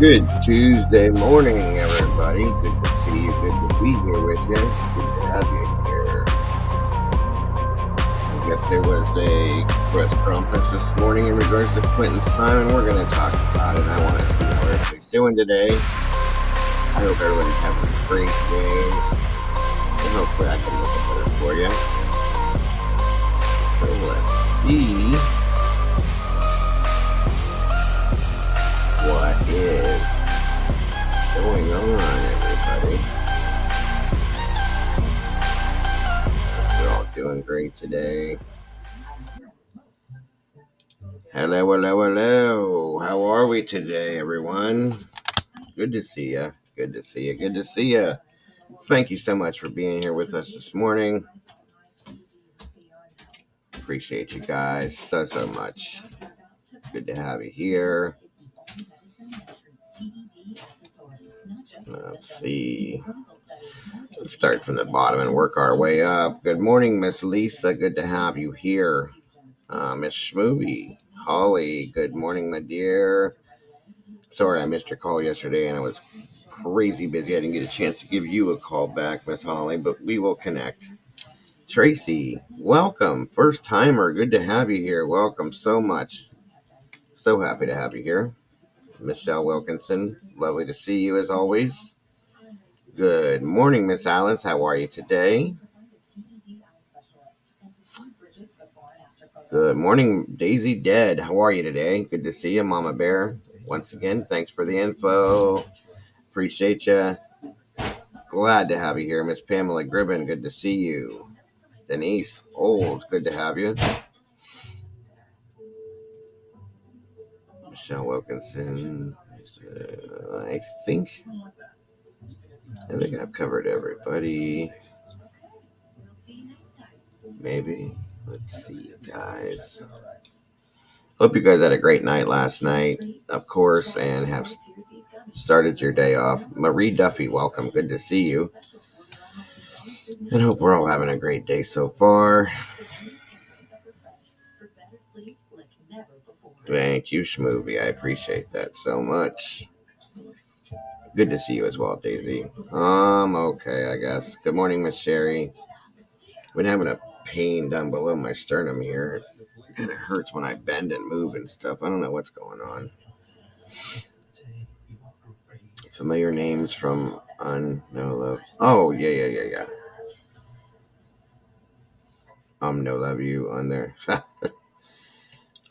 Good Tuesday morning, everybody. Good to see you. Good to be here with you. Good to have you here. I guess there was a press conference this morning in regards to Quentin Simon. We're going to talk about it. I want to see how everybody's doing today. I hope everybody's having a great day. And hopefully I can make it better for you. So let's see what is going on, everybody. We're all doing great today. Hello. How are we today, everyone? Good to see you. Good to see you. Thank you so much for being here with us this morning. Appreciate you guys so much. Good to have you here. Let's see. Let's start from the bottom and work our way up. Good morning, Miss Lisa. Good to have you here. Miss Schmovie. Holly. Good morning, my dear. Sorry I missed your call yesterday and I was crazy busy. I didn't get a chance to give you a call back, Miss Holly, but we will connect. Tracy, welcome. First timer. Good to have you here. Welcome so much. So happy to have you here. Michelle Wilkinson, lovely to see you as always. Good morning, Miss Alice. How are you today? Good morning, Daisy Dead. How are you today? Good to see you, Mama Bear. Once again, thanks for the info. Appreciate you. Glad to have you here, Miss Pamela Gribben. Good to see you. Denise Old. Good to have you. Michelle Wilkinson. I think I've covered everybody. Maybe. Let's see, guys. Hope you guys had a great night last night, of course, and have started your day off. Marie Duffy, welcome. Good to see you. And hope we're all having a great day so far. Thank you, Schmovie. I appreciate that so much. Good to see you as well, Daisy. Okay, I guess. Good morning, Miss Sherry. Been having a pain down below my sternum here. It kind of hurts when I bend and move and stuff. I don't know what's going on. Familiar names from No Love. Oh, yeah. No Love You on there.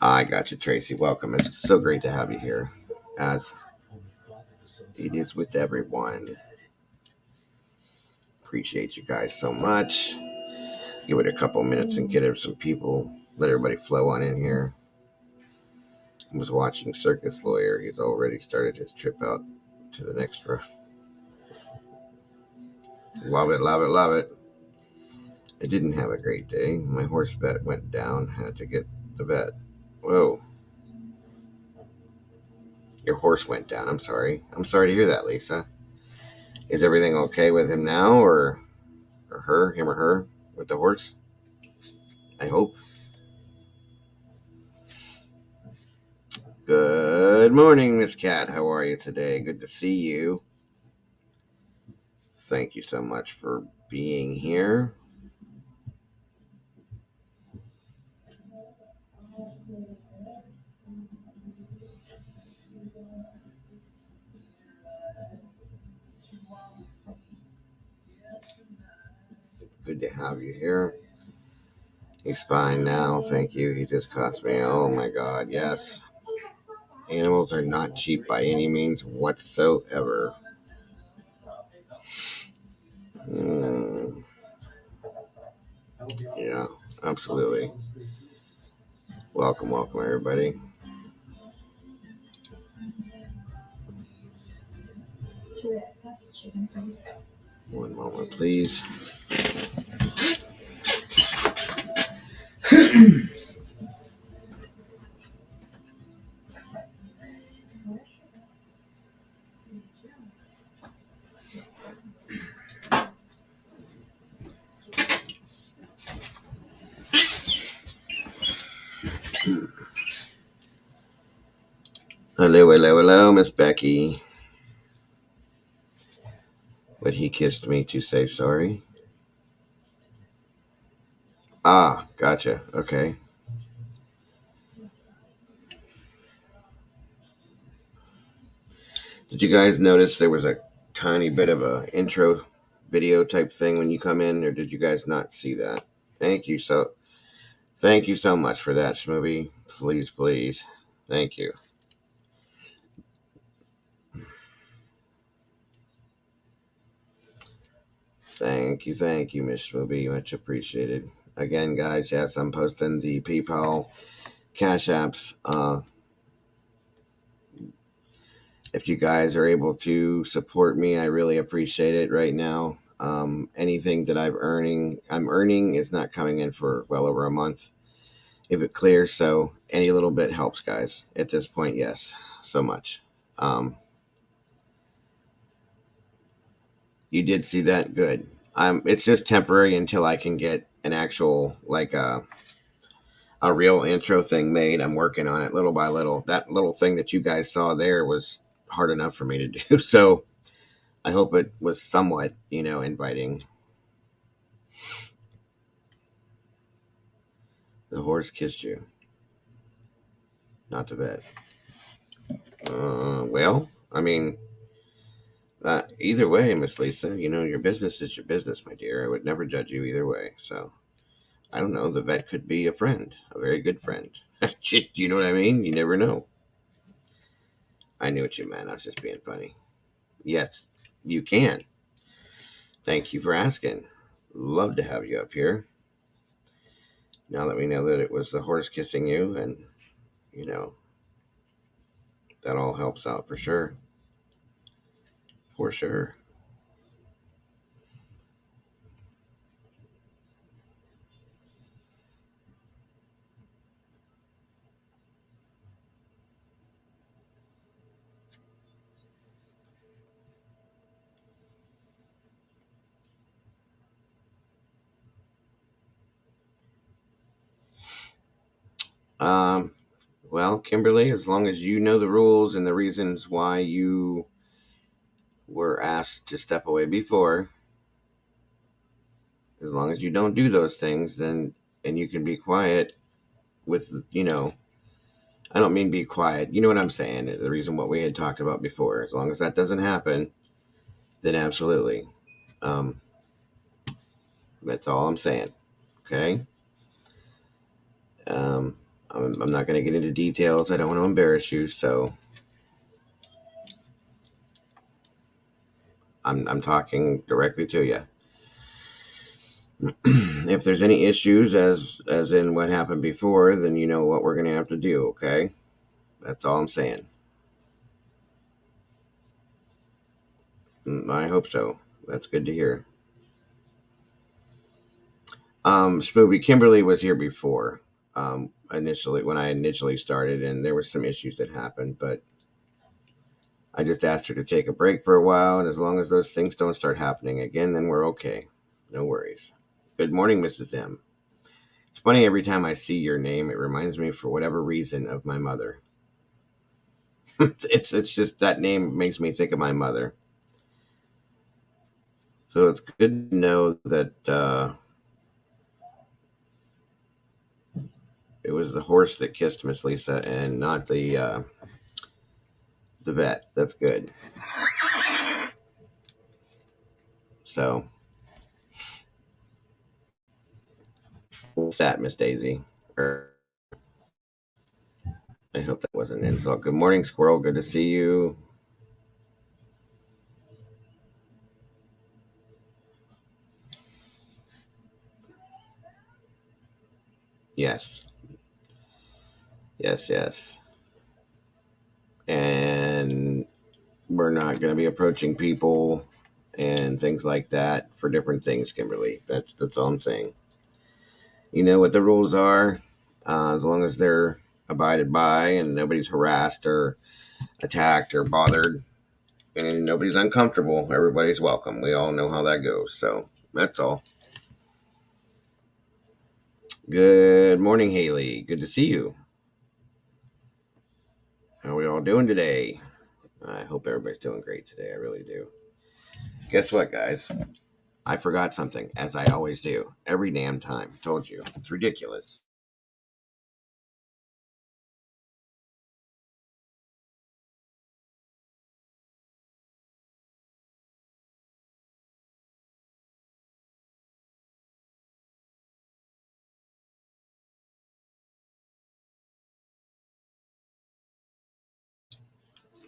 I got you, Tracy. Welcome. It's so great to have you here, as it is with everyone. Appreciate you guys so much. Give it a couple minutes and get some people. Let everybody flow on in here. I was watching Circus Lawyer. He's already started his trip out to the next room. Love it. I didn't have a great day. My horse vet went down. Had to get the vet. Whoa. Your horse went down. I'm sorry. I'm sorry to hear that, Lisa. Is everything okay with him now, or her, him or her, with the horse? I hope. Good morning, Miss Cat. How are you today? Good to see you. Thank you so much for being here. Good to have you here. He's fine now. Thank you. He just cost me. Oh my God. Yes. Animals are not cheap by any means whatsoever. Yeah, absolutely. Welcome, everybody. One moment, please. Hello, Miss Becky. But he kissed me to say sorry. Ah, gotcha. Okay. Did you guys notice there was a tiny bit of a intro video type thing when you come in, or did you guys not see that? Thank you thank you so much for that, Schmovie. Please, please. Thank you. Thank you, Miss Schmovie. Much appreciated. Again, guys, yes, I'm posting the PayPal Cash Apps. If you guys are able to support me, I really appreciate it right now. Anything that I'm earning is not coming in for well over a month. If it clears, so any little bit helps, guys. At this point, yes, so much. You did see that? Good. It's just temporary until I can get an actual, like a real intro thing made. I'm working on it little by little. That little thing that you guys saw there was hard enough for me to do. So I hope it was somewhat, inviting. The horse kissed you. Not the vet. Well, I mean, either way, Miss Lisa, your business is your business, my dear. I would never judge you either way. So I don't know. The vet could be a friend, a very good friend. Do you know what I mean? You never know. I knew what you meant. I was just being funny. Yes, you can. Thank you for asking. Love to have you up here. Now that we know that it was the horse kissing you, and you know that all helps out for sure. For sure. Um, well, Kimberly, as long as you know the rules and the reasons why you were asked to step away before, as long as you don't do those things, then and you can be quiet with, I don't mean be quiet. You know what I'm saying? The reason what we had talked about before. As long as that doesn't happen, then absolutely. Um, that's all I'm saying. Okay. Um, I'm not going to get into details. I don't want to embarrass you, so I'm talking directly to you. If there's any issues, as in what happened before, then you know what we're going to have to do. Okay, that's all I'm saying. I hope so. That's good to hear. Spooby, Kimberly was here before. Initially, when I initially started, and there were some issues that happened, but I just asked her to take a break for a while, and as long as those things don't start happening again, then we're okay. No worries. Good morning, Mrs. M. It's funny, every time I see your name, it reminds me, for whatever reason, of my mother. it's just that name makes me think of my mother. So it's good to know that it was the horse that kissed Miss Lisa and not the vet. That's good. So what's that, Miss Daisy? I hope that wasn't an insult. Good morning, Squirrel. Good to see you. Yes. Yes, yes. And we're not going to be approaching people and things like that for different things, Kimberly. That's all I'm saying. You know what the rules are, as long as they're abided by and nobody's harassed or attacked or bothered and nobody's uncomfortable. Everybody's welcome. We all know how that goes. So that's all. Good morning, Haley. Good to see you. How are we all doing today? I hope everybody's doing great today. I really do. Guess what, guys? I forgot something, as I always do. Every damn time. Told you. It's ridiculous.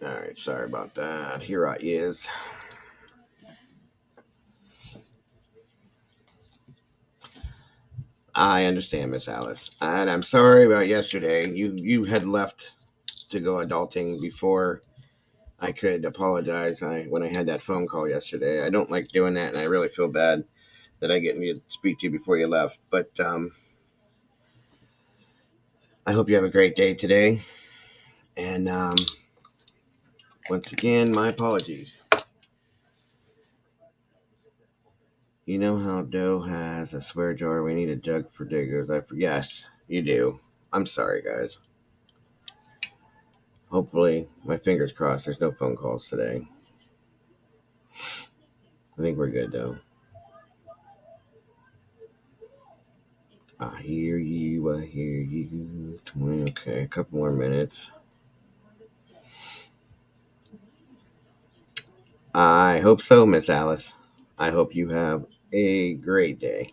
Alright, sorry about that. Here I is. I understand, Miss Alice. And I'm sorry about yesterday. You had left to go adulting before I could apologize when I had that phone call yesterday. I don't like doing that, and I really feel bad that I get to speak to you before you left. But I hope you have a great day today. And once again, my apologies. You know how Doe has a swear jar? We need a jug for diggers. Yes, you do. I'm sorry, guys. Hopefully, my fingers crossed, there's no phone calls today. I think we're good, though. I hear you, I hear you. 20, okay, a couple more minutes. I hope so, Miss Alice. I hope you have a great day.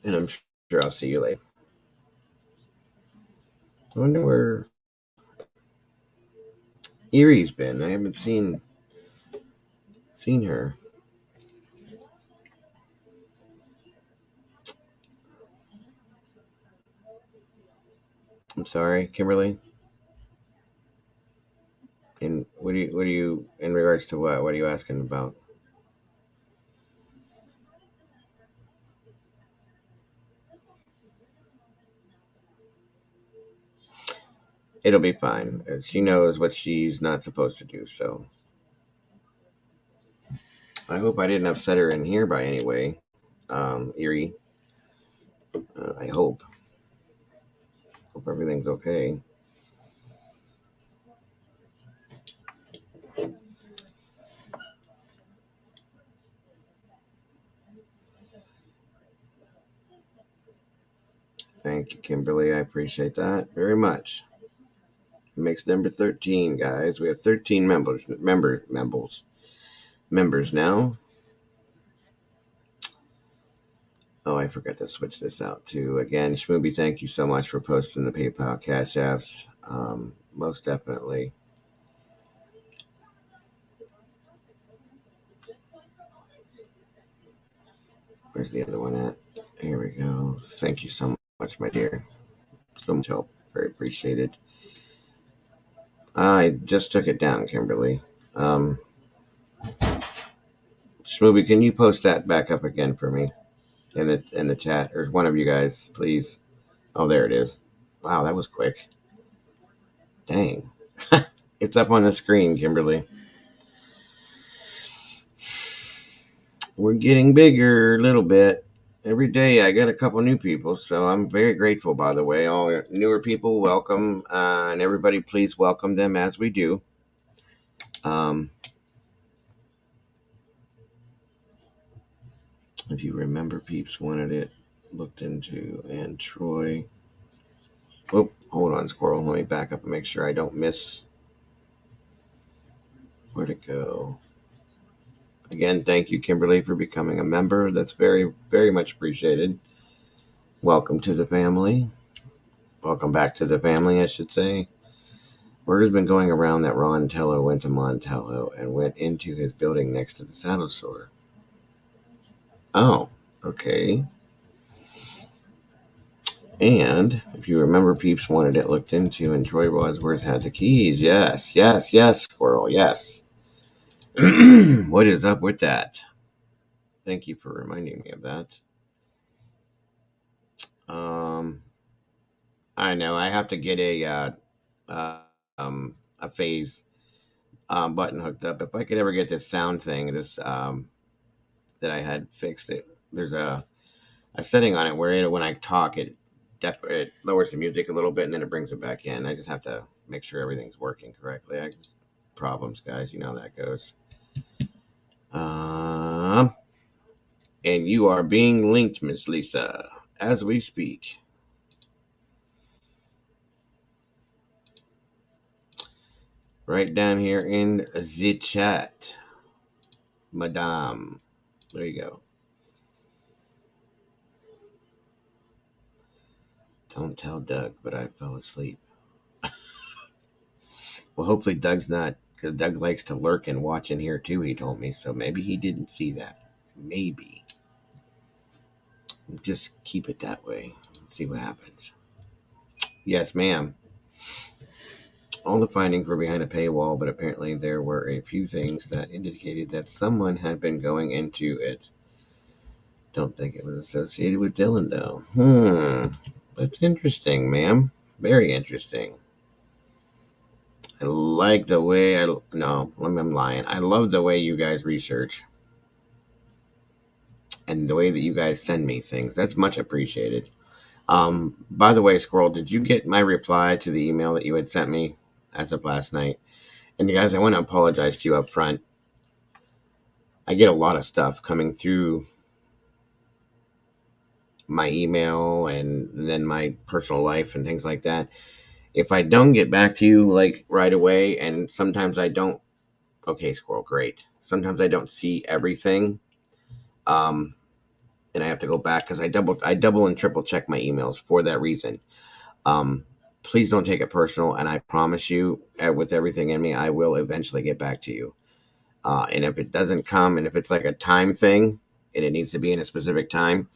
And I'm sure I'll see you later. I wonder where Erie's been. I haven't seen her. I'm sorry, Kimberly. And what do you in regards to what? What are you asking about? It'll be fine. She knows what she's not supposed to do, so I hope I didn't upset her in here by any way. Erie. I hope. Hope everything's okay. Thank you, Kimberly. I appreciate that very much. It makes number 13, guys. We have 13 members now. Oh, I forgot to switch this out too. Again, Shmooby, thank you so much for posting the PayPal Cash Apps. Most definitely. Where's the other one at? Here we go. Thank you so much, my dear. So much help. Very appreciated. I just took it down, Kimberly. Shmooby, can you post that back up again for me in the chat, or one of you guys, please? Oh, there it is. Wow, that was quick. Dang. It's up on the screen, Kimberly. We're getting bigger a little bit. Every day I get a couple new people, so I'm very grateful, by the way. All newer people, welcome. And everybody, please welcome them as we do. If you remember, Peeps wanted it looked into, and Troy. Oh, hold on, Squirrel. Let me back up and make sure I don't miss where to go. Again, thank you, Kimberly, for becoming a member. That's very, very much appreciated. Welcome to the family. Welcome back to the family, I should say. Word has been going around that Ron Tello went to Montello and went into his building next to the saddle store. Oh, okay. And if you remember, Peeps wanted it looked into, and Troy Wadsworth had the keys. Yes, yes, yes, Squirrel, yes. What is up with that? Thank you for reminding me of that. I know I have to get a phase button hooked up. If I could ever get this sound thing, that I had fixed it. There's a setting on it where when I talk, it lowers the music a little bit and then it brings it back in. I just have to make sure everything's working correctly. Problems, guys. You know how that goes. And you are being linked, Miss Lisa, as we speak. Right down here in the chat, Madame. There you go. Don't tell Doug, but I fell asleep. Well, hopefully Doug's not, because Doug likes to lurk and watch in here too, he told me. So maybe he didn't see that. Maybe. Just keep it that way. See what happens. Yes, ma'am. All the findings were behind a paywall, but apparently there were a few things that indicated that someone had been going into it. Don't think it was associated with Dylan, though. That's interesting, ma'am. Very interesting. I like the way no, I'm lying. I love the way you guys research and the way that you guys send me things. That's much appreciated. By the way, Squirrel, did you get my reply to the email that you had sent me as of last night? And you guys, I want to apologize to you up front. I get a lot of stuff coming through my email and then my personal life and things like that. If I don't get back to you like right away, and sometimes I don't, okay, Squirrel, great. Sometimes I don't see everything. And I have to go back because I double and triple check my emails for that reason. Please don't take it personal, and I promise you, with everything in me, I will eventually get back to you. And if it doesn't come, and if it's like a time thing, and it needs to be in a specific time,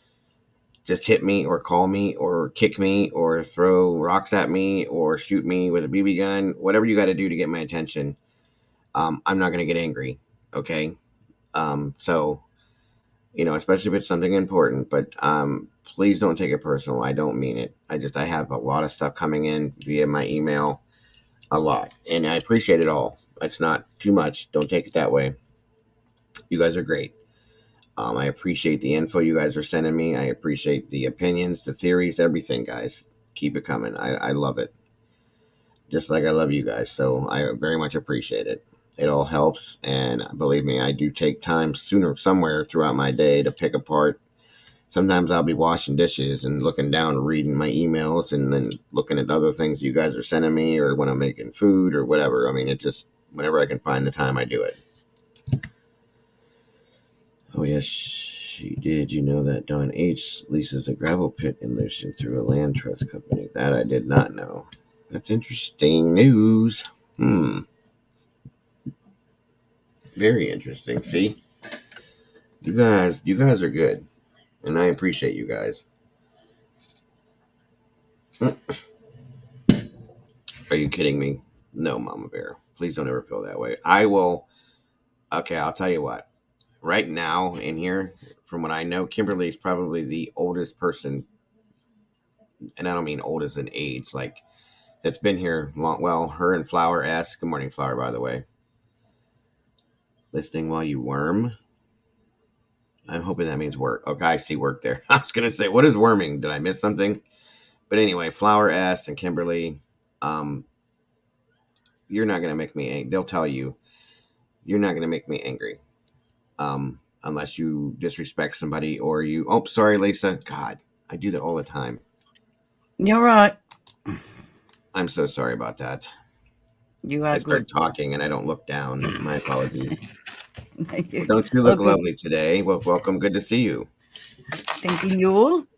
just hit me or call me or kick me or throw rocks at me or shoot me with a BB gun, whatever you got to do to get my attention. I'm not going to get angry. Okay. So, especially if it's something important, but please don't take it personal. I don't mean it. I have a lot of stuff coming in via my email, a lot, and I appreciate it all. It's not too much. Don't take it that way. You guys are great. I appreciate the info you guys are sending me. I appreciate the opinions, the theories, everything, guys. Keep it coming. I love it. Just like I love you guys. So I very much appreciate it. It all helps. And believe me, I do take time somewhere throughout my day to pick apart. Sometimes I'll be washing dishes and looking down, reading my emails, and then looking at other things you guys are sending me, or when I'm making food or whatever. I mean, it just, whenever I can find the time, I do it. Oh, yes, she did. You know that Don H. leases a gravel pit in Lucian through a land trust company. That I did not know. That's interesting news. Very interesting. See? You guys are good. And I appreciate you guys. Are you kidding me? No, Mama Bear. Please don't ever feel that way. I will. Okay, I'll tell you what. Right now in here, from what I know, Kimberly is probably the oldest person, and I don't mean old as in age, like that's been here long. Well, her and Flower S. Good morning, Flower, by the way. Listening while you worm. I'm hoping that means work. Okay, I see work there. I was gonna say, what is worming? Did I miss something? But anyway, Flower S and Kimberly, you're not gonna make me angry. They'll tell you you're not gonna make me angry. Unless you disrespect somebody or you. Oh, sorry, Lisa. God, I do that all the time. You're right. I'm so sorry about that. You are I start good. talking and I don't look down. My apologies. Well, don't you look lovely today? Well, welcome. Good to see you. Thanking you.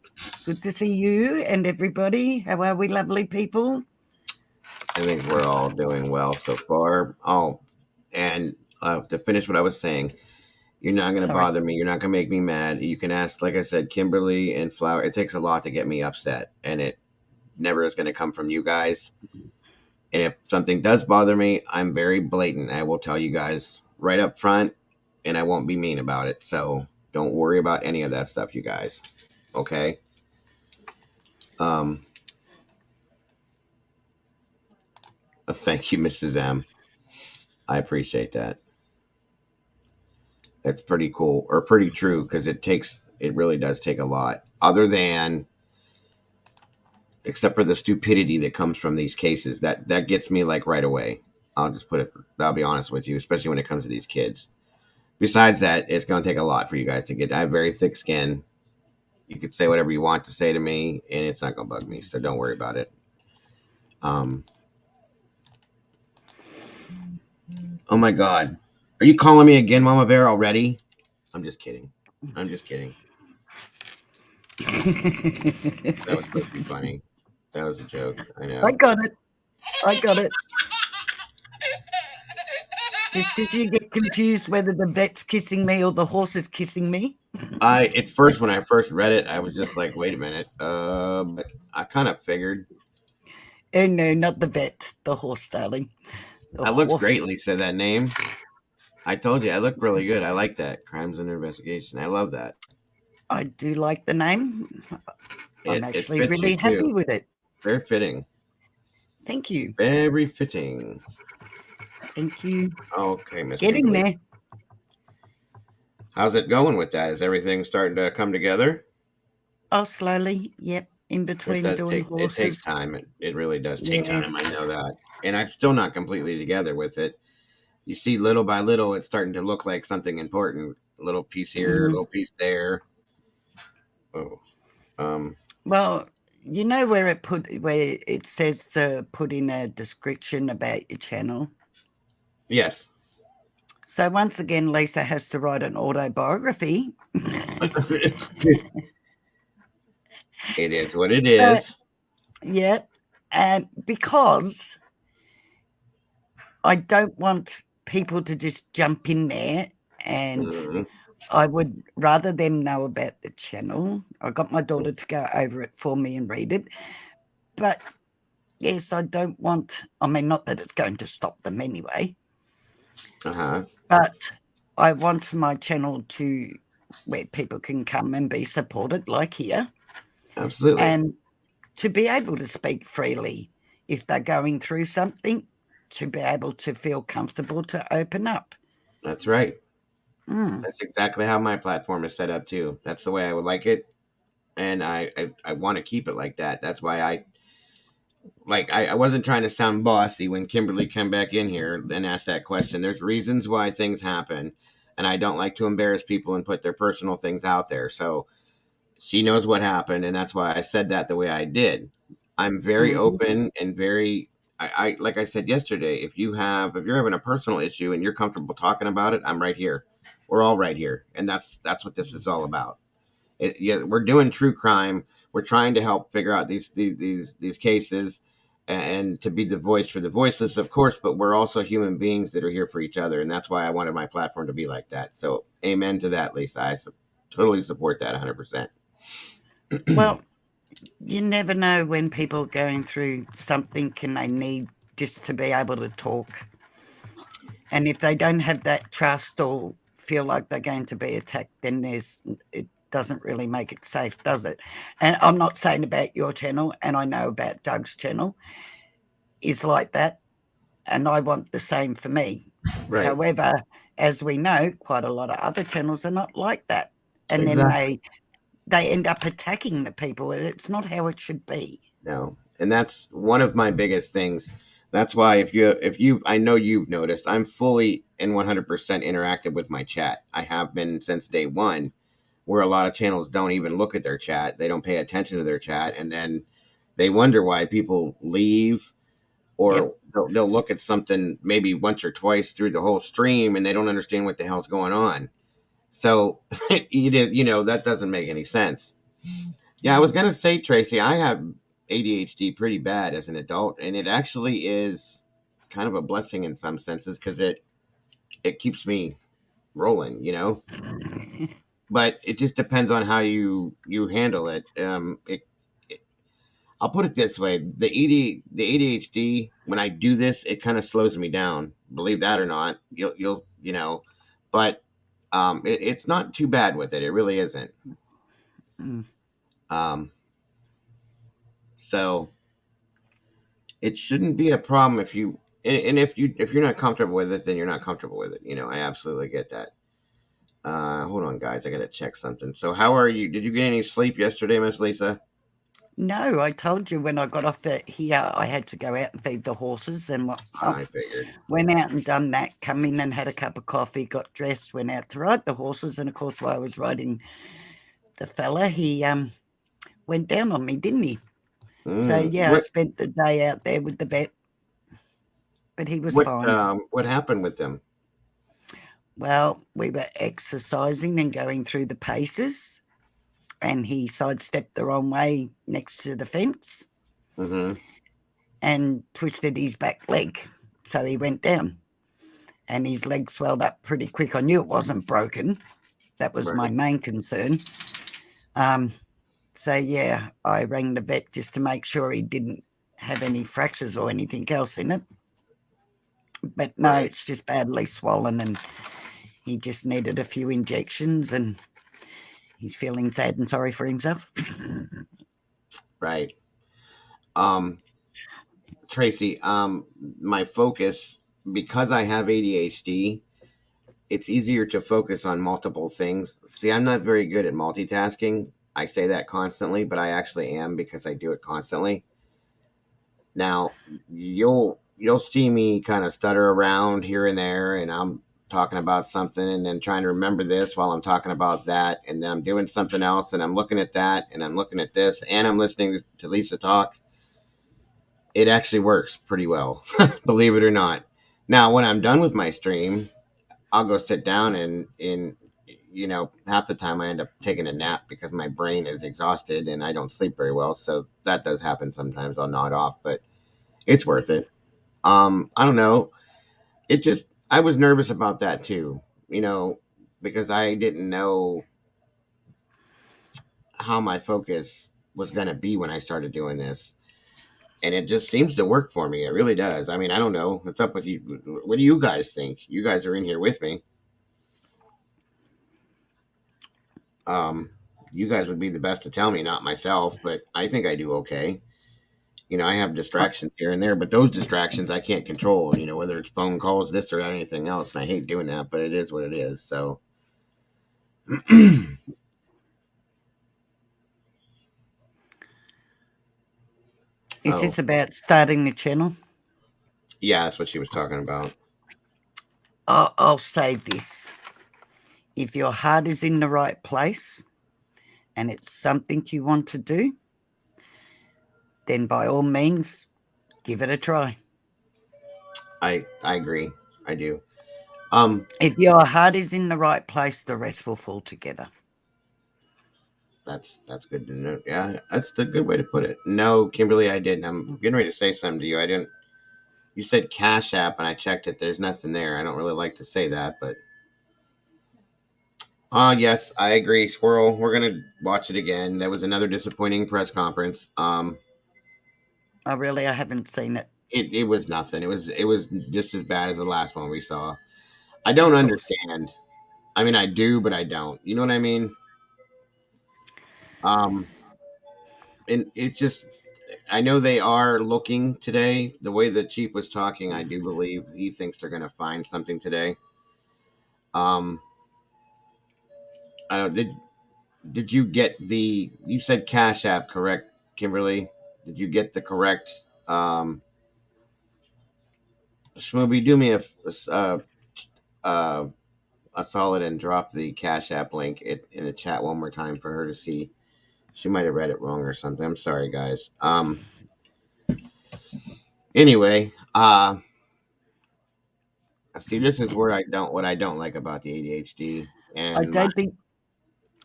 Good to see you and everybody. How are we, lovely people? I think we're all doing well so far. Oh, and to finish what I was saying, you're not going to bother me. You're not going to make me mad. You can ask, like I said, Kimberly and Flower. It takes a lot to get me upset, and it never is going to come from you guys. And if something does bother me, I'm very blatant. I will tell you guys right up front, and I won't be mean about it. So don't worry about any of that stuff, you guys. Okay? Thank you, Mrs. M. I appreciate that. That's pretty cool, or pretty true, because it really does take a lot. Other than, except for the stupidity that comes from these cases, that gets me like right away. I'll be honest with you, especially when it comes to these kids. besides that, it's going to take a lot for you guys to get. I have very thick skin. You could say whatever you want to say to me, and it's not going to bug me. So don't worry about it. Um. Oh my God, are you calling me again, Mama Bear? Already? I'm just kidding. I'm just kidding. That was supposed to be funny. That was a joke. I I know. got it. I got it. It's because you get confused whether the vet's kissing me or the horse is kissing me. I at first when I first read it, I was just like, wait a minute. But I kind of figured. Oh no, not the vet, the horse, darling. The I looks great, horse. Lisa. That name. I told you I look really good. I like that. Crimes and Investigation. I love that. I do like the name. I'm It actually fits you really happy too. with it. Very fitting. Thank you. Very fitting. Thank you. Okay, Miss Getting Giggly. there. How's it going with that? Is everything starting to come together? Oh, slowly. Yep. In It between does doing take. It takes horses. time. It really does take Yeah. time. I know that, and I'm still not completely together with it. You see, little by little, it's starting to look like something important. A little piece here, a Mm. little piece there. Oh, um, Well, you know where it says put in a description about your channel. yes. So once again, Lisa has to write an autobiography. It is what it But is. yeah, and because I don't want people to just jump in there, and Mhm. I would rather them know about the channel. I got my Mm. daughter to go over it for me and read it. But yes, I don't want, I mean, not that it's going to stop them anyway, Uh-huh. but I want my channel to where people can come and be supported, like here, Absolutely. and to be able to speak freely if they're going through something, to be able to feel comfortable to open up. That's right. Mm. That's exactly how my platform is set up too. That's the way I would like it, and I want to keep it like that. That's why I wasn't trying to sound bossy when Kimberly came back in here and asked that question. There's reasons why things happen, and I don't like to embarrass people and put their personal things out there. So she knows what happened, and that's why I said that the way I did. I'm very Mhm. open and very. I like I said yesterday. If you're having a personal issue and you're comfortable talking about it, I'm right here. We're all right here, and that's what this is all about. Yeah, we're doing true crime. We're trying to help figure out these cases, and to be the voice for the voiceless, of course. But we're also human beings that are here for each other, and that's why I wanted my platform to be like that. So, amen to that, Lisa. Totally support that 100%. Well, you never know when people are going through something and they need just to be able to talk. And if they don't have that trust or feel like they're going to be attacked, then it doesn't really make it safe, does it? And I'm not saying about your channel, and I know about Doug's channel is like that, and I want the same for me. Right. However, as we know, quite a lot of other channels are not like that, and then Exactly. they end up attacking the people, and it's not how it should be. No, and that's one of my biggest things. That's why I know you've noticed, I'm fully and 100% interactive with my chat. I have been since day one, where a lot of channels don't even look at their chat. They don't pay attention to their chat, and then they wonder why people leave, Yep. or they'll look at something maybe once or twice through the whole stream, and they don't understand what the hell's going on. So that doesn't make any sense. Yeah, I was gonna say, Tracy, I have ADHD pretty bad as an adult, and it actually is kind of a blessing in some senses because it keeps me rolling, But it just depends on how you handle it. I'll put it this way: the ADHD, when I do this, it kind of slows me down. Believe that or not, but it's not too bad with it. It really isn't. Mm. Um, so it shouldn't be a problem if you and if you're not comfortable with it, then you're not comfortable with it. I absolutely get that. Hold on, guys, I gotta check something. So how are you? Did you get any sleep yesterday, Miss Lisa? No, I told you when I got off here, I had to go out and feed the horses, and I figured. went out and done that. Come in and had a cup of coffee, got dressed, went out to ride the horses, and of course, while I was riding the fella, he went down on me, didn't he? So yeah, I What spent the day out there with the vet, but he was fine. what happened with them? Well, we were exercising and going through the paces, and he sidestepped the wrong way next to the fence Mm-hmm. and twisted his back leg. So he went down and his leg swelled up pretty quick. I knew it wasn't broken. That was my Right. main concern. Um, so, yeah, I rang the vet just to make sure he didn't have any fractures or anything else in it. But no, Right. it's just badly swollen and he just needed a few injections and he's feeling sad and sorry for himself. Right. Um, Tracy, my focus, because I have ADHD, it's easier to focus on multiple things. See, I'm not very good at multitasking. I say that constantly, but I actually am because I do it constantly. Now, you'll see me kind of stutter around here and there, and I'm talking about something and then trying to remember this while I'm talking about that, and then I'm doing something else and I'm looking at that and I'm looking at this and I'm listening to Lisa talk. It actually works pretty well, believe it or not. Now, when I'm done with my stream, I'll go sit down and half the time I end up taking a nap because my brain is exhausted and I don't sleep very well. So that does happen sometimes. I'll nod off, but it's worth it. I don't know. It just I was nervous about that too, because I didn't know how my focus was going to be when I started doing this. And it just seems to work for me. It really does. I mean, I don't know. What's up with you? What do you guys think? You guys are in here with me. Um, you guys would be the best to tell me, not myself, but I think I do okay. I have distractions here and there, but those distractions I can't control, whether it's phone calls, this or anything else. And I hate doing that, but it is what it is. So, Is oh, this about starting the channel? yeah, that's what she was talking about. I'll say this. If your heart is in the right place and it's something you want to do, then by all means, give it a try. I agree. I do. Um, If your heart is in the right place, the rest will fall together. that's good to know. Yeah, that's the good way to put it. No, Kimberly, I didn't. I'm getting ready to say something to you. I didn't. You said Cash App, and I checked it. There's nothing there. I don't really like to say that, but yes, I agree, Squirrel. We're gonna watch it again. That was another disappointing press conference. Oh, really? I haven't seen it, It was nothing. It was just as bad as the last one we saw. I don't of course. understand. I mean, I do, but I don't. You know what I mean? Um, and it's just I know they are looking today. The way the chief was talking, I do believe he thinks they're going to find something today. Um, I don't. Did you get the? You said Cash App, correct, Kimberly? Did you get the correct? Shmoby, do me uh, a solid and drop the Cash App link in the chat one more time for her to see. She might have read it wrong or something. I'm sorry, guys. Anyway, see, this is where what I don't like about the ADHD I and my. don't think,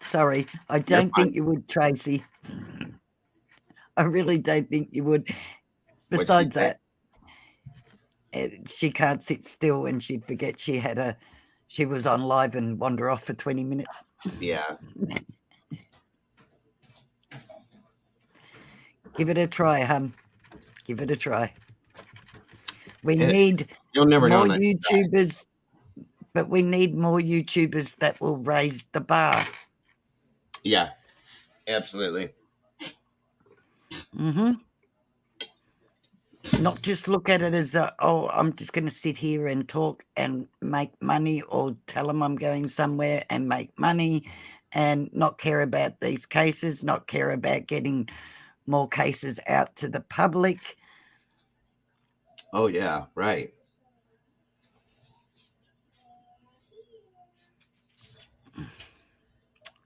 sorry, I You're don't fine. think you would, Tracy. I really don't think you would. What'd she Besides say? that, she can't sit still and she'd forget she was on live and wander off for 20 minutes. Yeah, Give it a try, hun. Give it a try. We it, need you'll never know. more YouTubers, but we need more YouTubers that will raise the bar. Yeah, absolutely. Mm-hmm. Not just look at it as I'm just going to sit here and talk and make money, or tell them I'm going somewhere and make money, and not care about these cases, not care about getting more cases out to the public. Oh yeah, right.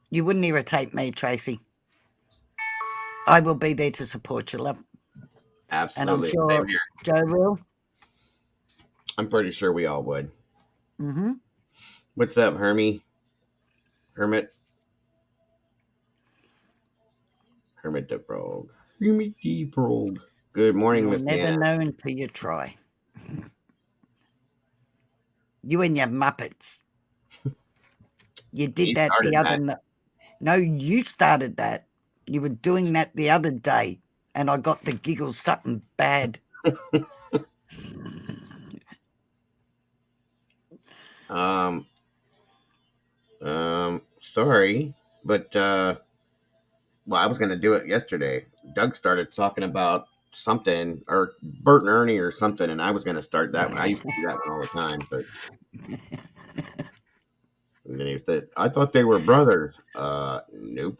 You wouldn't irritate me, Tracy. I will be there to support you, love. And I'm Absolutely. Same sure here. Joe will. I'm pretty sure we all would. Mm-hmm. What's up, Hermie? Hermit? Hermit the Frog. Hermit the Frog. Good morning, You'll Miss never Nana. know until you try. You and your Muppets. You did He that the started other that. night. No, you started that. You were doing that the other day, and I got the giggles something bad. Um, sorry, but well, I was gonna do it yesterday. Doug started talking about something, or Bert and Ernie or something, and I was gonna start that one. I used to do that one all the time, but and then he said, "I thought they were brothers." Nope,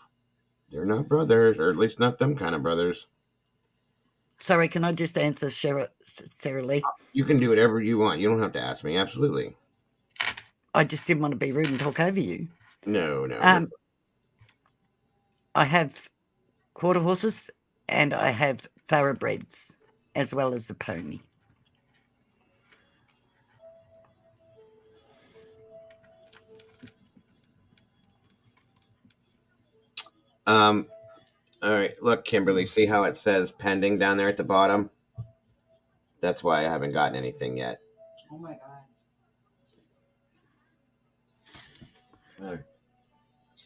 they're not brothers, or at least not them kind of brothers. Sorry, can I just answer Sarah Lee? You can do whatever you want. You don't have to ask me. Absolutely. I just didn't want to be rude and talk over you. No, no, you're. Um, I have quarter horses and I have thoroughbreds as well as a pony. Um. All right. Look, Kimberly. See how it says pending down there at the bottom? That's why I haven't gotten anything yet. Oh my God. Oh,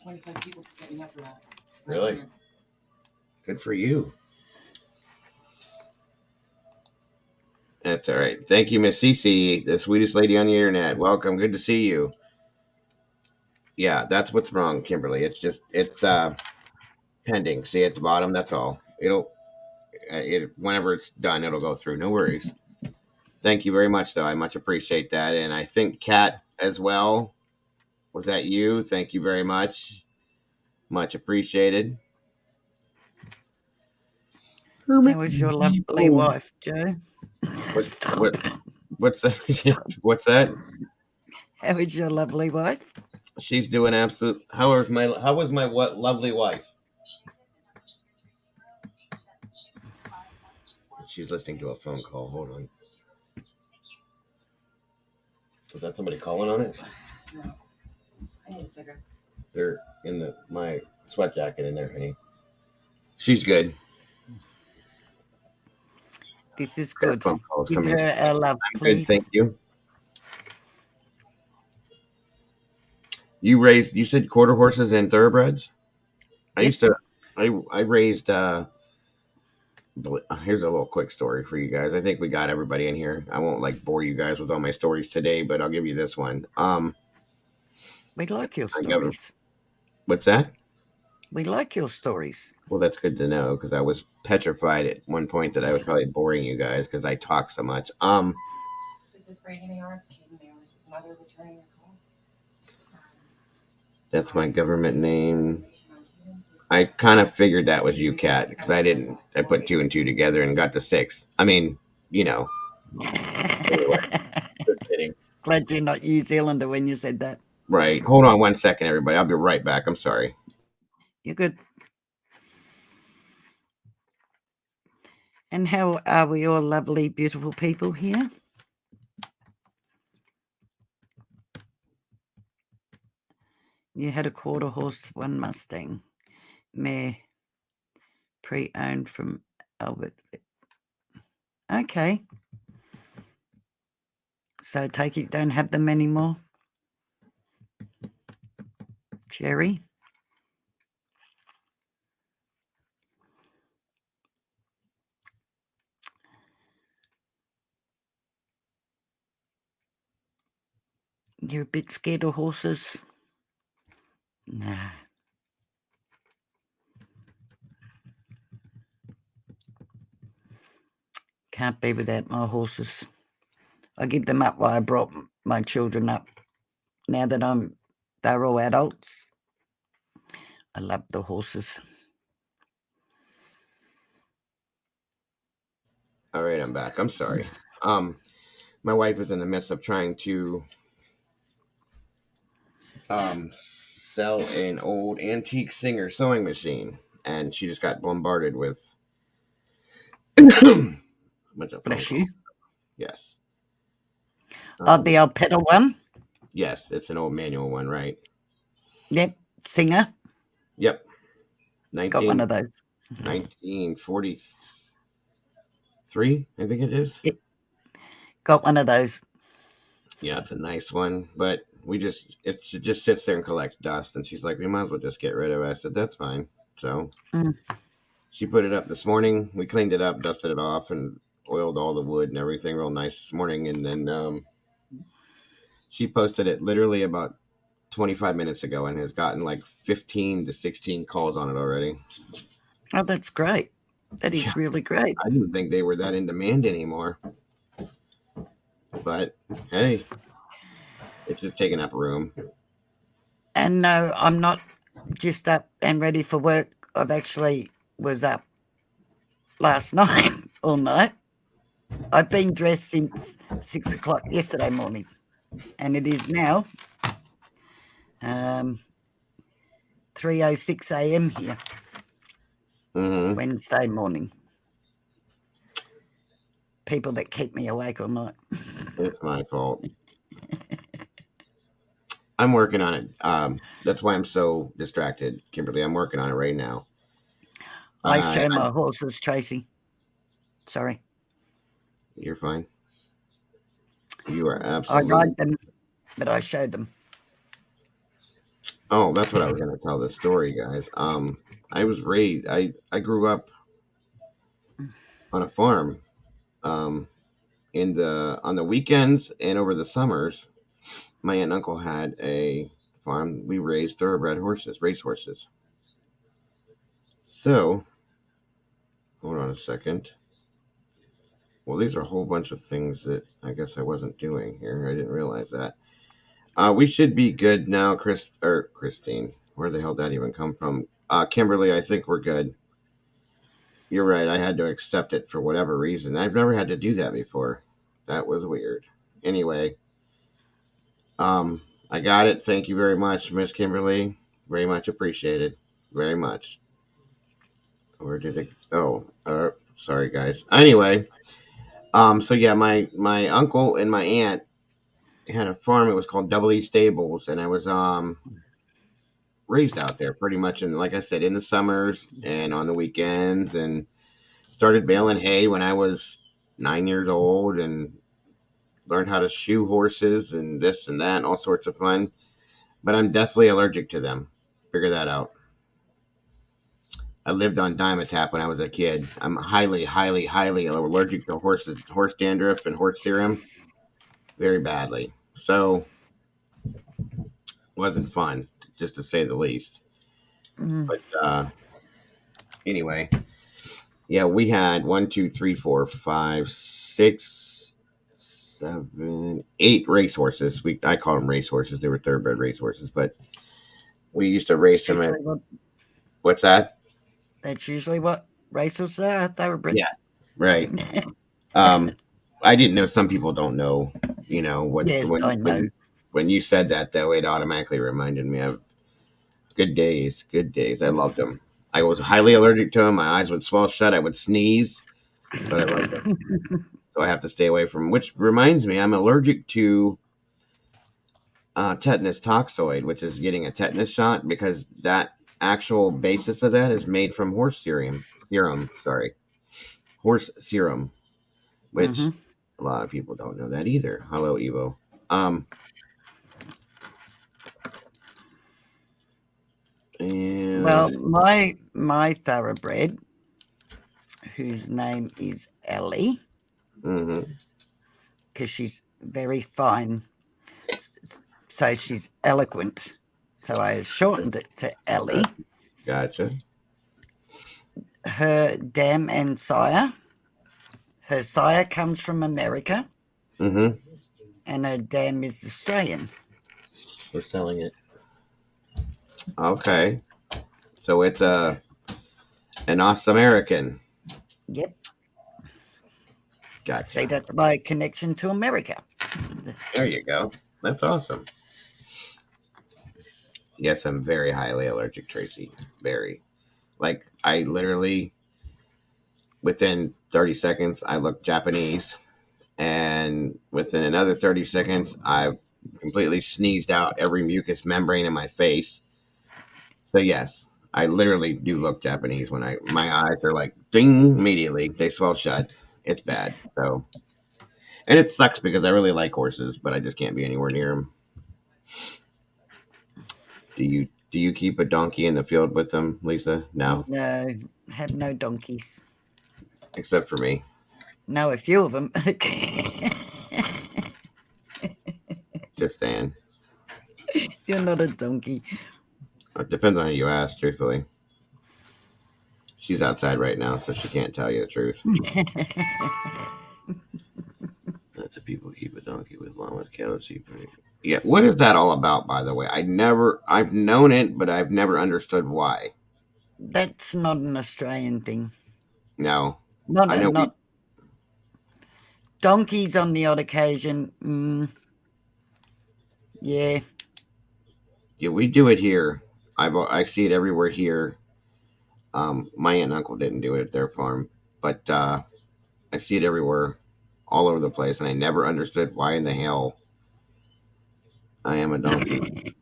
25 people setting up for that. really? Good for you. That's all right. Thank you, Miss Cece, the sweetest lady on the internet. Welcome. Good to see you. Yeah, that's what's wrong, Kimberly. It's pending. See at the bottom. That's all. It whenever it's done, it'll go through. No worries. Thank you very much, though. I much appreciate that, and I think Kat as well. Was that you? Thank you very much. Much appreciated. How is your lovely wife, Joe? What Stop. what what's that? Stop. What's that? How is your lovely wife? She's doing absolute. How was my what lovely wife? She's listening to a phone call. Hold on. Was that somebody calling on it? No. I need a cigarette. They're in my sweat jacket in there, honey. She's good. This is Got good. phone calls Give coming. her our love, I'm good, please. thank you. You said quarter horses and thoroughbreds? I used Yes. to I raised here's a little quick story for you guys. I think we got everybody in here. I won't like bore you guys with all my stories today, but I'll give you this one. We like your I got stories. what's that? We like your stories. Well, that's good to know because I was petrified at one point that I was probably boring you guys because I talk so much. This is Reagan ARS, Caden ARS. Is mother returning your call? That's my government name. I kind of figured that was you, Kat, because I didn't. I put two and two together and got to six. I mean, you know. Anyway, just kidding. Glad you're not New Zealander when you said that. Right. Hold on 1 second, everybody. I'll be right back. I'm sorry. You're good. And how are we all lovely, beautiful people here? You had a quarter horse, one Mustang, mare, pre-owned from Albert. Okay. So take it you don't have them anymore? Jerry? You're a bit scared of horses? Nah. Can't be without my horses. I give them up while I brought my children up. Now that they're all adults, I love the horses. All right, I'm back. I'm sorry. My wife was in the midst of trying to sell an old antique Singer sewing machine, and she just got bombarded with a bunch of phone Bless calls. you. Yes. The old pedal one. Yes, it's an old manual one, right? Yep. Singer. Yep. Got one of those. 1943, I think it is. Yep. Got one of those. Yeah, it's a nice one, but it just sits there and collects dust. And she's like, we might as well just get rid of it. I said, that's fine. So she put it up this morning. We cleaned it up, dusted it off, and oiled all the wood and everything real nice this morning. And then she posted it literally about 25 minutes ago and has gotten like 15 to 16 calls on it already. Oh, that's great. That is really great. I didn't think they were that in demand anymore. But hey, it's just taking up room. And no, I'm not just up and ready for work. I've actually was up last night, all night. I've been dressed since 6 o'clock yesterday morning, and it is now 3:06 a.m. here, Wednesday morning. People that keep me awake all night. It's my fault. I'm working on it. That's why I'm so distracted, Kimberly. I'm working on it right now. I show my horses, Tracy. Sorry. You're fine. You are I absolutely. ride them, but I show them. Oh, that's what I was going to tell the story, guys. I was raised. I grew up on a farm. On the weekends and over the summers, my aunt and uncle had a farm. We raised thoroughbred horses, race horses. So, hold on a second. Well, these are a whole bunch of things that I guess I wasn't doing here. I didn't realize that. We should be good now, Christine. Where the hell did that even come from? Kimberly, I think we're good. You're right. I had to accept it for whatever reason. I've never had to do that before. That was weird. Anyway, I got it. Thank you very much, Miss Kimberly. Very much appreciated. Very much. Where did it? Oh, sorry, guys. Anyway, so yeah, my uncle and my aunt had a farm. It was called Double E Stables, and I was raised out there pretty much. And like I said, in the summers and on the weekends, and started baling hay when I was 9 years old, and learned how to shoe horses and this and that and all sorts of fun. But I'm deathly allergic to them. Figure that out. I lived on Dimetap when I was a kid. I'm highly, highly, highly allergic to horse dandruff and horse serum, very badly. So, wasn't fun, just to say the least. But anyway, yeah, we had 1, 2, 3, 4, 5, 6, 7, 8 racehorses. I call them racehorses. They were thoroughbred racehorses, but we used to race them. What's that? That's usually what racers are. Thoroughbreds. Yeah, right. I didn't know. Some people don't know. You know what? Yes, I know. When you said that, though, it automatically reminded me of good days. Good days. I loved them. I was highly allergic to them. My eyes would swell shut. I would sneeze, but I loved them. So I have to stay away from them. Which reminds me, I'm allergic to tetanus toxoid, which is getting a tetanus shot, because that actual basis of that is made from horse serum. Horse serum, which a lot of people don't know that either. Hello, Evo. And Well, my thoroughbred, whose name is Ellie, because she's very fine, so she's eloquent. So I shortened it to Ellie. Gotcha. Her dam and sire. Her sire comes from America, and her dam is Australian. We're selling it. Okay, so it's an Aus American. Yep. See, Gotcha. that's my connection to America. There you go. That's awesome. Yes, I'm very highly allergic, Tracy. Very. Like, I literally, within 30 seconds, I look Japanese. And within another 30 seconds, I completely sneezed out every mucous membrane in my face. So, yes, I literally do look Japanese when my eyes are like ding immediately. They swell shut. It's bad. So, and it sucks because I really like horses, but I just can't be anywhere near them. Do you keep a donkey in the field with them, Lisa? No, No, have no donkeys. except for me. Know a few of them. Just saying. You're not a donkey. It depends on who you ask, truthfully. She's outside right now, so she can't tell you the truth. Lots of people keep a donkey with llamas, cattle, sheep. Yeah, what is that all about, by the way? I've known it, but I've never understood why. That's not an Australian thing. No, Not I know we, not donkeys on the odd occasion. Yeah, yeah, we do it here. I see it everywhere here. My aunt and uncle didn't do it at their farm, but I see it everywhere, all over the place, and I never understood why in the hell I am a donkey.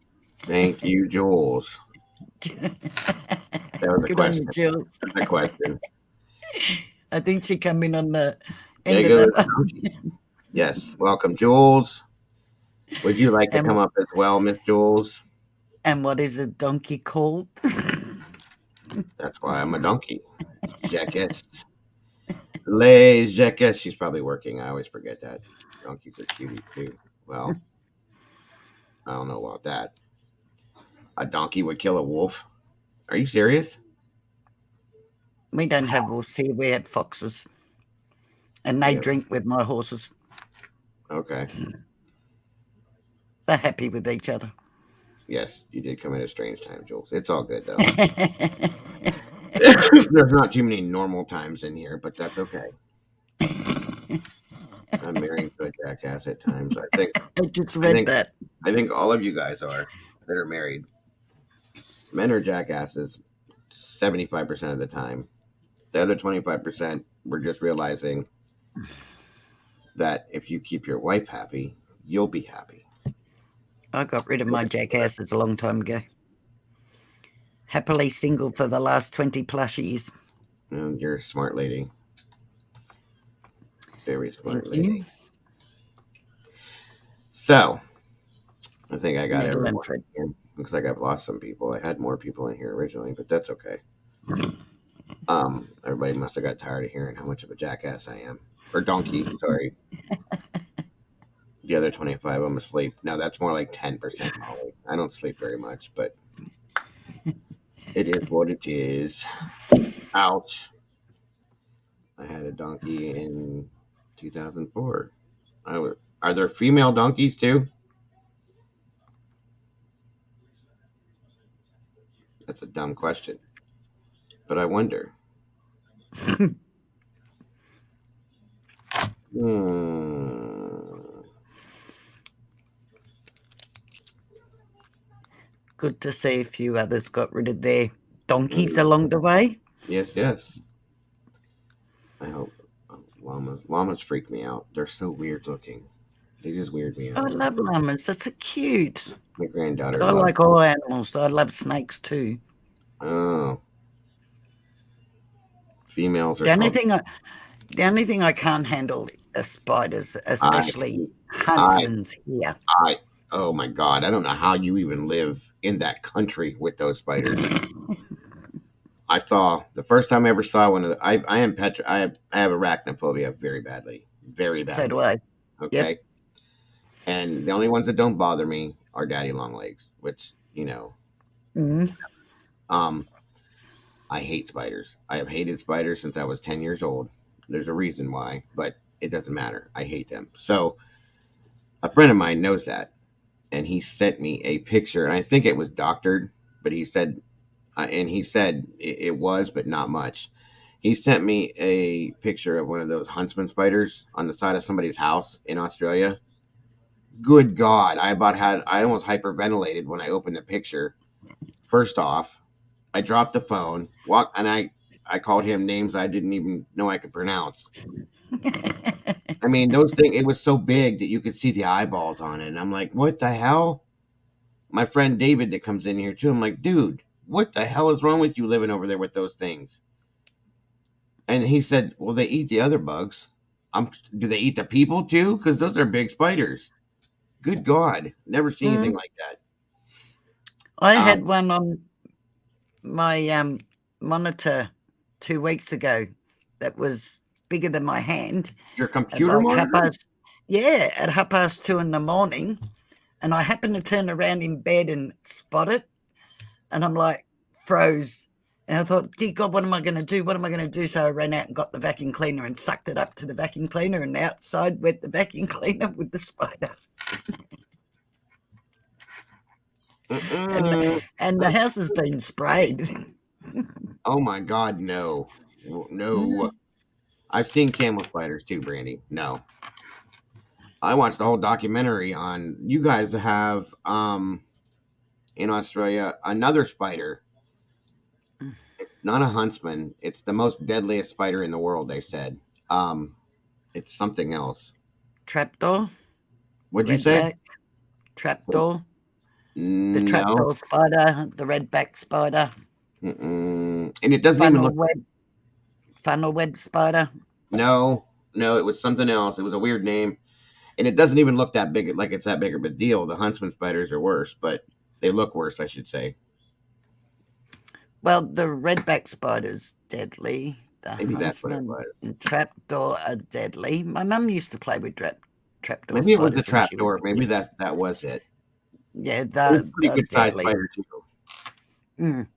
Thank you, Jules. That was a good on you, question. Jules. A question. I think she come in on the There end of goes that the one. donkey. Yes, welcome, Jules. Would you like to come And up as well, Miss Jules? and what is a donkey called? That's why I'm a donkey. Jackass. Les Jackass. She's probably working. I always forget that. Donkeys are cuties too. Well, I don't know about that. A donkey would kill a wolf. Are you serious? We don't have wolves here. We had foxes, and they Yeah. drink with my horses. Okay. They're happy with each other. Yes, you did come at a strange time, Jules. It's all good though. There's not too many normal times in here, but that's okay. I'm married to a jackass at times. I just I read think, that. I think all of you guys are that are married. Men are jackasses 75% of the time. The other 25%, we're just realizing that if you keep your wife happy, you'll be happy. I got rid of my jackasses a long time ago. Happily single for the last 20 plus years. And you're a smart lady. Very smart Thank you. lady. So, I think I got Madeline everyone Fred. here. Looks like I've lost some people. I had more people in here originally, but that's okay. Everybody must have got tired of hearing how much of a jackass I am. Or donkey, sorry. The other 25, I'm asleep. No, that's more like 10%, Molly. I don't sleep very much, but it is what it is. Ouch. I had a donkey in 2004. Are there female donkeys too? That's a dumb question. But I wonder. Hmm. Good to see a few others got rid of their donkeys Hmm. along the way. Yes, yes. I hope llamas freak me out. They're so weird looking. They just weird me I out. love llamas. That's so cute. My But granddaughter I loves like all animals. I love snakes too. Oh, females are The only called. thing I, the only thing I can't handle are spiders, I, especially I, huntsmen's here. I. Oh my God! I don't know how you even live in that country with those spiders. I saw the first time I ever saw one of the. I am petri. I have arachnophobia very badly, very So do badly. I. Yep. Okay, and the only ones that don't bother me are daddy long legs, which Mm. Um, I hate spiders. I have hated spiders since I was 10 years old. There's a reason why, but it doesn't matter. I hate them. So a friend of mine knows that, and he sent me a picture, and I think it was doctored, but he said, it was, but not much. He sent me a picture of one of those huntsman spiders on the side of somebody's house in Australia. Good God, I almost hyperventilated when I opened the picture. First off, I dropped the phone, I called him names I didn't even know I could pronounce. I mean, those things. It was so big that you could see the eyeballs on it, and I'm like, what the hell? My friend David that comes in here too. I'm like, dude, what the hell is wrong with you living over there with those things? And he said, well, they eat the other bugs. Do they eat the people too? Because those are big spiders. Good God, never seen anything Mm. like that. I Um, had one on my monitor 2 weeks ago that was bigger than my hand your at computer like monitor? at 2:30 in the morning, and I happened to turn around in bed and spot it, and I'm like froze. And I thought, dear God, what am I going to do? What am I going to do? So I ran out and got the vacuum cleaner and sucked it up to the vacuum cleaner, and outside went the vacuum cleaner with the spider. And Mm-mm. and the house has been sprayed. Oh my God, no, no. Mm. I've seen camel spiders too, Brandy. No, I watched the whole documentary on. You guys have in Australia another spider. Not a huntsman. It's the most deadliest spider in the world. They said. It's something else. Trapdoor, What'd you say? redback, trapdoor, the No. trapdoor spider, the redback spider, Mm-mm. And it doesn't even funnel look. web, funnel web spider. No, no. It was something else. It was a weird name, and it doesn't even look that big. Like it's that big of a deal. The huntsman spiders are worse, but they look worse, I should say. Well, the redback spider's deadly. The Maybe that's what it huntsman was. and trapdoor are deadly. My mum used to play with trapdoor Maybe it was the spiders when trap she was door. a Maybe kid. that was it. Yeah, It was a pretty they're good sized deadly. spider too. Mm,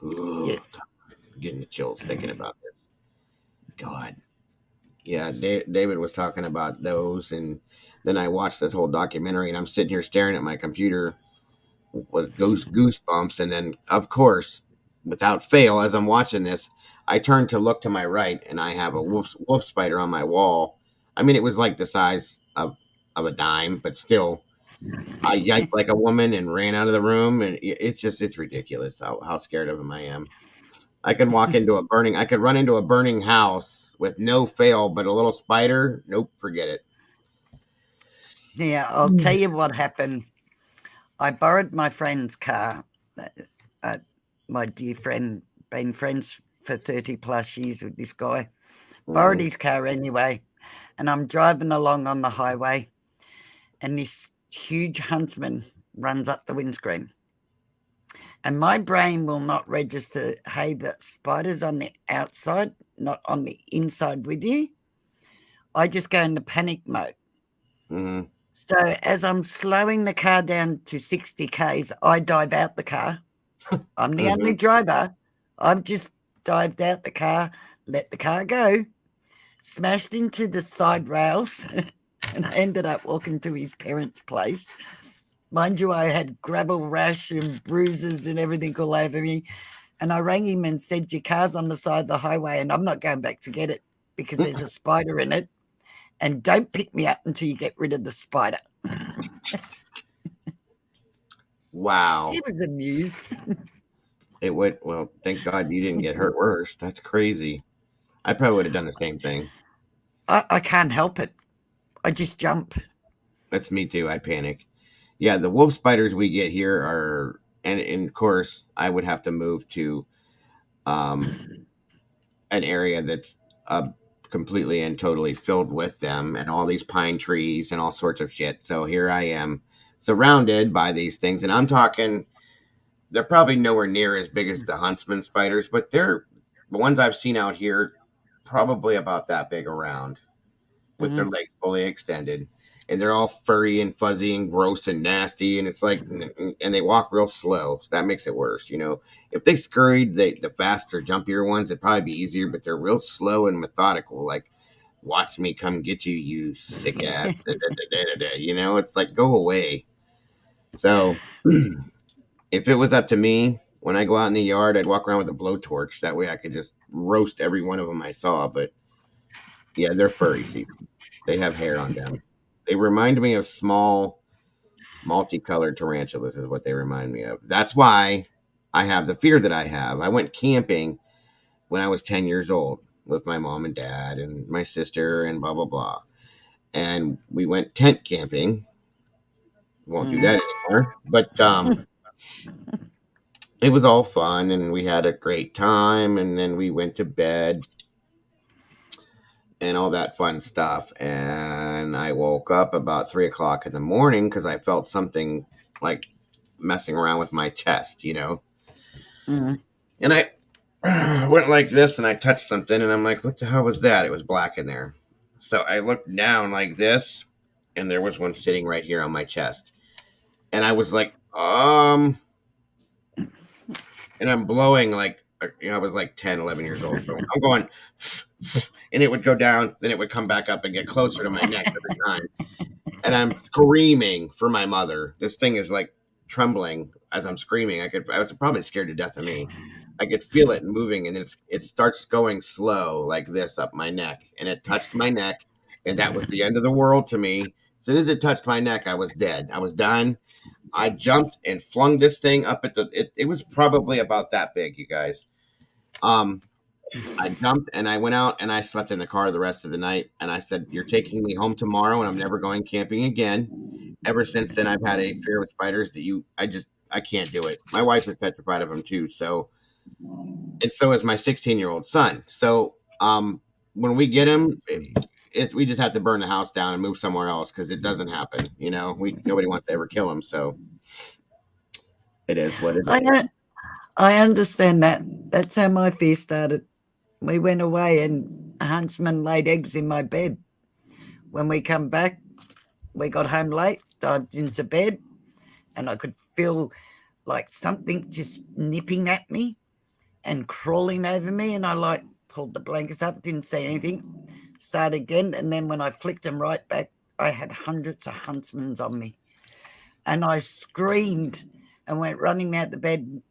Ooh, yes. getting the chills thinking about this. God. Yeah, David was talking about those, and then I watched this whole documentary, and I'm sitting here staring at my computer with goosebumps, and then of course, without fail, as I'm watching this, I turn to look to my right, and I have a wolf spider on my wall. I mean, it was like the size of a dime, but still, I yiked like a woman and ran out of the room, and it's ridiculous how scared of him I am. I could run into a burning house with no fail, but a little spider, nope, forget it. Yeah, I'll tell you what happened. I borrowed my friend's car. Uh, uh, my dear friend, been friends for 30 plus years with this guy. Borrowed Mm, his car anyway, and I'm driving along on the highway, and this huge huntsman runs up the windscreen. And my brain will not register, hey, the spider's on the outside, not on the inside with you. I just go into panic mode. mm, So as I'm slowing the car down to 60 Ks, I dive out the car. I'm the mm-hmm. only driver. I've just dived out the car, let the car go, smashed into the side rails, and I ended up walking to his parents' place. Mind you, I had gravel rash and bruises and everything all over me. And I rang him and said, your car's on the side of the highway and I'm not going back to get it because there's a spider in it. And don't pick me up until you get rid of the spider. He Wow. was amused. It would, well, thank God you didn't get hurt worse. That's crazy. I probably would have done the same thing. I can't help it. I just jump. That's me too. I panic. Yeah, the wolf spiders we get here are, and of course, I would have to move to um, an area that's completely and totally filled with them and all these pine trees and all sorts of shit. So here I am surrounded by these things. And I'm talking, they're probably nowhere near as big as the huntsman spiders, but they're the ones I've seen out here, probably about that big around with their Mhm. legs fully extended. And they're all furry and fuzzy and gross and nasty. And it's like, and they walk real slow. So that makes it worse. You know, if they scurried, the faster, jumpier ones, it'd probably be easier, but they're real slow and methodical. Like, watch me come get you, you sick ass. Da, da, da, da, da, da. You know, it's like, go away. So if it was up to me, when I go out in the yard, I'd walk around with a blowtorch. That way I could just roast every one of them I saw. But yeah, they're furry. See, they have hair on them. They remind me of small, multicolored tarantulas, is what they remind me of. That's why I have the fear that I have. I went camping when I was 10 years old with my mom and dad and my sister and blah, blah, blah. And we went tent camping. Won't do Mm. that anymore. But it was all fun and we had a great time. And then we went to bed and all that fun stuff. And I woke up about 3 o'clock in the morning because I felt something like messing around with my chest, you know. Mm. And I went like this and I touched something and I'm like, what the hell was that? It was black in there. So I looked down like this and there was one sitting right here on my chest. And I was like, and I'm blowing like, I was like 10, 11 years old. So I'm going, and it would go down, then it would come back up and get closer to my neck every time. And I'm screaming for my mother. This thing is like trembling as I'm screaming. I was probably scared to death of me. I could feel it moving, and it starts going slow like this up my neck, and it touched my neck, and that was the end of the world to me. As soon as it touched my neck, I was dead. I was done. I jumped and flung this thing up at the. It was probably about that big, you guys. Um, I jumped and I went out and I slept in the car the rest of the night. And I said, "You're taking me home tomorrow, and I'm never going camping again." Ever since then, I've had a fear with spiders I can't do it. My wife is petrified of them too. So, and so is my 16-year-old son. So, when we get him, we just have to burn the house down and move somewhere else because it doesn't happen. You know, nobody wants to ever kill him. So it is what it I is. I understand that. That's how my fear started. We went away and a huntsman laid eggs in my bed. When we come back, we got home late, dived into bed, and I could feel like something just nipping at me and crawling over me. And I like pulled the blankets up, didn't see anything, started again. And then when I flicked them right back, I had hundreds of huntsmen on me. And I screamed and went running out the bed.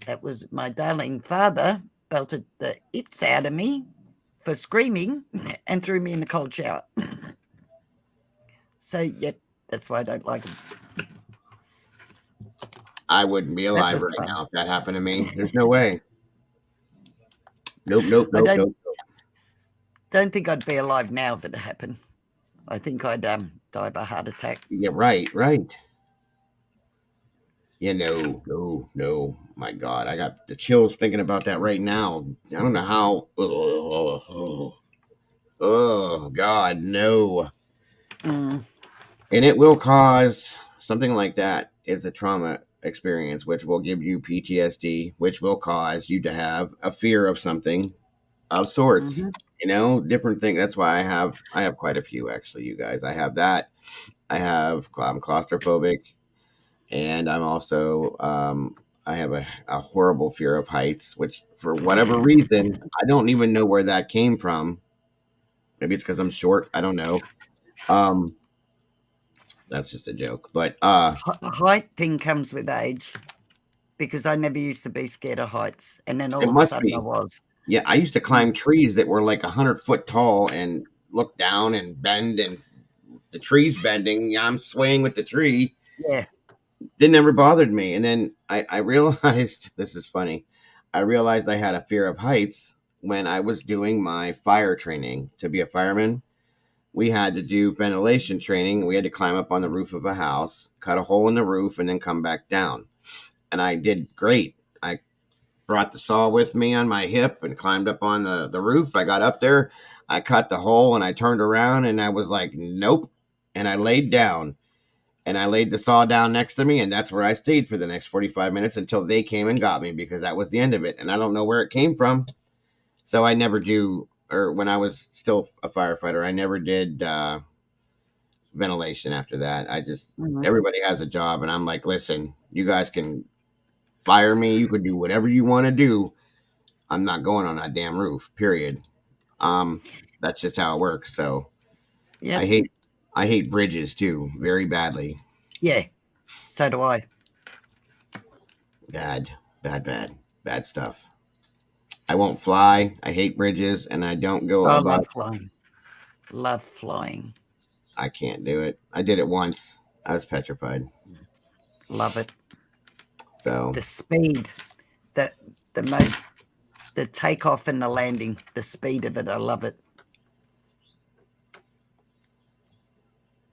That was my darling father belted the its out of me for screaming and threw me in the cold shower. So, yep, that's why I don't like them. I wouldn't be That alive was right fun. now if that happened to me. There's no way. Nope, nope, I nope, nope. don't think I'd be alive now if it happened. I think I'd die of a heart attack. Yeah, right, right. Yeah, no, no, no. My God, I got the chills thinking about that right now. I don't know how. Oh, God, no. Mm, And it will cause something like that is a trauma experience, which will give you PTSD, which will cause you to have a fear of something of sorts. hmm You know, different things. That's why I have quite a few actually. You guys, I have that. I'm claustrophobic, and I'm also I have a horrible fear of heights, which for whatever reason I don't even know where that came from. Maybe it's because I'm short. I don't know. Um, that's just a joke. But Height thing comes with age because I never used to be scared of heights. And then all it of a must sudden I be. was. Yeah, I used to Mm, climb trees that were like 100 foot tall and look down and bend, and the tree's bending. Yeah, I'm swaying with the tree. yeah. It never bothered me. And then I realized this is funny. I realized I had a fear of heights when I was doing my fire training to be a fireman. We had to do ventilation training. We had to climb up on the roof of a house, cut a hole in the roof, and then come back down. And I did great. I brought the saw with me on my hip and climbed up on the roof. I got up there, I cut the hole, and I turned around and I was like, nope. And I laid down and I laid the saw down next to me, and that's where I stayed for the next 45 minutes until they came and got me because that was the end of it. And I don't know where it came from. So I never do, or when I was still a firefighter, I never did ventilation after that. Mhm. Everybody has a job, and I'm like, listen, you guys can fire me. You could do whatever you want to do. I'm not going on that damn roof, period. Um, that's just how it works. So I Yep. hate, I hate bridges too, very badly. Yeah. So do I. Bad, bad stuff. I won't fly. I hate bridges, and I don't go I above. love flying. Love flying. I can't do it. I did it once. I was petrified. Love it. So The speed, the the most, the takeoff and the landing, the speed of it, I love it.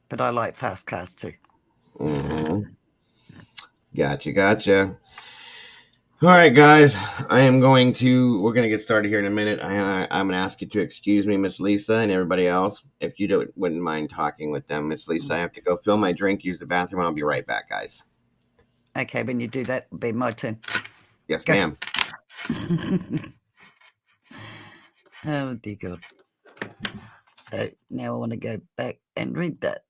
But I like fast cars too. mhm. Gotcha. All right, guys. We're going to get started here in a minute. I'm going to ask you to excuse me, Miss Lisa, and everybody else. If you wouldn't mind talking with them, Miss Lisa, I have to go fill my drink, use the bathroom. I'll be right back, guys. Okay, when you do that, it'll be my turn. Yes, Go. ma'am. Oh, dear God. So now I want to go back and read that.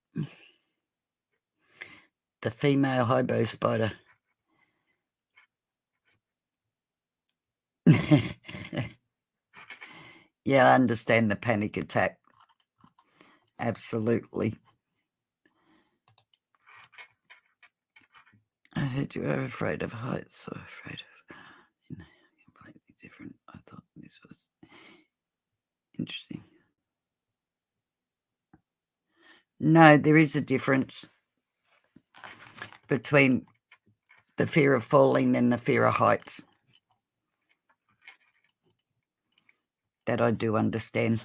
The female hobo spider. Yeah, I understand the panic attack. Absolutely. I heard you are afraid of heights, so afraid of completely different. I thought this was interesting. No, there is a difference between the fear of falling and the fear of heights. That I do understand.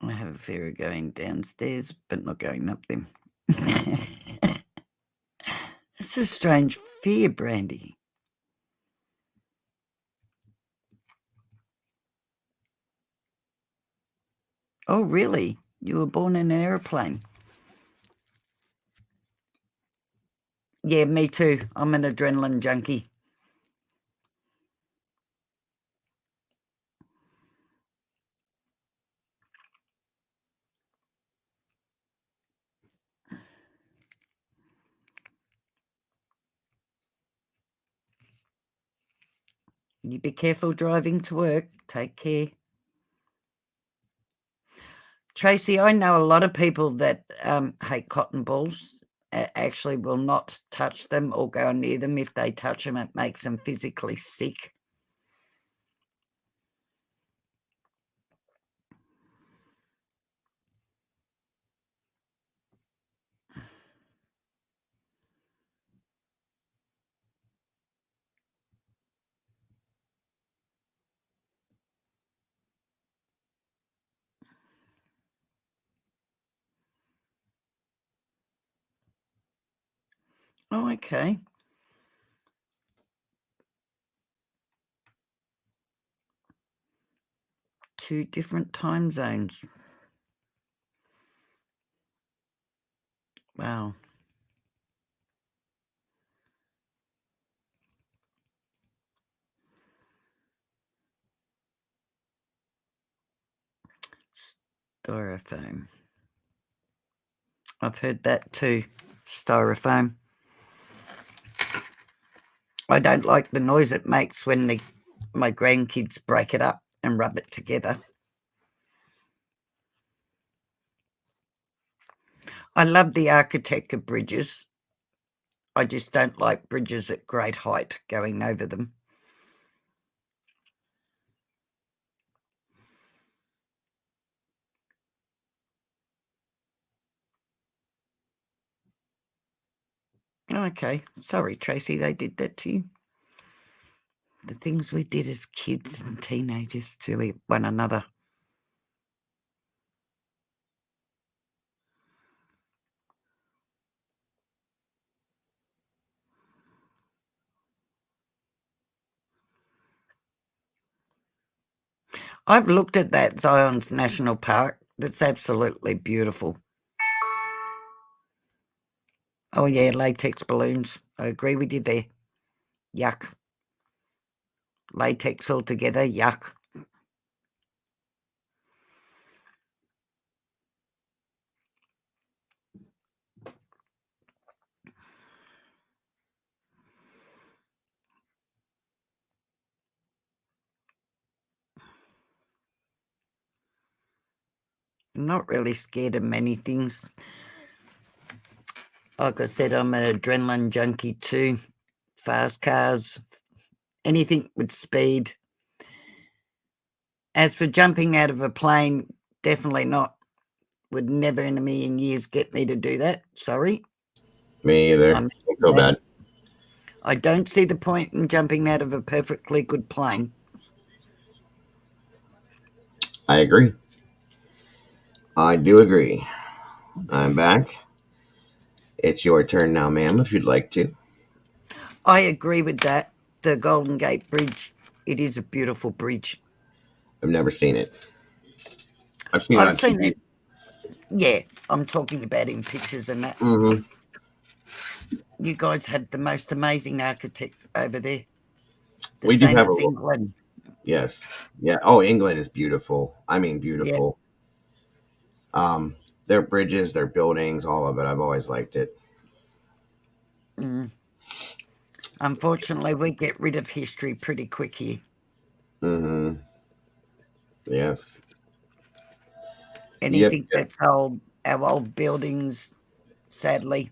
I have a fear of going downstairs, but not going up them. It's a strange fear, Brandy. Oh, really? You were born in an aeroplane? Yeah, me too. I'm an adrenaline junkie. You be careful driving to work. Take care. Tracy, I know a lot of people that hate cotton balls. Actually will not touch them or go near them. If they touch them, it makes them physically sick. Oh, okay. Two different time zones. Wow. Styrofoam. I've heard that too. Styrofoam. I don't like the noise it makes when my grandkids break it up and rub it together. I love the architect of bridges. I just don't like bridges at great height going over them. Okay. Sorry, Tracy, they did that to you. The things we did as kids and teenagers to one another. I've looked at that Zion's National Park. That's absolutely beautiful. Oh, yeah, latex balloons. I agree with you there. Yuck. Latex altogether, yuck. I'm not really scared of many things. Like I said, I'm an adrenaline junkie too. Fast cars, anything with speed. As for jumping out of a plane, definitely not. Would never in a million years get me to do that. Sorry. Me either. I'm Don't feel bad. I don't see the point in jumping out of a perfectly good plane. I agree. I do agree. I'm back. It's your turn now, ma'am, if you'd like to. I agree with that. The Golden Gate Bridge, it is a beautiful bridge. I've never seen it. I've seen it I've on seen TV. it. Yeah, I'm talking about in pictures and that. Mm-hmm. You guys have the most amazing architect over there. The We do same have as a England. yes. Yeah. Oh, England is beautiful. I mean, Yeah. beautiful. Their bridges, their buildings, all of it. I've always liked it. Mm. Unfortunately, we get rid of history pretty quick here. Mm-hmm. Yes. Yep. Anything Yep. that's old, our old buildings, sadly,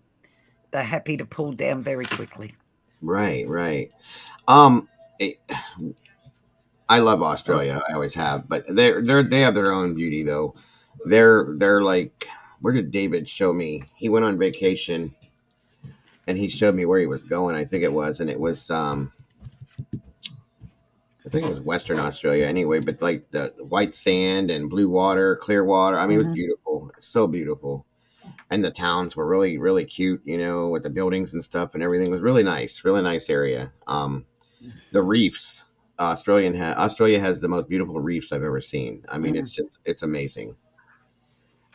they're happy to pull down very quickly. Right. Right. Um. it- I love Oh, Australia. I always have, but they have their own beauty though. They're like, where did David show me? He went on vacation and he showed me where he was going. I think it was, and it was I think it was Western Australia anyway. But like the white sand and blue water, clear water. I mean, it was mhm, beautiful, so beautiful. And the towns were really really cute. You know, with the buildings and stuff and everything was really nice area. The reefs. Australia has the most beautiful reefs I've ever seen. I mean, mhm, it's amazing,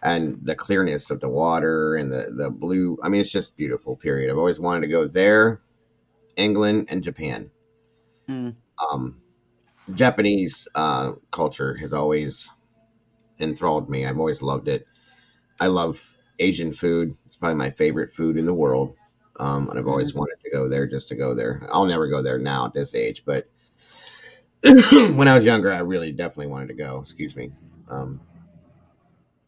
and the clearness of the water and the blue. I mean, it's just beautiful. Period. I've always wanted to go there, England, and Japan. mm, Um, Japanese culture has always enthralled me. I've always loved it. I love Asian food. It's probably my favorite food in the world. And I've always mhm. wanted to go there just to go there. I'll never go there now at this age, but when I was younger, I really definitely wanted to go. Excuse me. Um,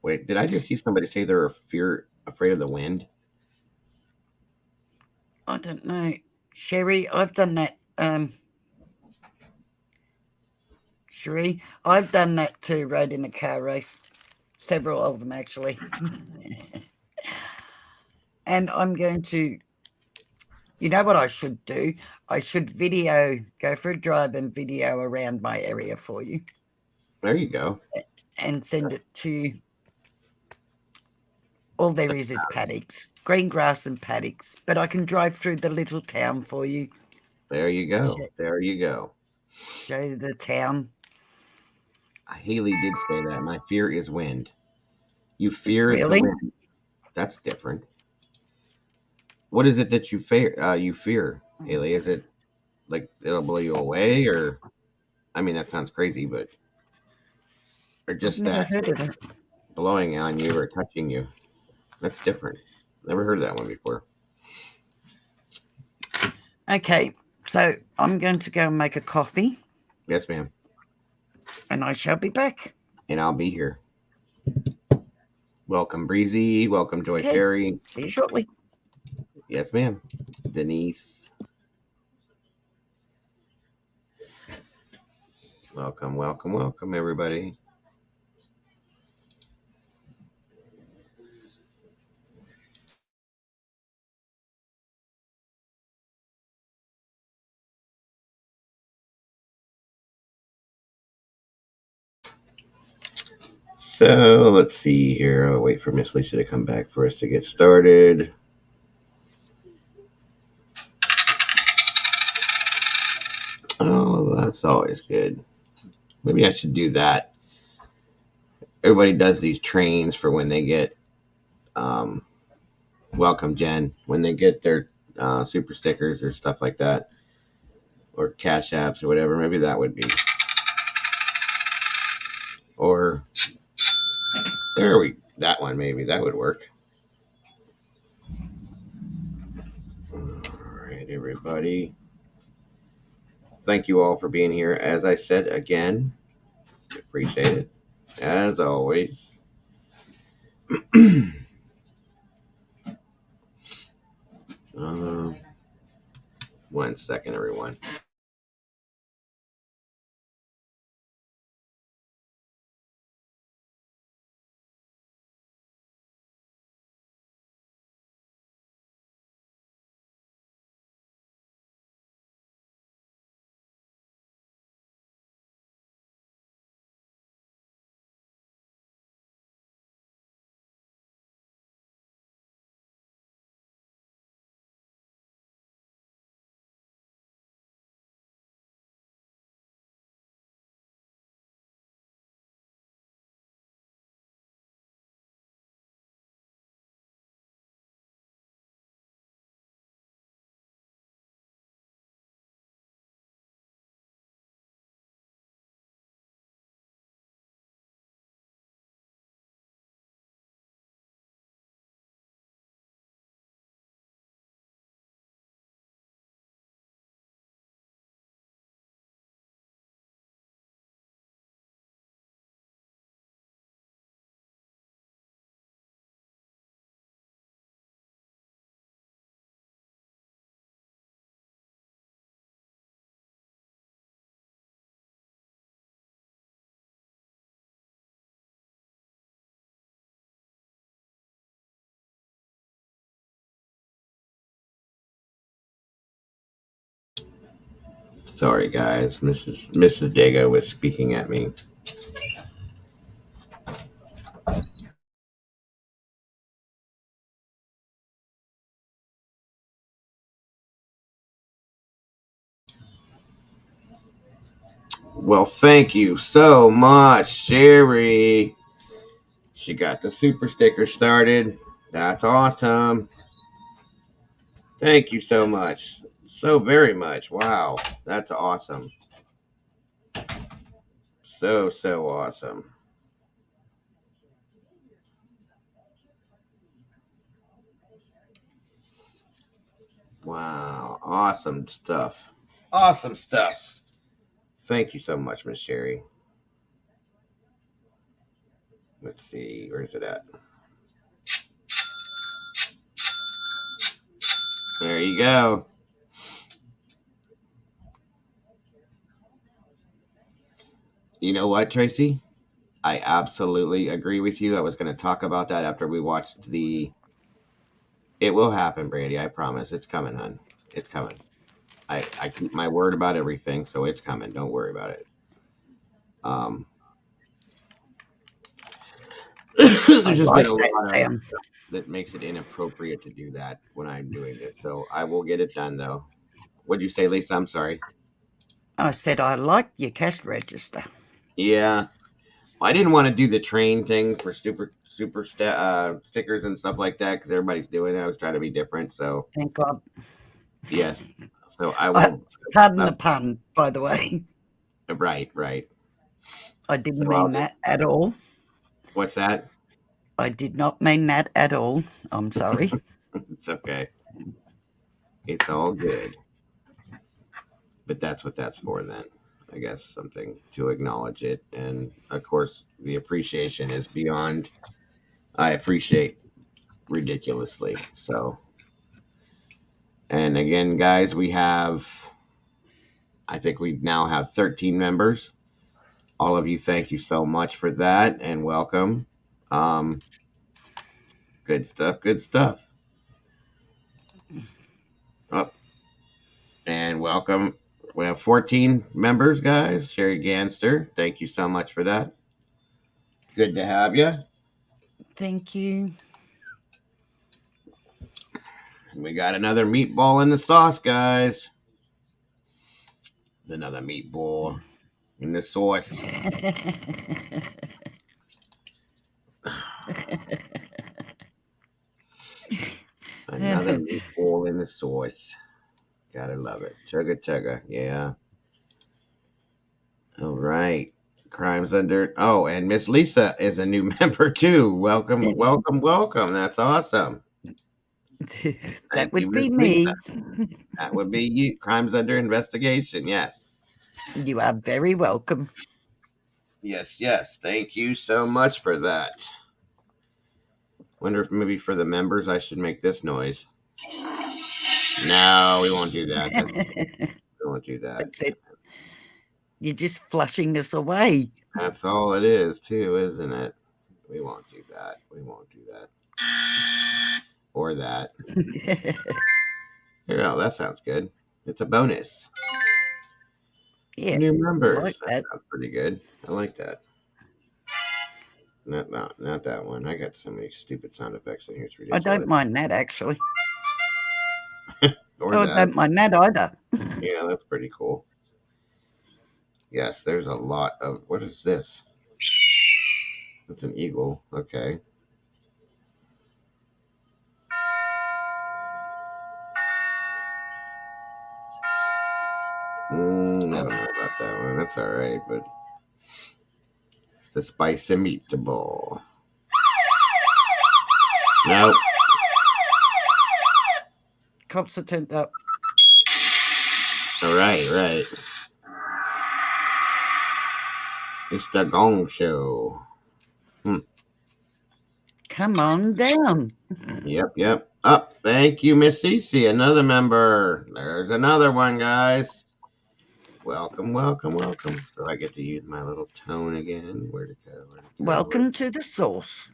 Wait, did I just see somebody say they're afraid of the wind? I don't know. Sherry, I've done that. Sherry, I've done that too, rode in a car race. Several of them, actually. And I'm going to, you know what I should do? I should go for a drive and video around my area for you There you go. and send it to you. All there is paddocks, green grass and paddocks, but I can drive through the little town for you, There you sh- go. There you go. show you the town. Haley did say that. My fear is wind. You fear the Really? wind. That's different. What is it that you fear? You fear, Haley? Is it like it'll blow you away, or I mean, that sounds crazy, but or I've just never that heard of it. blowing on you or touching you? That's different. Never heard of that one before. Okay, so I'm going to go and make a coffee Yes, ma'am. and I shall be back. And I'll be here. Welcome, Breezy. Welcome, Joy Okay, Fairy. see you shortly. Yes, ma'am. Denise. Welcome, welcome, welcome, everybody. So let's see here. I'll wait for Miss Lisa to come back for us to get started. Oh, that's always good. Maybe I should do that. Everybody does these trains for when they get um, welcome, Jen, when they get their super stickers or stuff like that, or cash apps or whatever. Maybe that would be. Or there we that one maybe that would work. All right, everybody. Thank you all for being here. As I said again, appreciate it as always. 1 second, everyone. Sorry, guys. Mrs. Dago was speaking at me. Well, thank you so much, Sherry. She got the super sticker started. That's awesome. Thank you so much. So very much. Wow. That's awesome. So awesome. Wow. Awesome stuff. Awesome stuff. Thank you so much, Miss Sherry. Let's see. Where's it at? There you go. You know what, Tracy? I absolutely agree with you. I was going to talk about that after we watched the. It will happen, Brandy. I promise. It's coming, hon. It's coming. I keep my word about everything, so it's coming. Don't worry about it. Um, I there's just been like a that lot of sound. stuff that makes it inappropriate to do that when I'm doing this. So I will get it done, though. What'd you say, Lisa? I'm sorry. I said I like your cash register. Yeah, I didn't want to do the train thing for stickers and stuff like that because everybody's doing it. I was trying to be different. So Thank God. yes, so I I, will. pardon the pun, by the way. Right. I didn't So I'll mean just. that at all. What's that? I did not mean that at all. I'm sorry. It's okay. It's all good. But that's what that's for then. I guess something to acknowledge it. And of course, the appreciation is beyond. I appreciate ridiculously. So, and again, guys, I think we now have 13 members. All of you, thank you so much for that and welcome. Um, Good stuff. Good stuff. Oh, and welcome. We have 14 members, guys. Sherry Ganster, thank you so much for that. Good to have you. Thank you. We got another meatball in the sauce, guys. There's another meatball in the sauce. Another meatball in the sauce. Gotta love it. Chugga chugga. Yeah. All right. Crimes under. Oh, and Miss Lisa is a new member too. Welcome. That's awesome. That Thank you, would Miss be Lisa. me. That would be you. Crimes under investigation. Yes. You are very welcome. Yes. Thank you so much for that. Wonder if maybe for the members I should make this noise. No, we won't do that. We won't do that. That's it. You're just flushing us away. That's all it is, too, isn't it? We won't do that. We won't do that. Or that. That sounds good. It's a bonus. Yeah, New I members. like that. Sounds pretty good. I like that. Not that one. I got so many stupid sound effects in here. It's I ridiculous. don't mind that, actually. Or I that. don't mind that either. Yeah, that's pretty cool. Yes, there's a lot of. What is this? It's an eagle. Okay. I don't know about that one. That's all right, but it's the spicy meatball. Nope. Cops are turned up. All right. It's the Gong Show. Come on down. Yep. Up. Thank you, Miss Cece. Another member. There's another one, guys. Welcome. So I get to use my little tone again. Where'd it go? Welcome to the source.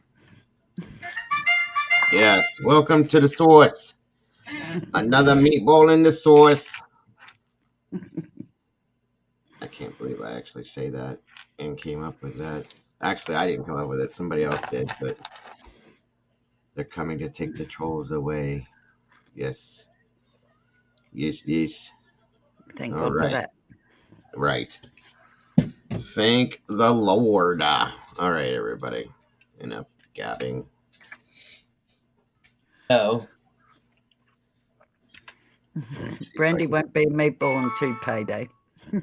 Yes. Welcome to the source. Another meatball in the sauce. I can't believe I actually say that and came up with that. Actually, I didn't come up with it. Somebody else did, but they're coming to take the trolls away. Yes. Thank All God right. for that. Right. Thank the Lord. All right, everybody. Enough gabbing. So, Brandy won't be a meatball until payday.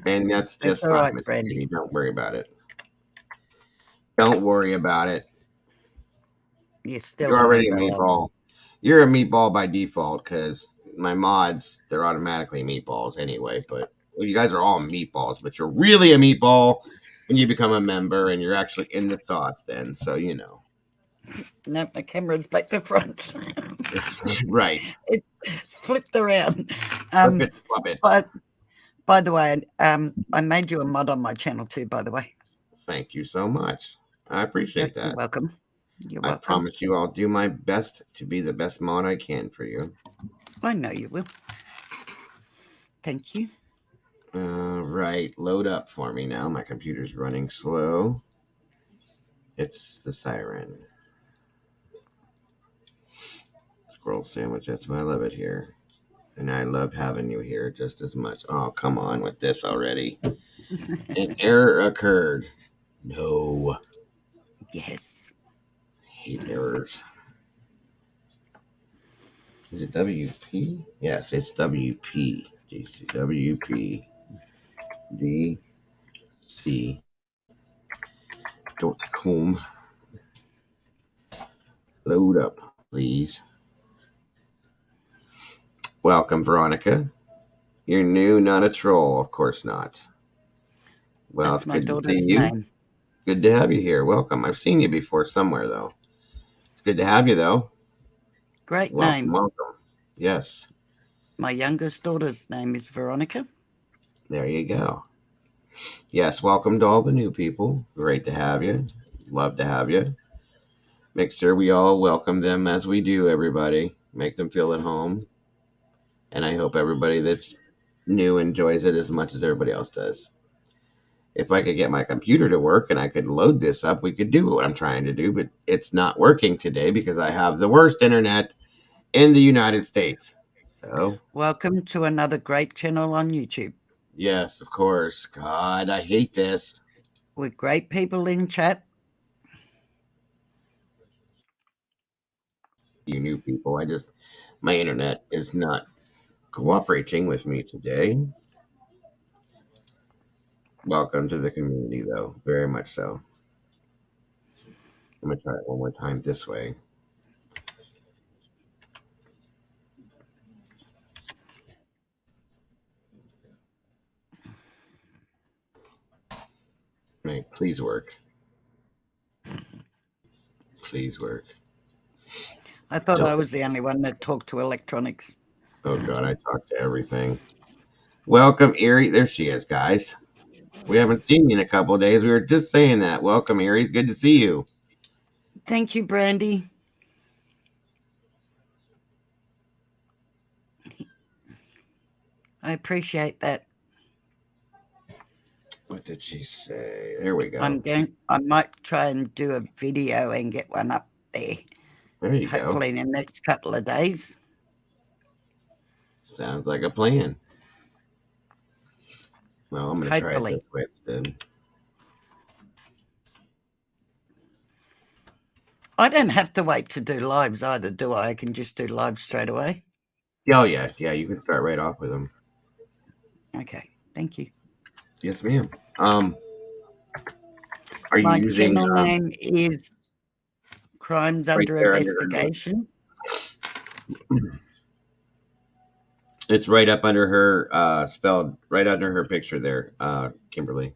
And that's just all fine, right, Miss Brandy. Brandy. Don't worry about it. Don't worry about it. You're already a meatball. You're a meatball by default because my mods, they're automatically meatballs anyway. But you guys are all meatballs, but you're really a meatball when you become a member and you're actually in the sauce then. So, No, my camera's back to front. Right. It's flipped around. Flip it. But by the way, I made you a mod on my channel too, by the way. Thank you so much. I appreciate that. You're welcome. I promise you I'll do my best to be the best mod I can for you. I know you will. Thank you. Right. Load up for me now. My computer's running slow. It's the siren. Scroll sandwich. That's why I love it here. And I love having you here just as much. Oh, come on with this already. An error occurred. No. Yes. I hate errors. Is it WP? Yes, it's WP. WP. DC.com. Load up, please. Welcome, Veronica. You're new, not a troll. Of course not. Well, That's it's my good to daughter's see you. name. Good to have you here. Welcome. I've seen you before somewhere, though. It's good to have you, though. Great name. Welcome. Yes. My youngest daughter's name is Veronica. There you go. Yes, welcome to all the new people. Great to have you. Love to have you. Make sure we all welcome them as we do, everybody. Make them feel at home. And I hope everybody that's new enjoys it as much as everybody else does. If I could get my computer to work and I could load this up, we could do what I'm trying to do, but it's not working today because I have the worst internet in the United States. So, welcome to another great channel on YouTube. Yes, of course. God, I hate this. With great people in chat. You new people, my internet is not cooperating with me today. Welcome to the community, though. Very much so. I'm going to try it one more time this way. Right, please work. Please work. I thought I was the only one that talked to electronics. Oh God, I talk to everything. Welcome, Erie. There she is, guys. We haven't seen you in a couple of days. We were just saying that. Welcome, Erie. Good to see you. Thank you, Brandy. I appreciate that. What did she say? There we go. I might try and do a video and get one up there. There you Hopefully in the next couple of days. Sounds like a plan. Well, I'm going to try it this way then. I don't have to wait to do lives either, do I? I can just do lives straight away. Oh, yeah. Yeah, you can start right off with them. Okay. Thank you. Yes, ma'am. Are you My using channel name is Crimes right Under Investigation. It's right up under her, spelled right under her picture there, Kimberly.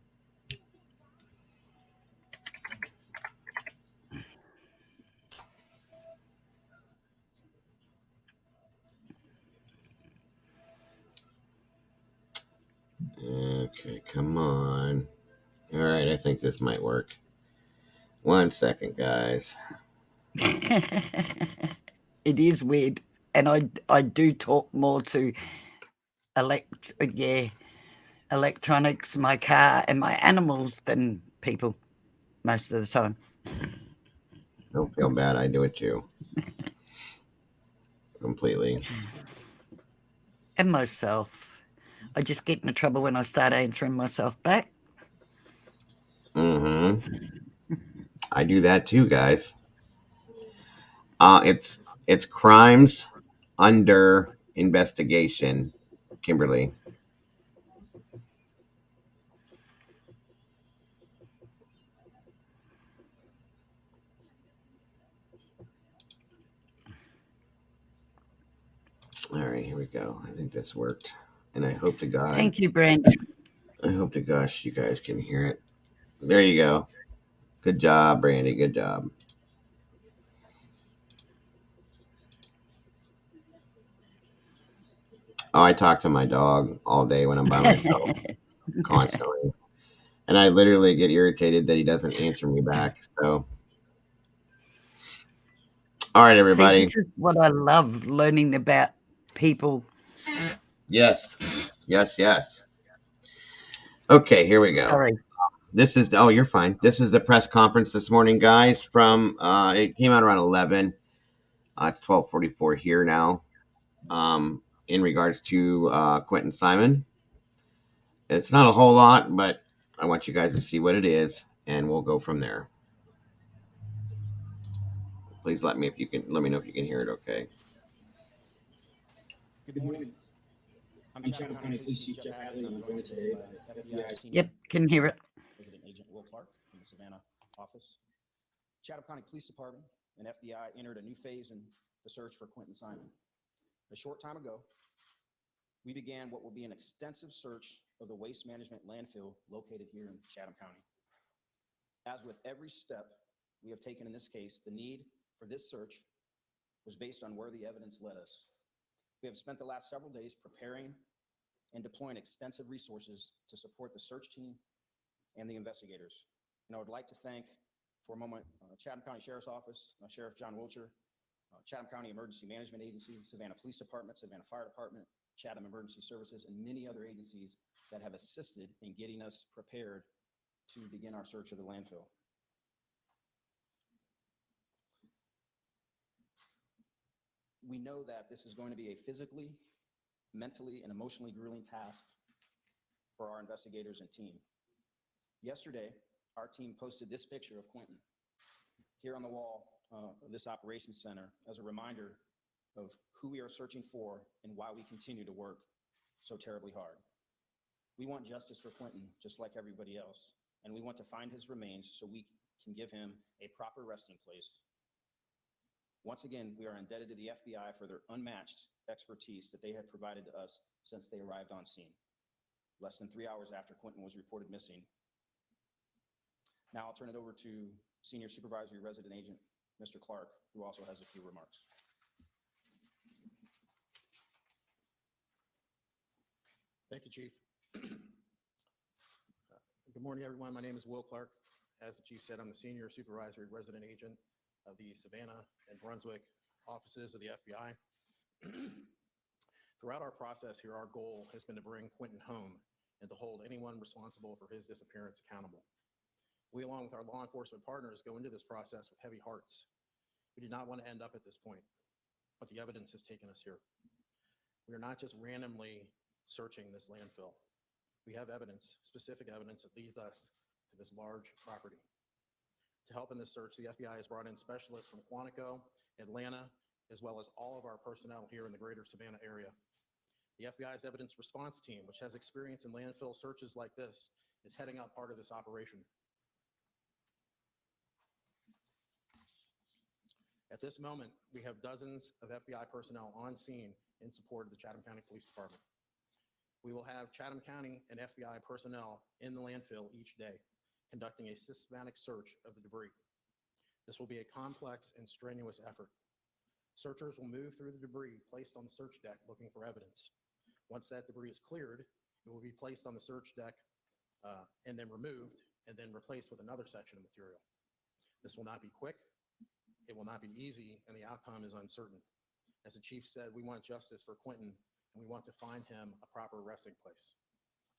Okay, come on. All right, I think this might work. 1 second, guys. It is weird, and I do talk more to electronics, my car, and my animals than people most of the time. Don't feel bad. I do it too. Completely. And myself. I just get into trouble when I start answering myself back. Mm-hmm. I do that too, guys. It's crimes under investigation, Kimberly. All right, here we go. I think this worked, and I hope to God. Thank you, Brandy. I hope to gosh you guys can hear it. There you go. Good job, Brandy. Good job. Oh, I talk to my dog all day when I'm by myself, constantly. And I literally get irritated that he doesn't answer me back. So, all right, everybody. See, this is what I love, learning about people. Yes. Yes, yes. Okay, here we go. Sorry. This is you're fine. This is the press conference this morning, guys. From it came out around 11. It's 12:44 here now. In regards to Quentin Simon, it's not a whole lot, but I want you guys to see what it is, and we'll go from there. Please let me know if you can hear it. Okay. Good morning. I'm Chatham County Police Chief Jeff Hadley, and I'm joined today by FBI Senior Yep, can hear it. Resident Agent Will Clark from the Savannah office. Chatham County Police Department and FBI entered a new phase in the search for Quentin Simon. A short time ago, we began what will be an extensive search of the waste management landfill located here in Chatham County. As with every step we have taken in this case, the need for this search was based on where the evidence led us. We have spent the last several days preparing and deploying extensive resources to support the search team and the investigators. And I would like to thank, for a moment, Chatham County Sheriff's Office, Sheriff John Wilcher, Chatham County Emergency Management Agency, Savannah Police Department, Savannah Fire Department, Chatham Emergency Services, and many other agencies that have assisted in getting us prepared to begin our search of the landfill. We know that this is going to be a physically, mentally, and emotionally grueling task for our investigators and team. Yesterday, our team posted this picture of Quentin here on the wall of this operations center as a reminder of who we are searching for and why we continue to work so terribly hard. We want justice for Quentin just like everybody else, and we want to find his remains so we can give him a proper resting place. Once again, we are indebted to the FBI for their unmatched expertise that they have provided to us since they arrived on scene, less than 3 hours after Quentin was reported missing. Now I'll turn it over to Senior Supervisory Resident Agent, Mr. Clark, who also has a few remarks. Thank you, Chief. Good morning, everyone. My name is Will Clark. As the Chief said, I'm the Senior Supervisory Resident Agent of the Savannah and Brunswick offices of the FBI. Throughout our process here, our goal has been to bring Quentin home and to hold anyone responsible for his disappearance accountable. We, along with our law enforcement partners, go into this process with heavy hearts. We did not want to end up at this point, but the evidence has taken us here. We are not just randomly searching this landfill. We have evidence, specific evidence that leads us to this large property. To help in this search, the FBI has brought in specialists from Quantico, Atlanta, as well as all of our personnel here in the greater Savannah area. The FBI's evidence response team, which has experience in landfill searches like this, is heading up part of this operation. At this moment, we have dozens of FBI personnel on scene in support of the Chatham County Police Department. We will have Chatham County and FBI personnel in the landfill each day, conducting a systematic search of the debris. This will be a complex and strenuous effort. Searchers will move through the debris placed on the search deck looking for evidence. Once that debris is cleared, it will be placed on the search deck and then removed and then replaced with another section of material. This will not be quick, it will not be easy, and the outcome is uncertain. As the Chief said, we want justice for Quentin, and we want to find him a proper resting place.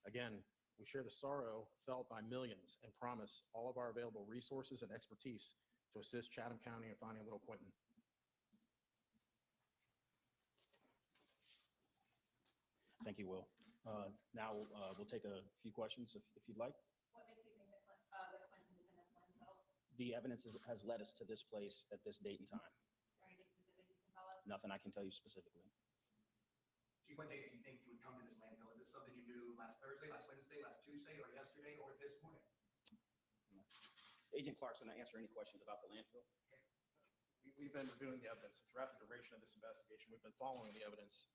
Again, we share the sorrow felt by millions and promise all of our available resources and expertise to assist Chatham County in finding little Quentin. Thank you, Will. Now we'll take a few questions if you'd like. What makes you think that Quentin is in this landfill? The evidence has led us to this place at this date and time. Is there anything specific you can tell us? Nothing I can tell you specifically. Chief, what date do you think you would come to this landfill? Is this something you knew last Thursday, last Wednesday, last Tuesday, or yesterday, or this morning? Agent Clark's going to answer any questions about the landfill. We've been reviewing the evidence throughout the duration of this investigation. We've been following the evidence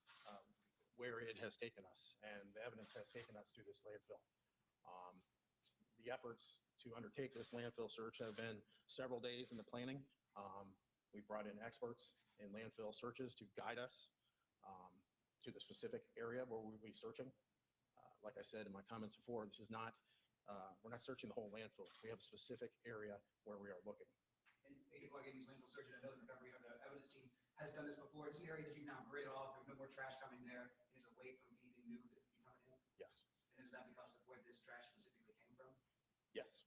where it has taken us, and the evidence has taken us to this landfill. The efforts to undertake this landfill search have been several days in the planning. We've brought in experts in landfill searches to guide us to the specific area where we'll be searching. Like I said in my comments before, this is not, we're not searching the whole landfill. We have a specific area where we are looking. And Agent Clark, in these landfill search and another recovery of the evidence team has done this before. It's an area that you've now gridded off. There's no more trash coming there. It is away from anything new that could be coming in. Yes. And is that because of where this trash specifically came from? Yes.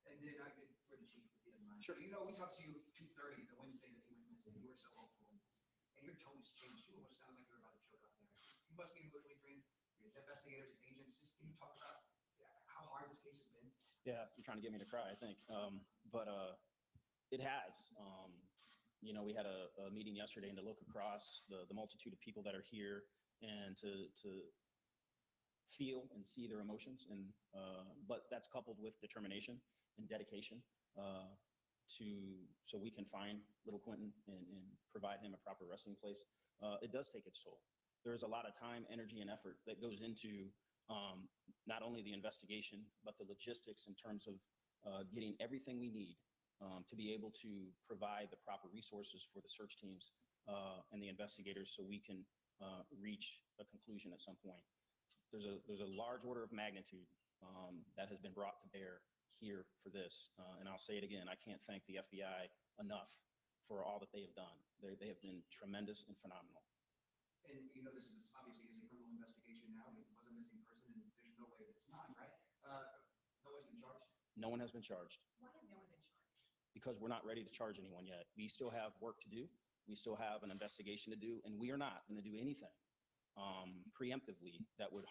And then I did for the chief, if you didn't mind. Sure. You know, we talked to you 2:30 the Wednesday that he went missing. You were so hopeful in this. And your tone's changed. You almost sounded like you were about to choke up there. You must be emotionally drained. Your investigators, your agents. Just can you talk about how hard this case has been? Yeah, you're trying to get me to cry, I think. But it has. You know, we had a meeting yesterday, and to look across the multitude of people that are here and to feel and see their emotions, and but that's coupled with determination and dedication so we can find little Quentin and provide him a proper resting place. It does take its toll. There's a lot of time, energy, and effort that goes into not only the investigation, but the logistics in terms of getting everything we need to be able to provide the proper resources for the search teams and the investigators so we can reach a conclusion at some point. There's a large order of magnitude that has been brought to bear here for this. And I'll say it again, I can't thank the FBI enough for all that they have done. They have been tremendous and phenomenal. And you know, this is obviously is a criminal investigation now. It was a missing person, and there's no way that it's not, right? No one's been charged? No one has been charged. Why has no one been charged? Because we're not ready to charge anyone yet. We still have work to do. We still have an investigation to do, and we are not going to do anything preemptively that would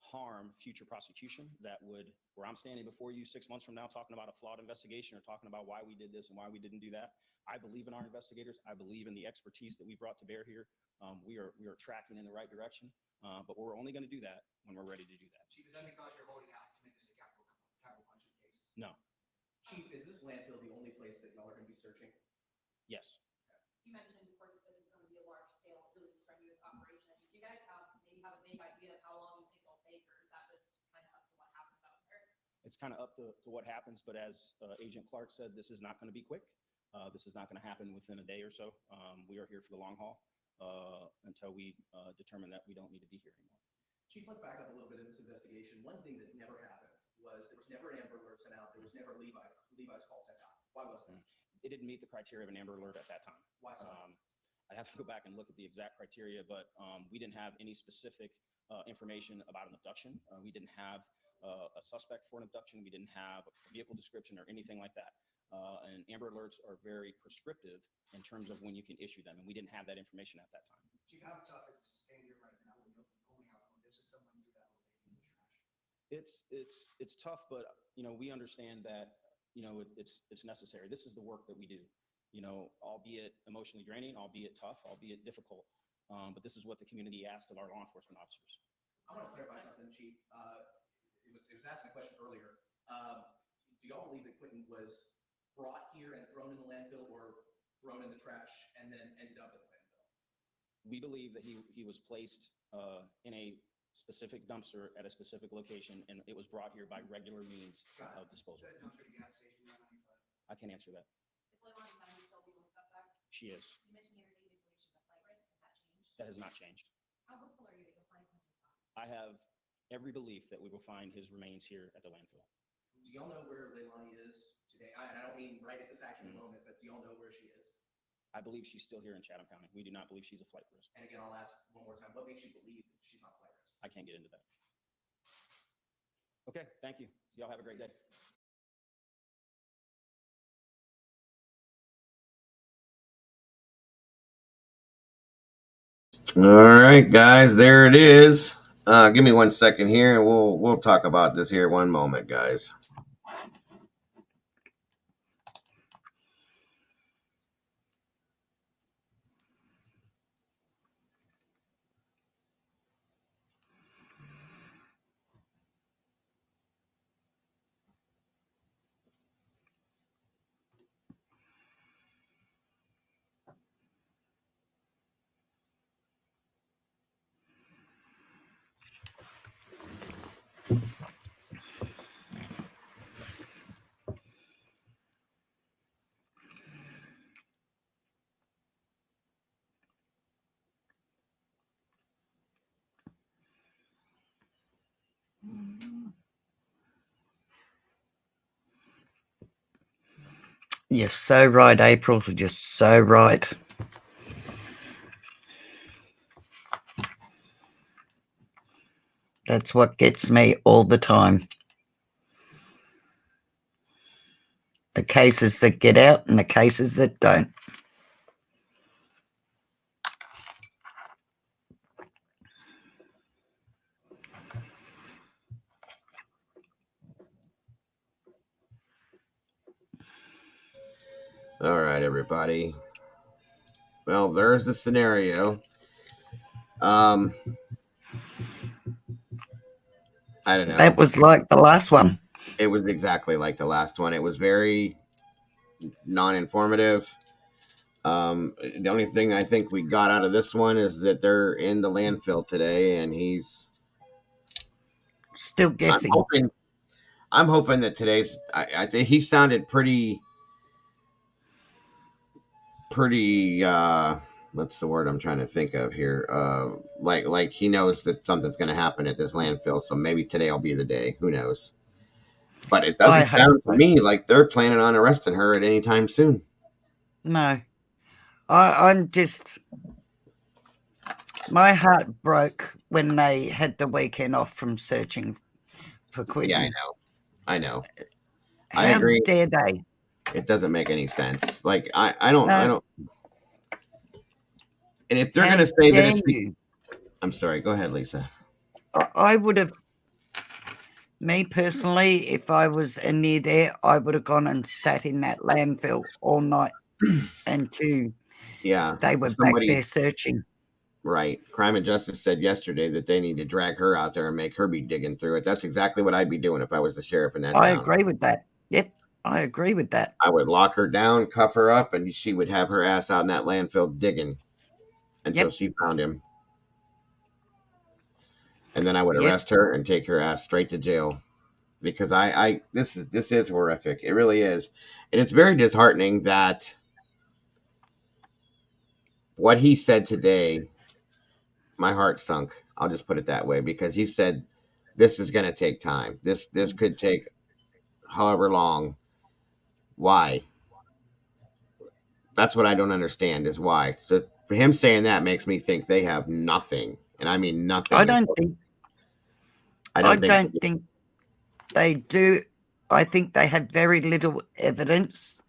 harm future prosecution, where I'm standing before you 6 months from now talking about a flawed investigation or talking about why we did this and why we didn't do that. I believe in our investigators. I believe in the expertise that we brought to bear here. We are tracking in the right direction, but we're only going to do that when we're ready to do that. Chief, is that because you're holding out to make this a capital punishment case? No. Chief, is this landfill the only place that y'all are going to be searching? Yes. You mentioned, of course, that this is going to be a large scale, really strenuous operation. Do you guys maybe have a vague idea of how long you think it'll take, or is that just kind of up to what happens out there? It's kind of up to what happens, but as Agent Clark said, this is not going to be quick. This is not going to happen within a day or so. We are here for the long haul until we determine that we don't need to be here anymore. Chief, let's back up a little bit in this investigation. One thing that never happened was there was never an Amber Alert sent out. There was never Levi's call sent out. Why was that? It didn't meet the criteria of an Amber Alert at that time. Why so? I'd have to go back and look at the exact criteria, but we didn't have any specific information about an abduction. We didn't have a suspect for an abduction. We didn't have a vehicle description or anything like that. And Amber Alerts are very prescriptive in terms of when you can issue them, and we didn't have that information at that time. Chief, how tough is it to stand here right now when you only have this is someone you got in the trash? It's tough, but we understand that it's necessary. This is the work that we do. Albeit emotionally draining, albeit tough, albeit difficult. But this is what the community asked of our law enforcement officers. I want to clarify something, Chief. It was asked a question earlier. Do y'all believe that Quentin was brought here and thrown in the landfill, or thrown in the trash and then ended up in the landfill? We believe that he was placed in a specific dumpster at a specific location, and it was brought here by regular means of disposal. I can't answer that. Is Leilani Simon still the only suspect? She is. You mentioned the other day you believe she's a flight risk. Has that changed? That has not changed. How hopeful are you that you'll find Quentin's body? I have every belief that we will find his remains here at the landfill. Do y'all know where Leilani is today? I don't mean right at this actual moment, but do y'all know where she is? I believe she's still here in Chatham County. We do not believe she's a flight risk. And again, I'll ask one more time, what makes you believe that she's not flight risk? I can't get into that. Okay, thank you. Y'all have a great day. All right, guys, there it is. Give me 1 second here, and we'll talk about this here. 1 moment, guys. You're so right, April. You're just so right. That's what gets me all the time. The cases that get out and the cases that don't. All right, everybody. Well, there's the scenario. I don't know. That was like the last one. It was exactly like the last one. It was very non-informative. The only thing I think we got out of this one is that they're in the landfill today, and he's still guessing. I'm hoping that today's. I think he sounded pretty. What's the word I'm trying to think of here? Like he knows that something's going to happen at this landfill, so maybe today will be the day. Who knows? But it doesn't sound to me like they're planning on arresting her at any time soon. No. I'm just... My heart broke when they had the weekend off from searching for Quentin. Yeah, I know. How I agree. Dare they? It doesn't make any sense. Like I don't. And if they're going to say that it's... I'm sorry. Go ahead, Lisa. I would have... Me personally, if I was near there, I would have gone and sat in that landfill all night until they were back there searching. Right. Crime and Justice said yesterday that they need to drag her out there and make her be digging through it. That's exactly what I'd be doing if I was the sheriff in that town. I agree with that. Yep, I agree with that. I would lock her down, cuff her up, and she would have her ass out in that landfill digging until she found him. And then I would arrest her and take her ass straight to jail. Because this is horrific. It really is. And it's very disheartening that what he said today, my heart sunk. I'll just put it that way, because he said this is going to take time. This could take however long. Why? That's what I don't understand, is why. So for him saying that makes me think they have nothing, and I mean I nothing. don't think I I don't think. don't think they do. I think they have very little evidence,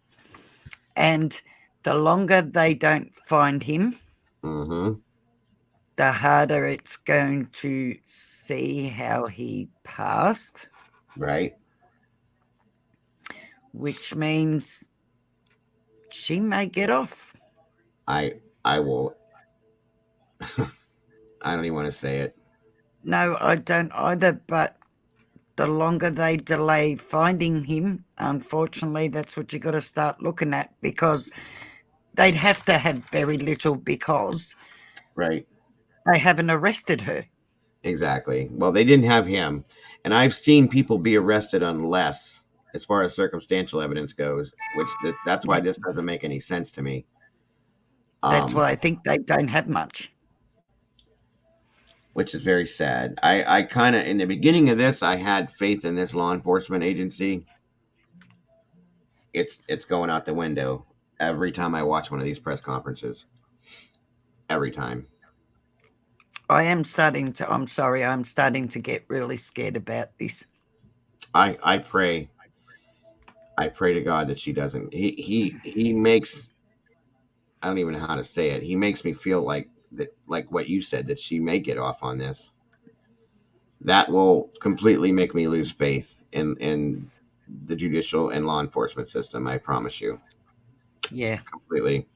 and the longer they don't find him, Mm-hmm. the harder it's going to see how he passed, Right. which means she may get off. I will. I don't even want to say it. No, I don't either, but the longer they delay finding him, unfortunately, that's what you got to start looking at, because they'd have to have very little because Right. they haven't arrested her. Exactly. Well, they didn't have him, and I've seen people be arrested on less, as far as circumstantial evidence goes, which that's why Yep. this doesn't make any sense to me. That's Um, why I think they don't have much. which is very sad. I kind of, in the beginning of this, I had faith in this law enforcement agency. It's going out the window every time I watch one of these press conferences. Every time. I'm sorry, I'm starting to get really scared about this. I pray. I pray to God that she doesn't. He makes, I don't even know how to say it. He makes me feel like that, like what you said, that she may get off on this. That will completely make me lose faith in the judicial and law enforcement system. I promise you, Yeah. completely.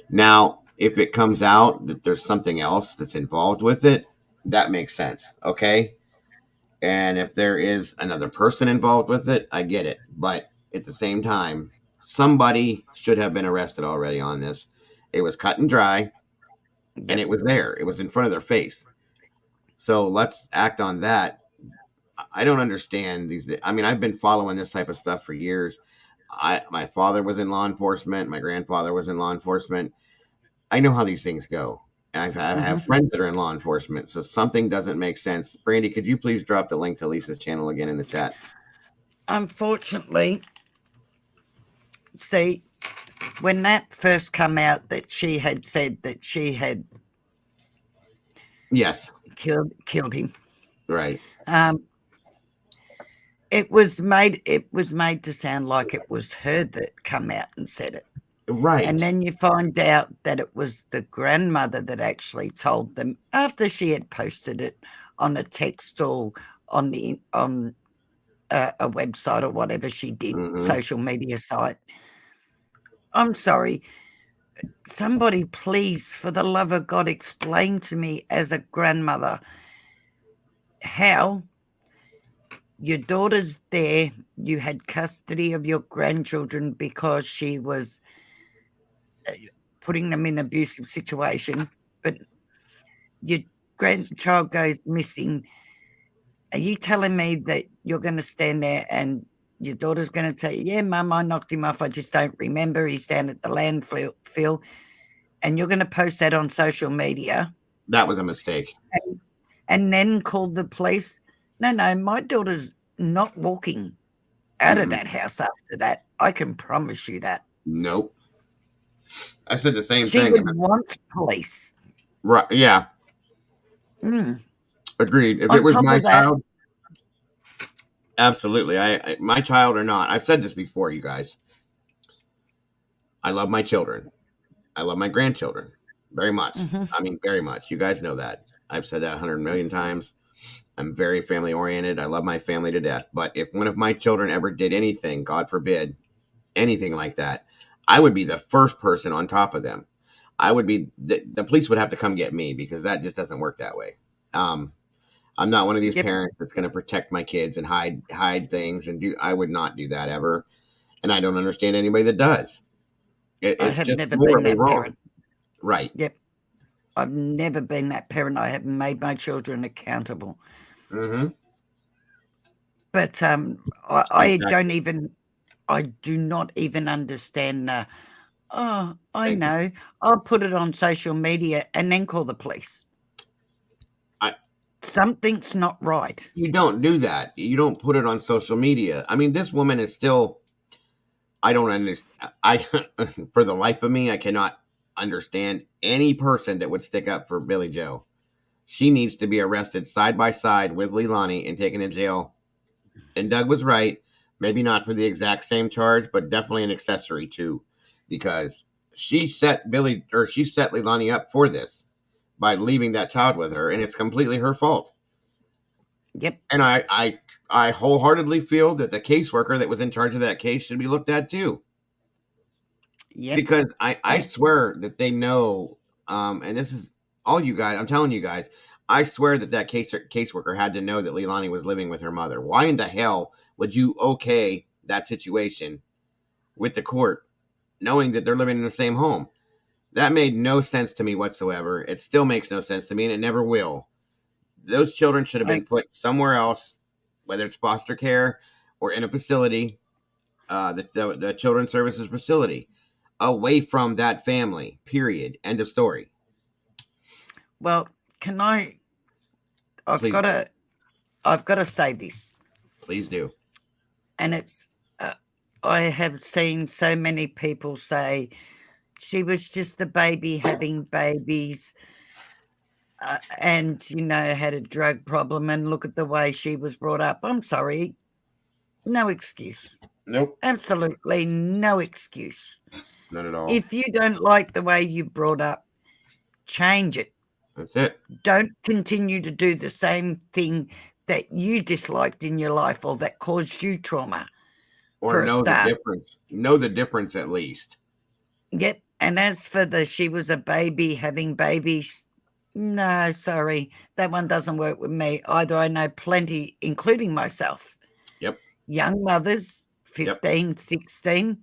Now, if it comes out that there's something else that's involved with it, that makes sense. Okay. And if there is another person involved with it, I get it. But at the same time, somebody should have been arrested already on this. It was cut and dry, and Yep. it was there. It was in front of their face. So let's act on that. I don't understand these. I mean, I've been following this type of stuff for years. My father was in law enforcement. My grandfather was in law enforcement. I know how these things go. And I Hmm. have friends that are in law enforcement. So something doesn't make sense. Brandy, could you please drop the link to Lisa's channel again in the chat? Unfortunately, see, when that first come out that she had said that she had Yes. killed him, Right. um, it was made to sound like it was her that come out and said it. And Right. then you find out that it was the grandmother that actually told them after she had posted it on a text or on a website or whatever she did, Mm-hmm. social media site. I'm sorry. Somebody, please, for the love of God, explain to me as a grandmother how your daughter's there, you had custody of your grandchildren because she was putting them in an abusive situation, but your grandchild goes missing. Are you telling me that you're going to stand there and your daughter's going to tell you, yeah, Mum, I knocked him off. I just don't remember. He's down at the landfill. And you're going to post that on social media That was a mistake. and then call the police? No, no, my daughter's not walking out of Mm-mm. that house after that. I can promise you that. Nope. I said the same She thing. would want police. Right. Yeah. Mm. Agreed. If it On was top my of that, child, absolutely. My child or not. I've said this before, you guys. I love my children. I love my grandchildren very much. mhm, I mean, very much. You guys know that. I've said that 100 million times. I'm very family oriented. I love my family to death. But if one of my children ever did anything, God forbid, anything like that, I would be the first person on top of them. I would be, the police would have to come get me, because that just doesn't work that way. Um, I'm not one of these yep, parents that's going to protect my kids and hide things and do. I would not do that ever, and I don't understand anybody that does. I It's have just never been morally that wrong. parent. Right. Yep, I've never been that parent. I have made my children accountable. Mm-hmm. But I Exactly. don't even, I do not even understand. Oh, I Thank you. know. I'll put it on social media and then call the police. something's not right. You don't do that. You don't put it on social media. I mean, this woman is still. I don't understand. I, for the life of me, I cannot understand any person that would stick up for Billy Joe. She needs to be arrested side by side with Leilani and taken to jail. And Doug was right. Maybe not for the exact same charge, but definitely an accessory too, because she set Leilani up for this by leaving that child with her, and it's completely her fault. Yep. And I wholeheartedly feel that the caseworker that was in charge of that case should be looked at too. Yep. Because I Yeah. swear that they know, and this is all you guys, I'm telling you guys, I swear that caseworker had to know that Leilani was living with her mother. Why in the hell would you okay that situation with the court, knowing that they're living in the same home? That made no sense to me whatsoever. It still makes no sense to me, and it never will. Those children should have been put somewhere else, whether it's foster care or in a facility, the children's services facility, away from that family. Period. End of story. Well, can I? I've Please, got to say this, please do. and it's. I have seen so many people say she was just a baby having babies, and had a drug problem. And look at the way she was brought up. I'm sorry, no excuse. Nope, Absolutely no excuse. not at all. If you don't like the way you brought up, change it. That's it. Don't continue to do the same thing that you disliked in your life or that caused you trauma. Or For a know the start. difference. Know the difference at least. Yep. And as for she was a baby having babies, no, sorry. That one doesn't work with me either. I know plenty, including myself. Yep. Young mothers, 15, 16,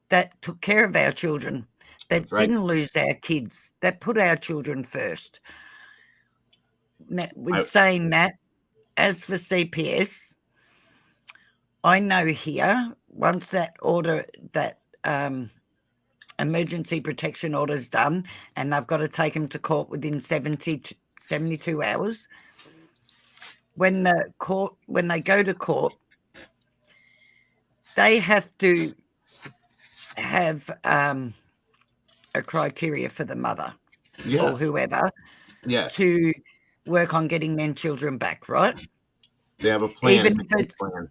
that took care of our children, that That's right. didn't lose our kids, that put our children first. Now, with saying that, as for CPS, I know here, once that order, that emergency protection order is done, and I've got to take them to court within 72 hours, when they go to court, they have to have a criteria for the mother or whoever to work on getting their children back, right? They have a plan. Even if it's plan.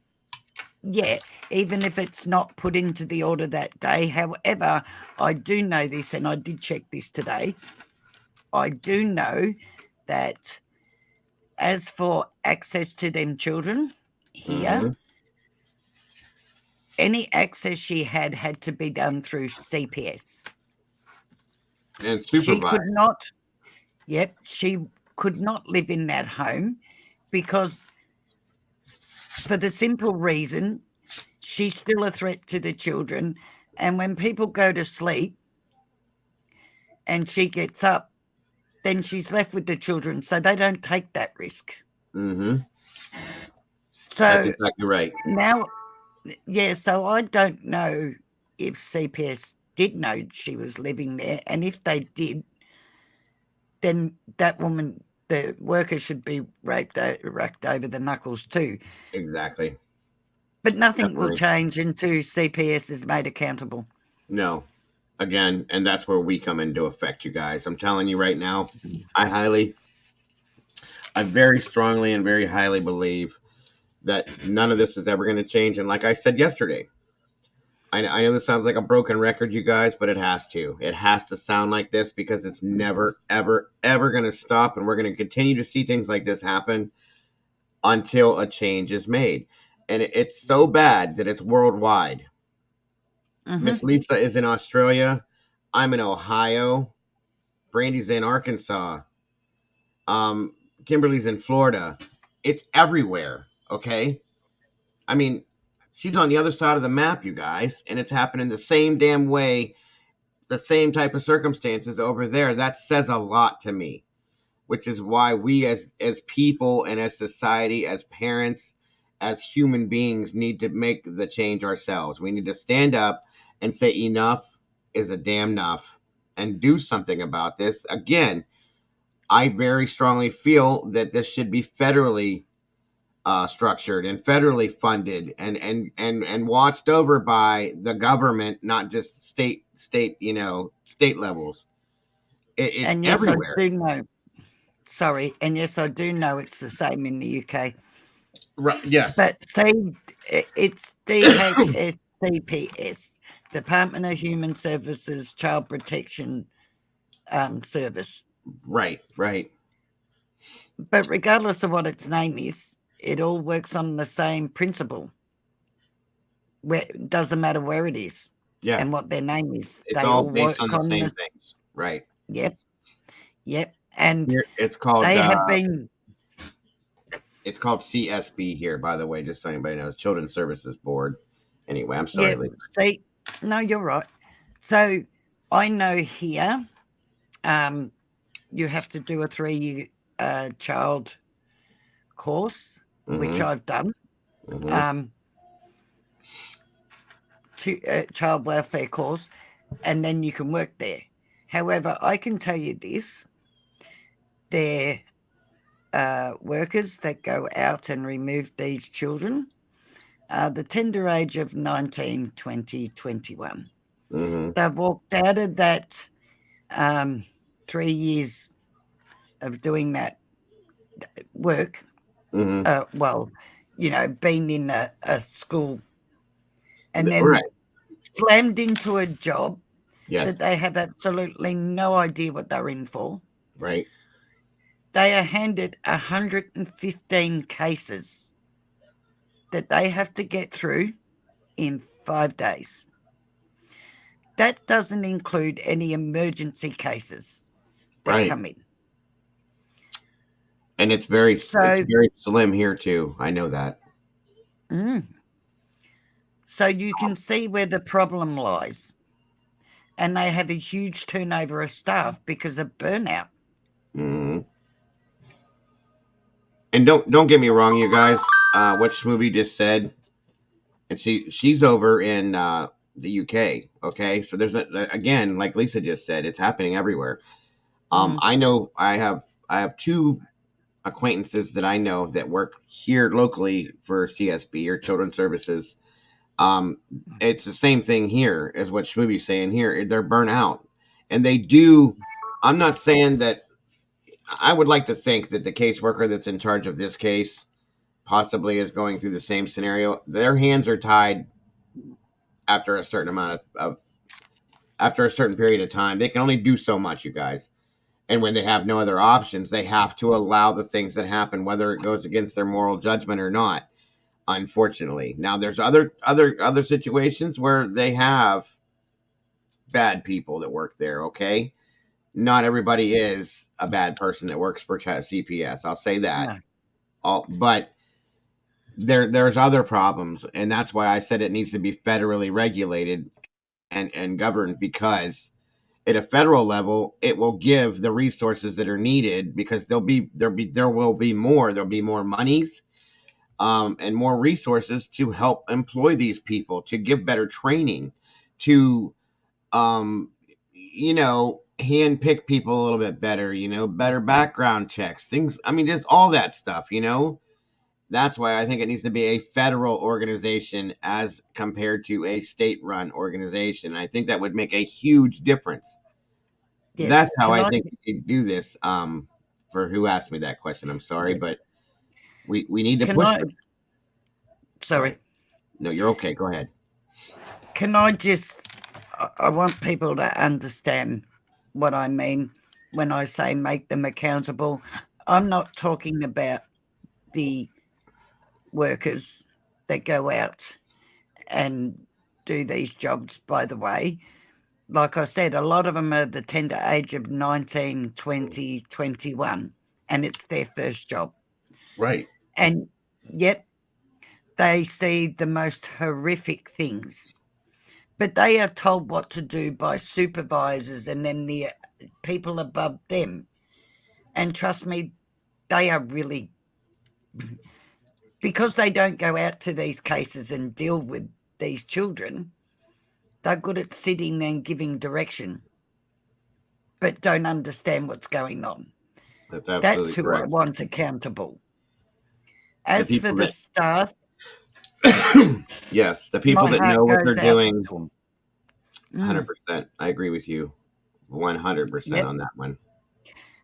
Yeah, even if it's not put into the order that day. However, I do know this, and I did check this today. I do know that as for access to them children here, any access she had to be done through CPS. And supervised. She could not live in that home because, for the simple reason, she's still a threat to the children. And when people go to sleep and she gets up, then she's left with the children. So they don't take that risk. Mm-hmm. So that's exactly right. Now, so I don't know if CPS did know she was living there. And if they did, then that woman, the worker, should be racked over the knuckles too. Exactly. But nothing will change until CPS is made accountable. No. Again, and that's where we come into effect, you guys. I'm telling you right now, I very strongly and very highly believe that none of this is ever going to change. And like I said yesterday, I know this sounds like a broken record, you guys, but it has to. It has to sound like this because it's never, ever, ever going to stop. And we're going to continue to see things like this happen until a change is made. And it's so bad that it's worldwide. Miss Lisa is in Australia. I'm in Ohio. Brandy's in Arkansas. Kimberly's in Florida. It's everywhere. Okay. I mean, she's on the other side of the map, you guys, and it's happening the same damn way, the same type of circumstances over there. That says a lot to me, which is why we as people and as society, as parents, as human beings need to make the change ourselves. We need to stand up and say enough is a damn enough and do something about this. Again, I very strongly feel that this should be federally structured and federally funded and watched over by the government, not just state state levels. It's And yes, I everywhere. do know. Sorry, and yes, I do know it's the same in the UK. Right, yes. But see, it's DHSCPS, Department of Human Services Child Protection Service. Right. Right. But regardless of what its name is, it all works on the same principle. Where it doesn't matter where it is Yeah. and what their name is, It's they all all based on work the on same this. things. Right. Yep, yep. And Here it's called they have been, CSB here, by the way, just so anybody knows, Children's Services Board. Anyway, I'm sorry, yeah. Lee. See, no, you're right. So I know here, you have to do a 3-year child course, which Mm-hmm. I've done, Mm-hmm. to child welfare course, and then you can work there. However, I can tell you this: they're workers that go out and remove these children, the tender age of 19, 20, 21. Mm-hmm. They've walked out of that 3 years of doing that work. Mm-hmm. Well, been in a school and then Right. slammed into a job that Yes. they have absolutely no idea what they're in for. Right. They are handed 115 cases that they have to get through in 5 days. That doesn't include any emergency cases that Right. come in. And it's very So, slim here too. I know that. mm, so you can see where the problem lies. And they have a huge turnover of staff because of burnout. Mm-hmm. And don't get me wrong, you guys. What Smoothie just said, and she's over in the UK. Okay, so there's again, like Lisa just said, it's happening everywhere. Mm, I know I have two acquaintances that I know that work here locally for CSB or Children's Services. Um, it's the same thing here as what Schmoobie's saying here. They're burnt out, and they do. I'm not saying that. I would like to think that the caseworker that's in charge of this case possibly is going through the same scenario. Their hands are tied after a certain amount of after a certain period of time. They can only do so much, you guys. And when they have no other options, they have to allow the things that happen, whether it goes against their moral judgment or not. Unfortunately, now there's other situations where they have bad people that work there. Okay, not everybody is a bad person that works for CPS. I'll say that. no. But there's other problems, and that's why I said it needs to be federally regulated and governed, because at a federal level it will give the resources that are needed, because there'll be more monies and more resources to help employ these people, to give better training, to um, hand pick people a little bit better, better background checks, things. I mean, just all that stuff. That's why I think it needs to be a federal organization as compared to a state-run organization. I think that would make a huge difference. That's Yes. how I think we could do this. For who asked me that question, I'm sorry, but we need to Can push. I? Sorry. No, you're okay. Go ahead. Can I just? I want people to understand what I mean when I say make them accountable. I'm not talking about the workers that go out and do these jobs, by the way. Like I said, a lot of them are the tender age of 19, 20, 21, and it's their first job. Right. And yep, they see the most horrific things, but they are told what to do by supervisors and then the people above them. And trust me, they are really, because they don't go out to these cases and deal with these children, they're good at sitting and giving direction, but don't understand what's going on. That's That's absolutely who I correct. want accountable. The As for people the that, staff, yes, the people my that heart know what they're goes out doing, to them. 100%. I agree with you 100% Yep. on that one.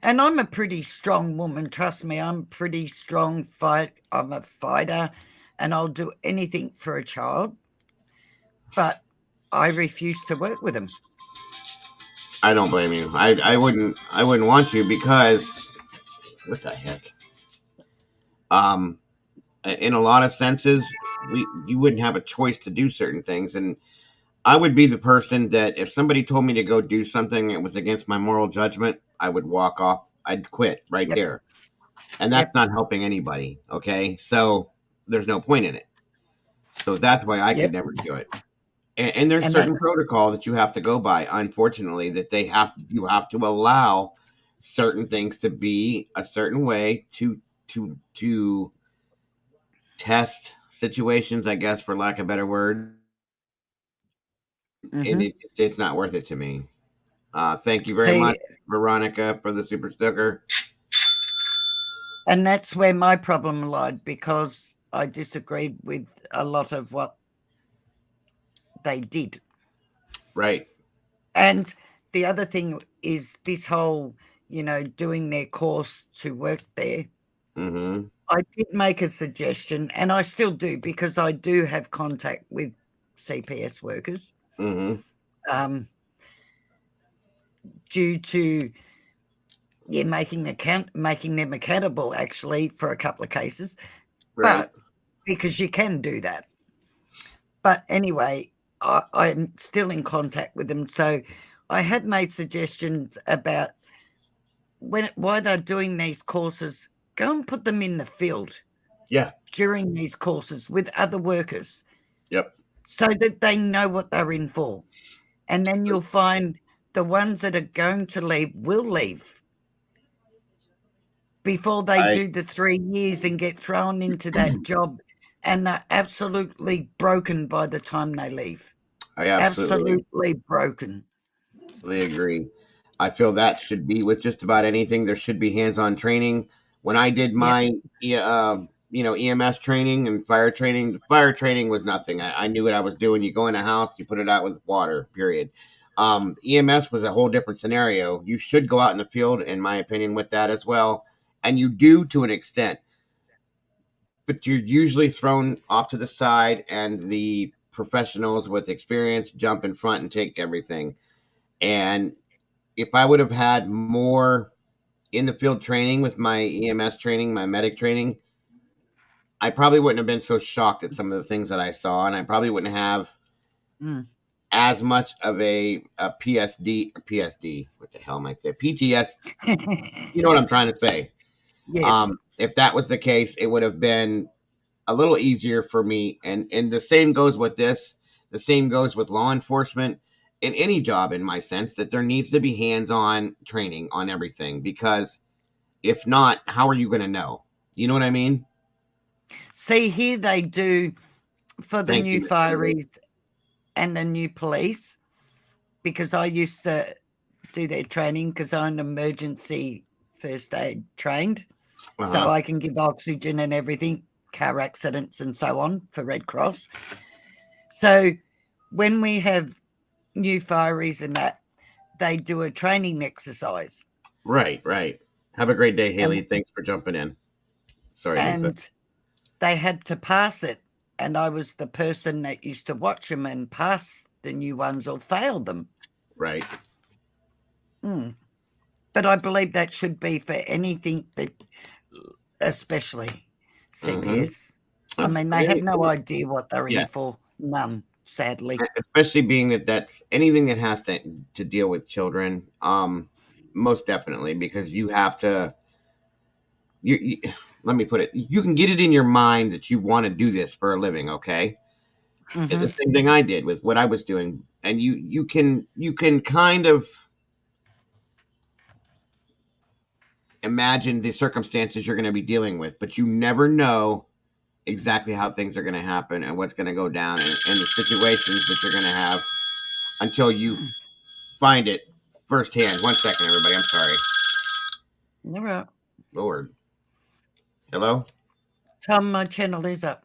And I'm a pretty strong woman. Trust me, I'm pretty strong. I'm a fighter, and I'll do anything for a child. But I refuse to work with them. I don't blame you. I wouldn't want to because what the heck? Um, in a lot of senses, you wouldn't have a choice to do certain things, and I would be the person that if somebody told me to go do something that was against my moral judgment, I would walk off. I'd quit right Yep. there, and that's Yep. not helping anybody. Okay, so there's no point in it. So that's why I could Yep. never do it. And there's And that, certain protocol that you have to go by. Unfortunately, that you have to allow certain things to be a certain way to test situations, I guess, for lack of better words. And hmm it's not worth it to me. Thank you very much, see, Veronica, for the super sticker. and that's where my problem lied because I disagreed with a lot of what they did. Right. And the other thing is this whole, doing their course to work there. Mm-hmm. I did make a suggestion, and I still do because I do have contact with CPS workers, Mm-hmm. um, due to making them accountable actually for a couple of cases, Right. but because you can do that. But anyway, I'm still in contact with them, so I had made suggestions about why they're doing these courses. Go and put them in the field Yeah. during these courses with other workers Yep. so that they know what they're in for. And then you'll find the ones that are going to leave will leave before they I do the 3 years and get thrown into that job, and they're absolutely broken by the time they leave. I absolutely Absolutely broken. agree. I feel that should be with just about anything. There should be hands-on training. When I did Yep. my, EMS training and fire training, the fire training was nothing. I knew what I was doing. You go in a house, you put it out with water. Period. EMS was a whole different scenario. You should go out in the field, in my opinion, with that as well, and you do to an extent. But you're usually thrown off to the side, and the professionals with experience jump in front and take everything. And if I would have had more in the field training with my EMS training, my medic training, I probably wouldn't have been so shocked at some of the things that I saw, and I probably wouldn't have Mm. as much of a PSD or PSD. What the hell am I saying? PTS. You know what I'm trying to say. Yes. If that was the case, it would have been a little easier for me. And the same goes with this. The same goes with law enforcement in any job, in my sense, that there needs to be hands-on training on everything, because if not, how are you going to know? You know what I mean? See, here they do for the Thank you, new Miss Shirley. fireys and the new police, because I used to do their training because I'm emergency first aid trained. So Uh-huh. I can give oxygen and everything, car accidents and so on for Red Cross. So when we have new fireys and that, they do a training exercise. Right, right. Have a great day, And Haley. Thanks for jumping in. Sorry, Lisa. and they had to pass it. And I was the person that used to watch them and pass the new ones or fail them. Right. Mm. But I believe that should be for anything that, especially Mm-hmm. CPS. I mean, they have no idea what they're Yeah. in for. None, sadly. Especially being that that's anything that has to deal with children. Most definitely, because you have to. You let me put it. You can get it in your mind that you want to do this for a living. Okay. It's hmm the same thing I did with what I was doing, and you can kind of imagine the circumstances you're going to be dealing with, but you never know exactly how things are going to happen and what's going to go down, and the situations that you're going to have until you find it firsthand. 1 second, everybody. I'm sorry. You're right. Lord. Hello? Tom, my channel is up.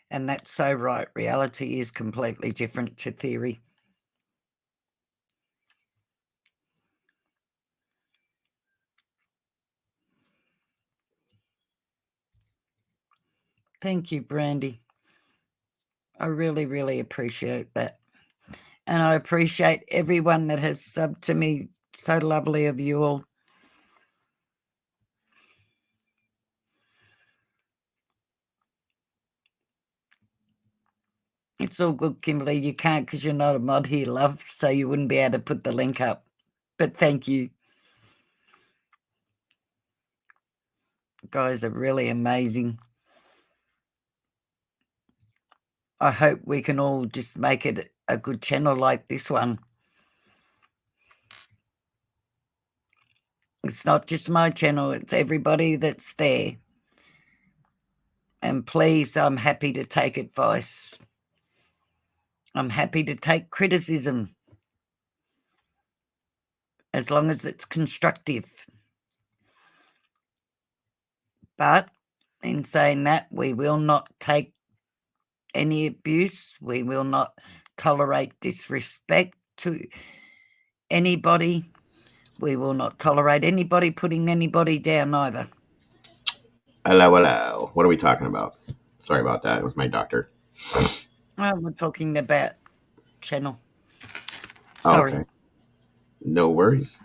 And that's so right. Reality is completely different to theory. Thank you, Brandy. I really, really appreciate that. And I appreciate everyone that has subbed to me. So lovely of you all. It's all good, Kimberly. You can't because you're not a mod here, love, so you wouldn't be able to put the link up. But thank you. You guys are really amazing. I hope we can all just make it a good channel like this one. It's not just my channel, it's everybody that's there. And please, I'm happy to take advice. I'm happy to take criticism as long as it's constructive. But in saying that, we will not take any abuse. We will not tolerate disrespect to anybody. We will not tolerate anybody putting anybody down either. Hello. What are we talking about? Sorry about that. It was my doctor. Well, we're talking about channel. Oh, Sorry. okay. No worries.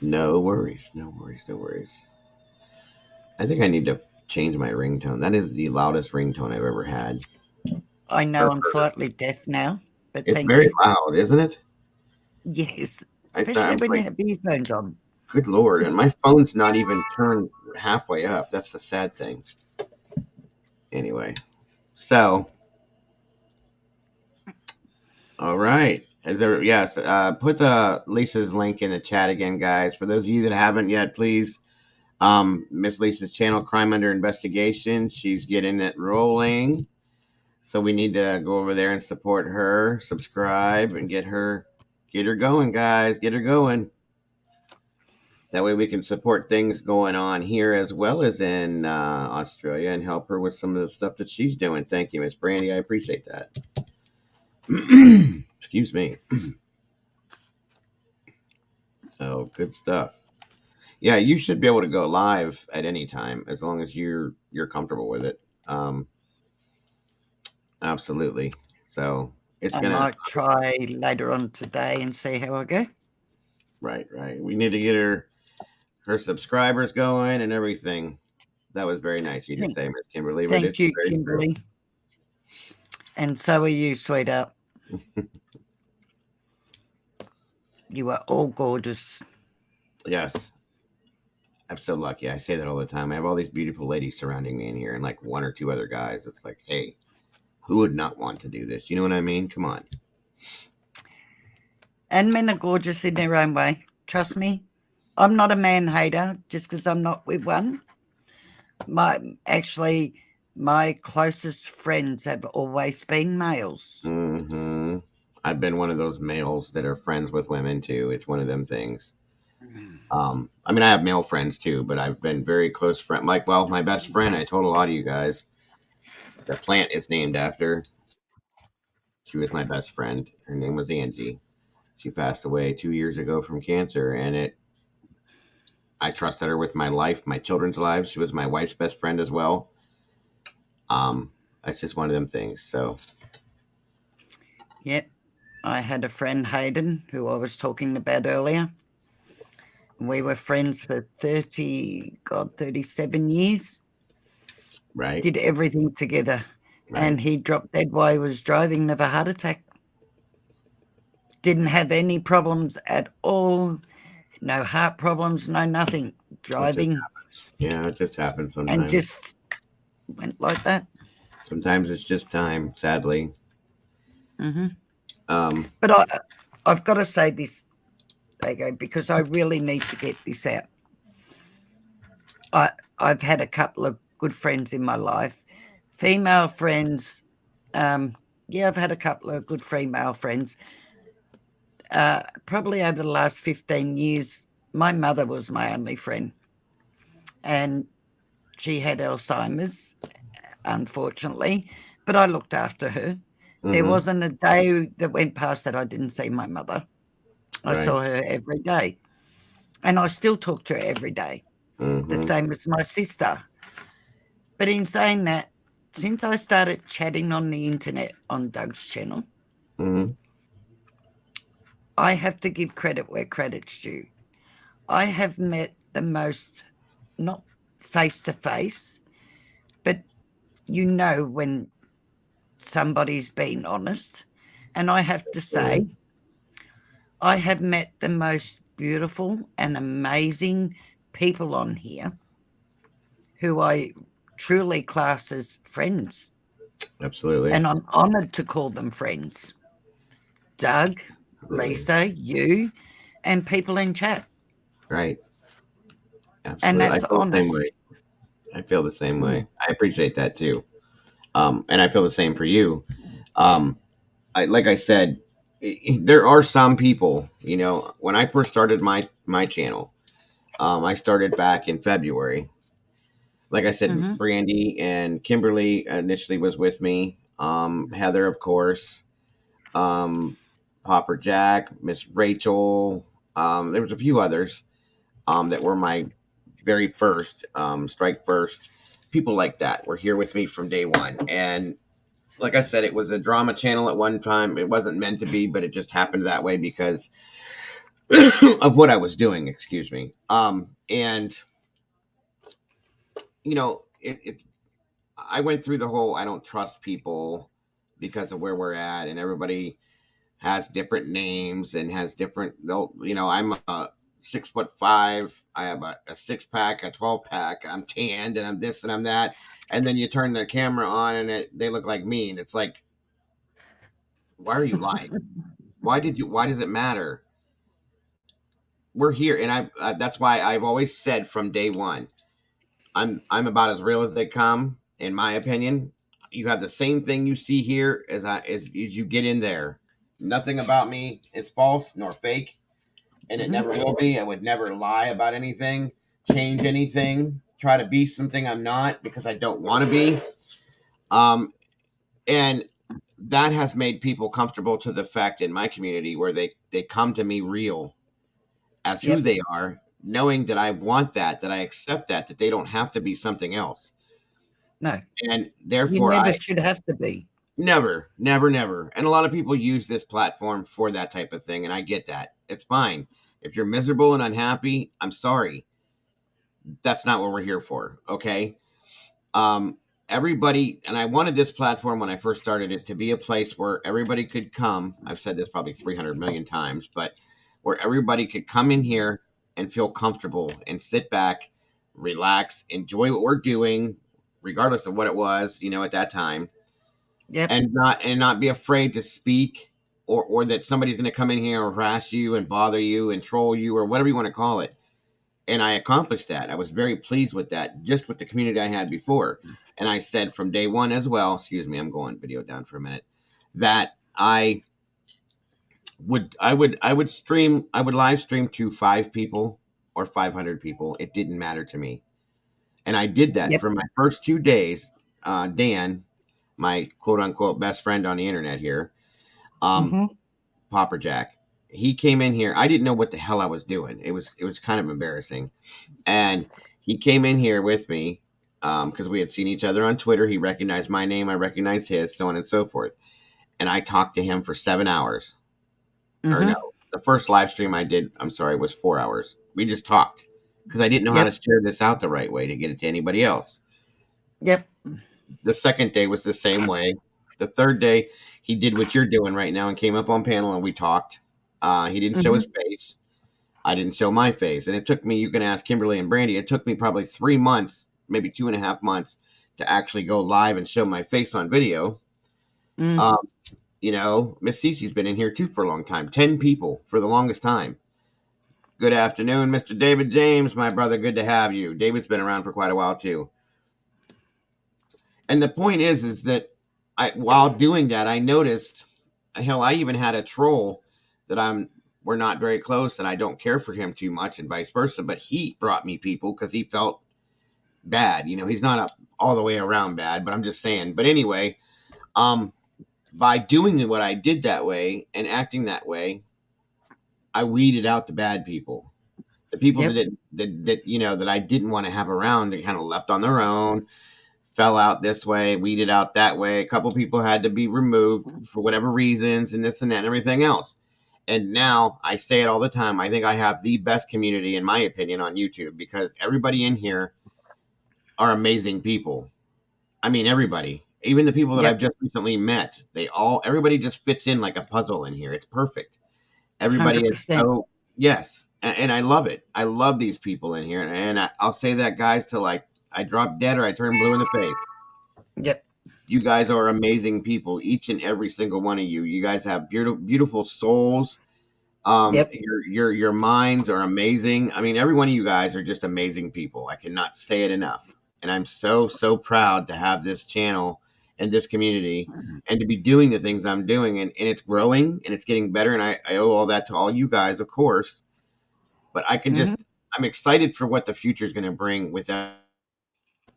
No worries. No worries. No worries. I think I need to change my ringtone. That is the loudest ringtone I've ever had. I know I'm slightly deaf now, but It's thank very you. loud, isn't it? Yes, I'm especially when you like, have earphones on. good Lord. And my phone's not even turned halfway up. That's the sad thing. Anyway. So, all right. Is there, yes, put Lisa's link in the chat again, guys. For those of you that haven't yet, please. Miss Lisa's channel, Crime Under Investigation. She's getting it rolling. So we need to go over there and support her, subscribe, and get her going, guys. Get her going. That way we can support things going on here as well as in Australia and help her with some of the stuff that she's doing. Thank you, Miss Brandy. I appreciate that. Excuse me. So good stuff. Yeah, you should be able to go live at any time as long as you're comfortable with it. Absolutely. So it's I gonna might try later on today and see how I go. right. We need to get her subscribers going and everything. That was very nice of you to say, Miss Kimberly. But Thank it's you, very Kimberly. And so are you, sweetheart. true. You are all gorgeous. Yes. I'm so lucky. I say that all the time. I have all these beautiful ladies surrounding me in here and like one or two other guys. It's like, hey, who would not want to do this? You know what I mean? Come on. And men are gorgeous in their own way. Trust me. I'm not a man hater just because I'm not with one. My closest friends have always been males. Mm-hmm. I've been one of those males that are friends with women too. It's one of them things. I mean, I have male friends too, but I've been very close friend. Like, well, my best friend, I told a lot of you guys, the plant is named after. She was my best friend. Her name was Angie. She passed away 2 years ago from cancer, and I trusted her with my life, my children's lives. She was my wife's best friend as well. That's just one of them things. So, Yep. I had a friend, Hayden, who I was talking about earlier. We were friends for 37 years. right. Did everything together. Right. And he dropped dead while he was driving, never heart attack. Didn't have any problems at all. No heart problems, no nothing. Driving. Yeah, it just happens And sometimes. just went like that. Sometimes it's just time, sadly. But I've got to say this, Dago, because I really need to get this out. I've had a couple of good friends in my life, female friends. Yeah, I've had a couple of good female friends. Probably over the last 15 years, my mother was my only friend, and she had Alzheimer's, unfortunately, but I looked after her. There Mm-hmm. wasn't a day that went past that I didn't see my mother. I Right. saw her every day, and I still talk to her every day, the Mm-hmm. same as my sister. But in saying that, since I started chatting on the internet on Doug's channel, Mm-hmm. I have to give credit where credit's due. I have met the most, not face to face, but when somebody's been honest. And I have to say, I have met the most beautiful and amazing people on here who I truly class as friends. Absolutely. And I'm honored to call them friends. Doug, Absolutely. Lisa, you, and people in chat. Right. And Absolutely. I that's feel the same honest. way. I feel the same Mm. way. I appreciate that too. And I feel the same for you. Um, like I said, there are some people. When I first started my channel, I started back in February. Like I said, Hmm. Brandy and Kimberly initially was with me. Heather, of course. Um, Popper Jack, Miss Rachel. There was a few others that were my very first strike first. People like that were here with me from day one, and like I said, it was a drama channel at one time. It wasn't meant to be, but it just happened that way because of what I was doing. Excuse me. And it. I went through the whole I don't trust people because of where we're at, and everybody has different names and has different. I'm a 6'5". I have a 6 pack, a 12 pack. I'm tanned, and I'm this and I'm that. And then you turn the camera on, and they look like me, and it's like, why are you lying? Why does it matter? We're here, and that's why I've always said from day one, I'm about as real as they come, in my opinion. You have the same thing you see here as you get in there. Nothing about me is false nor fake, and it Hmm. never will be. I would never lie about anything, change anything, try to be something I'm not because I don't want to be. Um, and that has made people comfortable to the fact in my community where they come to me real as who Yep. they are, knowing that I want that I accept that they don't have to be something else. No, And you therefore, never I should have to be. never, never, never. And a lot of people use this platform for that type of thing. And I get that. It's fine. If you're miserable and unhappy, I'm sorry. That's not what we're here for. Okay. Um, Everybody, and I wanted this platform when I first started it to be a place where everybody could come. I've said this probably 300 million times, but where everybody could come in here and feel comfortable and sit back, relax, enjoy what we're doing, regardless of what it was, at that time, Yep. and not be afraid to speak, or that somebody's going to come in here and harass you and bother you and troll you or whatever you want to call it. And I accomplished that. I was very pleased with that, just with the community I had before. And I said from day one as well, excuse me, I'm going video down for a minute, that I would live stream to 5 people or 500 people. It didn't matter to me. And I did that Yep. for my first 2 days. Dan, my quote unquote best friend on the internet here, um, Hmm. Popper Jack, he came in here. I didn't know what the hell I was doing. It was kind of embarrassing. And he came in here with me because we had seen each other on Twitter. He recognized my name. I recognized his, so on and so forth. And I talked to him for 7 hours. Or no, Hmm. the first live stream I did, I'm sorry, was 4 hours. We just talked because I didn't know how to Yep. share this out the right way to get it to anybody else. Yep. The second day was the same way. The third day, he did what you're doing right now and came up on panel and we talked. He didn't show his Hmm. face. I didn't show my face. And it took me, you can ask Kimberly and Brandy, it took me probably 3 months, maybe 2.5 months to actually go live and show my face on video. Mm. Um, Miss Cece's been in here too for a long time, 10 people for the longest time. Good afternoon, Mr. David James, my brother. Good to have you. David's been around for quite a while too. And the point is that while doing that, I noticed, hell, I even had a troll that we're not very close, and I don't care for him too much, and vice versa. But he brought me people because he felt bad. He's not all the way around bad, but I'm just saying. But anyway, by doing what I did that way and acting that way, I weeded out the bad people. The people Yep. that I didn't want to have around, they kind of left on their own, fell out this way, weeded out that way. A couple people had to be removed for whatever reasons, and this and that and everything else. And now I say it all the time. I think I have the best community, in my opinion, on YouTube, because everybody in here are amazing people. I mean, everybody, even the people that I've Yep. just recently met, everybody just fits in like a puzzle in here. It's perfect. Everybody is 100%. so, yes. And I love it. I love these people in here. And I'll say that, guys, till I drop dead or I turn blue in the face. Yep. You guys are amazing people, each and every single one of you. You guys have beautiful, beautiful souls. Yep. Your minds are amazing. I mean, every one of you guys are just amazing people. I cannot say it enough. And I'm so, so proud to have this channel and this community and to be doing the things I'm doing. And it's growing and it's getting better. And I owe all that to all you guys, of course. But I'm excited for what the future is going to bring with that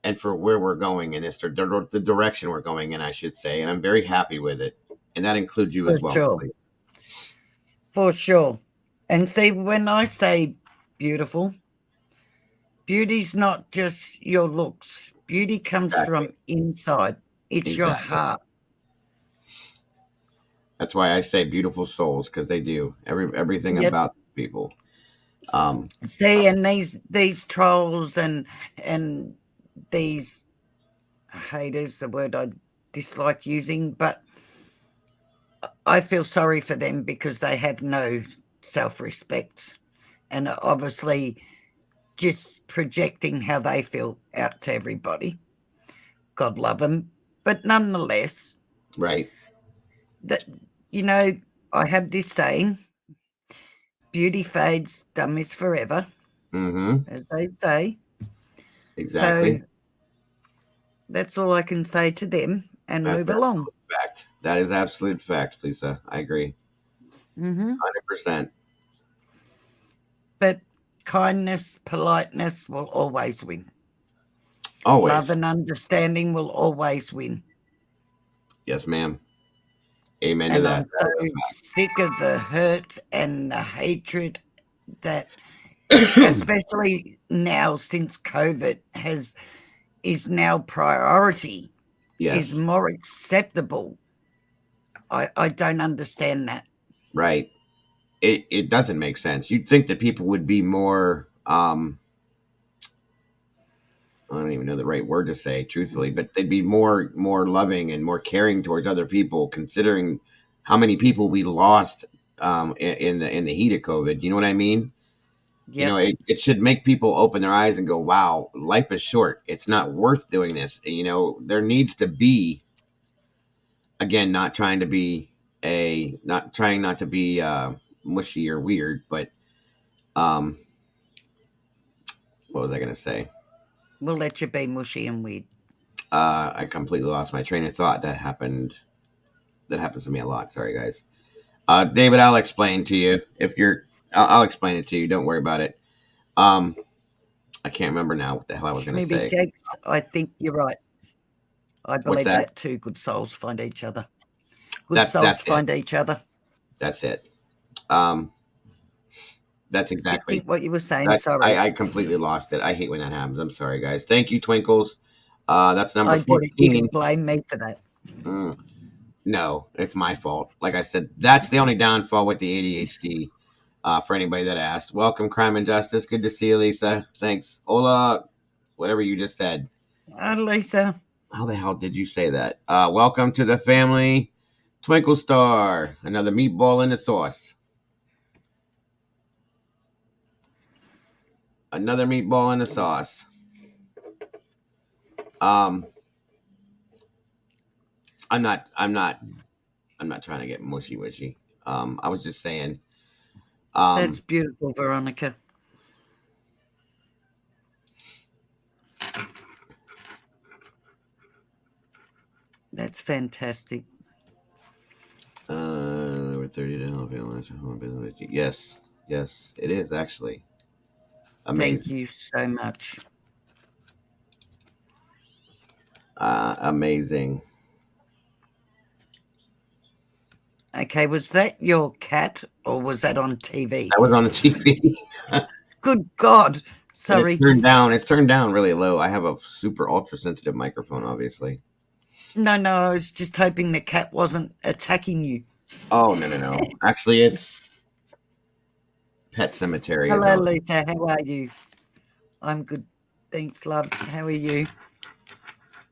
and for where we're going in this, the direction we're going in, I should say. And I'm very happy with it. And that includes you For as well. sure. For sure. And see, when I say beautiful, beauty's not just your looks. Beauty comes Exactly. from inside. It's your Exactly. heart. That's why I say beautiful souls, because they do everything Yep. about people. See, and these trolls and these haters, the word I dislike using, but I feel sorry for them because they have no self-respect and are obviously just projecting how they feel out to everybody. God love them. But nonetheless, Right. that I have this saying, beauty fades, dumb is forever, Mm-hmm. as they say. Exactly. So that's all I can say to them and That's move along. absolute fact. That is absolute fact, Lisa. I agree. Hmm 100%. But kindness, politeness will always win. Always. Love and understanding will always win. Yes, ma'am. Amen to And that. I'm so sick of the hurt and the hatred that, especially now since COVID is now priority, is Yes. more acceptable. I don't understand that. Right. It doesn't make sense. You'd think that people would be more I don't even know the right word to say, truthfully, but they'd be more loving and more caring towards other people, considering how many people we lost in the heat of COVID. You know what I mean? Yep. It should make people open their eyes and go, "Wow, life is short. It's not worth doing this." There needs to be, again, not trying not to be mushy or weird, but um, what was I going to say? We'll let you be mushy and weird. I completely lost my train of thought. That happens to me a lot. Sorry, guys. David, I'll explain to you I'll explain it to you. Don't worry about it. I can't remember now what the hell I was going to Maybe say. cakes. I think you're right. I What's believe that? that too. Good souls find each other. Good souls That's it. find each other. That's it. Um, that's exactly. Think what you were saying. That Sorry. I completely lost it. I hate when that happens. I'm sorry, guys. Thank you, Twinkles. That's number I didn't. You 14. can blame me for that. Mm, no, it's my fault. Like I said, that's the only downfall with the ADHD. For anybody that asked, welcome, Crime and Justice. Good to see you, Lisa. Thanks. Hola, whatever you just said. Lisa. How the hell did you say that? Welcome to the family. Twinkle Star, another meatball in the sauce. Another meatball in the sauce. Um, I'm not trying to get mushy wishy. I was just saying, That's beautiful, Veronica. That's fantastic. Over 30 to help home business. Yes, yes, it is actually Thank amazing. you so much. Amazing. Okay, was that your cat or was that on TV? I was on the TV. Good God. And it's Sorry. turned down. It's turned down really low. I have a super ultra sensitive microphone, obviously. No, I was just hoping the cat wasn't attacking you. Oh no. Actually, it's Pet Cemetery is Hello, on. Lisa. How are you? I'm good. Thanks, love. How are you?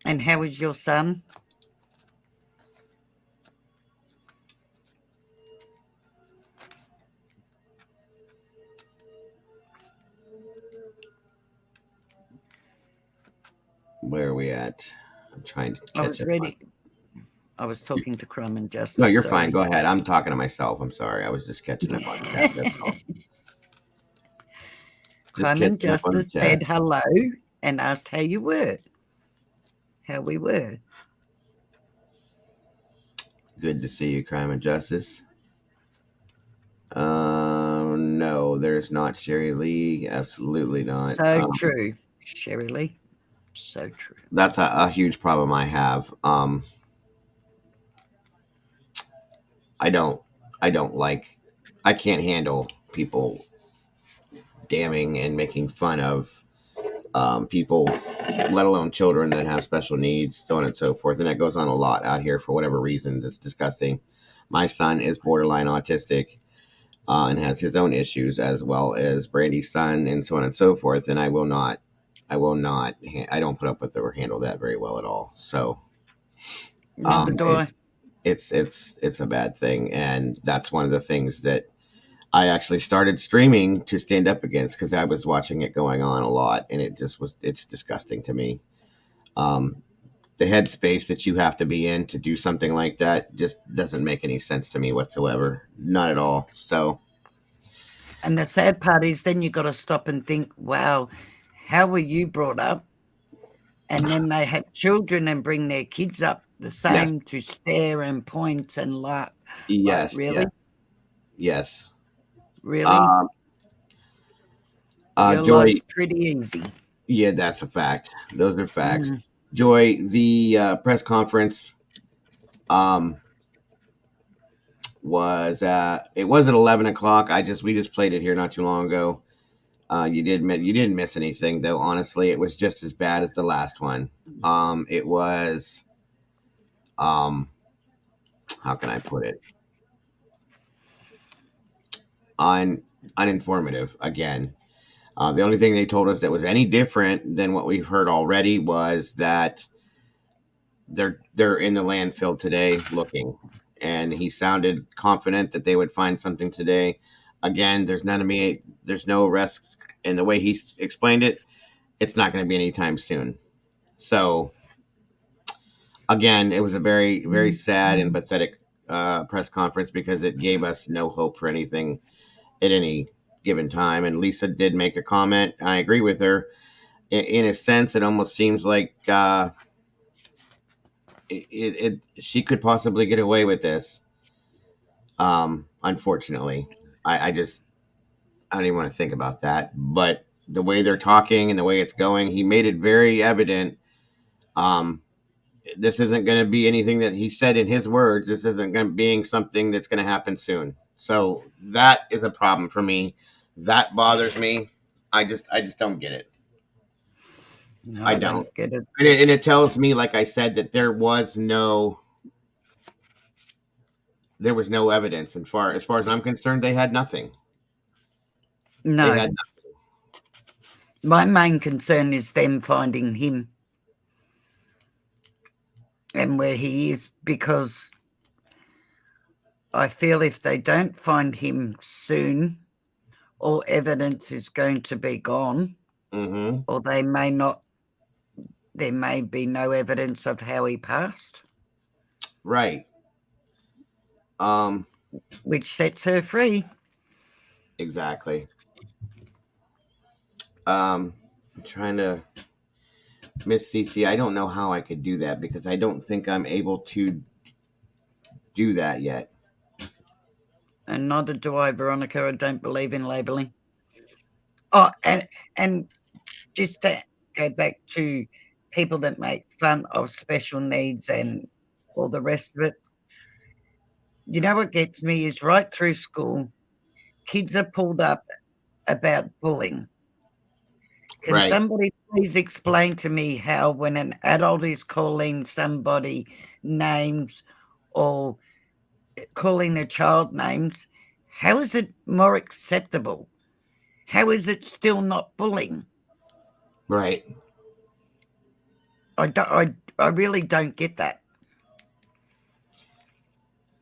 And how is your son? Where are we at? I'm trying to I catch was up on. ready. I was talking to Crime and No, Justice. you're fine. Sorry. Go ahead. I'm talking to myself. I'm sorry. I was just catching up on chat. That's all. Just Crime and catching up on the Justice chat. said hello and asked how you were. How we were. Good to see you, Crime and Justice. No, there's not Sherry Lee. Absolutely not. So true, Sherry Lee. So true. That's a huge problem I have. I don't. I don't like. I can't handle people damning and making fun of people, let alone children that have special needs, so on and so forth. And that goes on a lot out here for whatever reasons. It's disgusting. My son is borderline autistic and has his own issues, as well as Brandy's son, and so on and so forth. And I will not. I don't put up with or handle that very well at all. So Neither do I. it's a bad thing, and that's one of the things that I actually started streaming to stand up against because I was watching it going on a lot, and it's disgusting to me. Um, the headspace that you have to be in to do something like that just doesn't make any sense to me whatsoever. Not at all. So, And the sad part is then you got to stop and think, wow, how were you brought up? And then they have children and bring their kids up the yes, same to stare and point and laugh. Like, yes, really? yes, yes. Really? Um, Your Joy, life's pretty easy. yeah, that's a fact. Those are facts. Mm. Joy, the press conference um, was it was at 11 o'clock. We just played it here not too long ago. You didn't miss anything though. Honestly, it was just as bad as the last one. It was um, how can I put it? Uninformative again. The only thing they told us that was any different than what we've heard already was that they're in the landfill today looking, and he sounded confident that they would find something today. Again, there's no arrests, and the way he explained it, it's not going to be anytime soon. So again, it was a very very sad and pathetic press conference because it gave us no hope for anything at any given time. And Lisa did make a comment. I agree with her. In a sense, it almost seems like she could possibly get away with this. Unfortunately, I don't even want to think about that. But the way they're talking and the way it's going, he made it very evident. Um, this isn't going to be anything that he said in his words. This isn't going to be something that's going to happen soon. So that is a problem for me. That bothers me. I just don't get it. No, I I don't. don't get it. And it tells me, like I said, that there was no evidence. And as far as I'm concerned, they had nothing. They No. had My main concern is them finding him and where he is, because I feel if they don't find him soon, all evidence is going to be gone, Mm-hmm. or there may be no evidence of how he passed, Right. Um, which sets her free. Exactly. I'm trying to Miss CC. I don't know how I could do that because I don't think I'm able to do that yet. And neither do I, Veronica. I don't believe in labeling. Oh, and just to go back to people that make fun of special needs and all the rest of it, you know what gets me is right through school, kids are pulled up about bullying. Can Right. somebody please explain to me how when an adult is calling somebody names or calling a child names, how is it more acceptable? How is it still not bullying? Right. I really don't get that.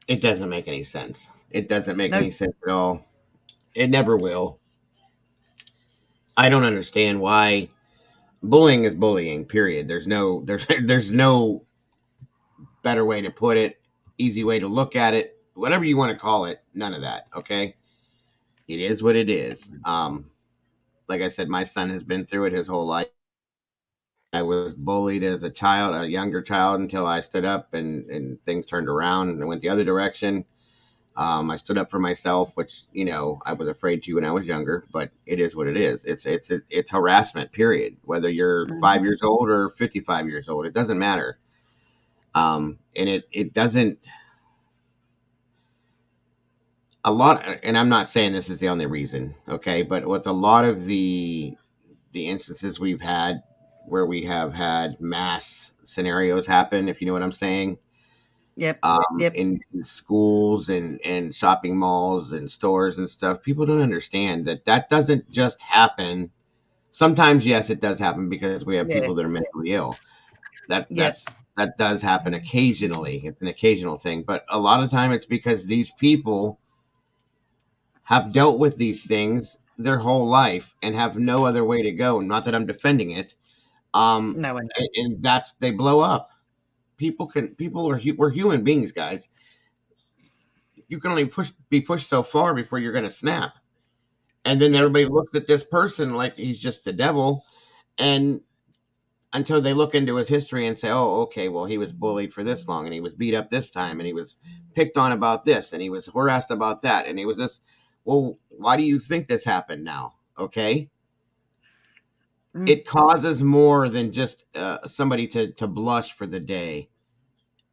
It doesn't make any sense. It doesn't make No, any sense at all. It never will. I don't understand why bullying is bullying. Period. There's no better way to put it. Easy way to look at it. Whatever you want to call it. None of that. Okay. It is what it is. Like I said, my son has been through it his whole life. I was bullied as a child, a younger child, until I stood up and things turned around and went the other direction. I stood up for myself, which I was afraid to when I was younger. But it is what it is. It's harassment. Period. Whether you're mhm, 5 years old or 55 years old, it doesn't matter. And it doesn't a lot. And I'm not saying this is the only reason. Okay, but with a lot of the instances we've had where we have had mass scenarios happen, if you know what I'm saying, yep, yep, in schools and shopping malls and stores and stuff. People don't understand that that doesn't just happen. Sometimes, yes, it does happen because we have yeah, people that are mentally ill. yep, That does happen occasionally. It's an occasional thing, but a lot of time it's because these people have dealt with these things their whole life and have no other way to go. Not that I'm defending it. no, I know. And that's they blow up. We're human beings, guys. You can only be pushed so far before you're going to snap. And then Yep, everybody looks at this person like he's just the devil, and until they look into his history and say, "Oh, okay, well, he was bullied for this long, and he was beat up this time, and he was picked on about this, and he was harassed about that, and he was this." Well, why do you think this happened now? Okay, mm, it causes more than just somebody to blush for the day.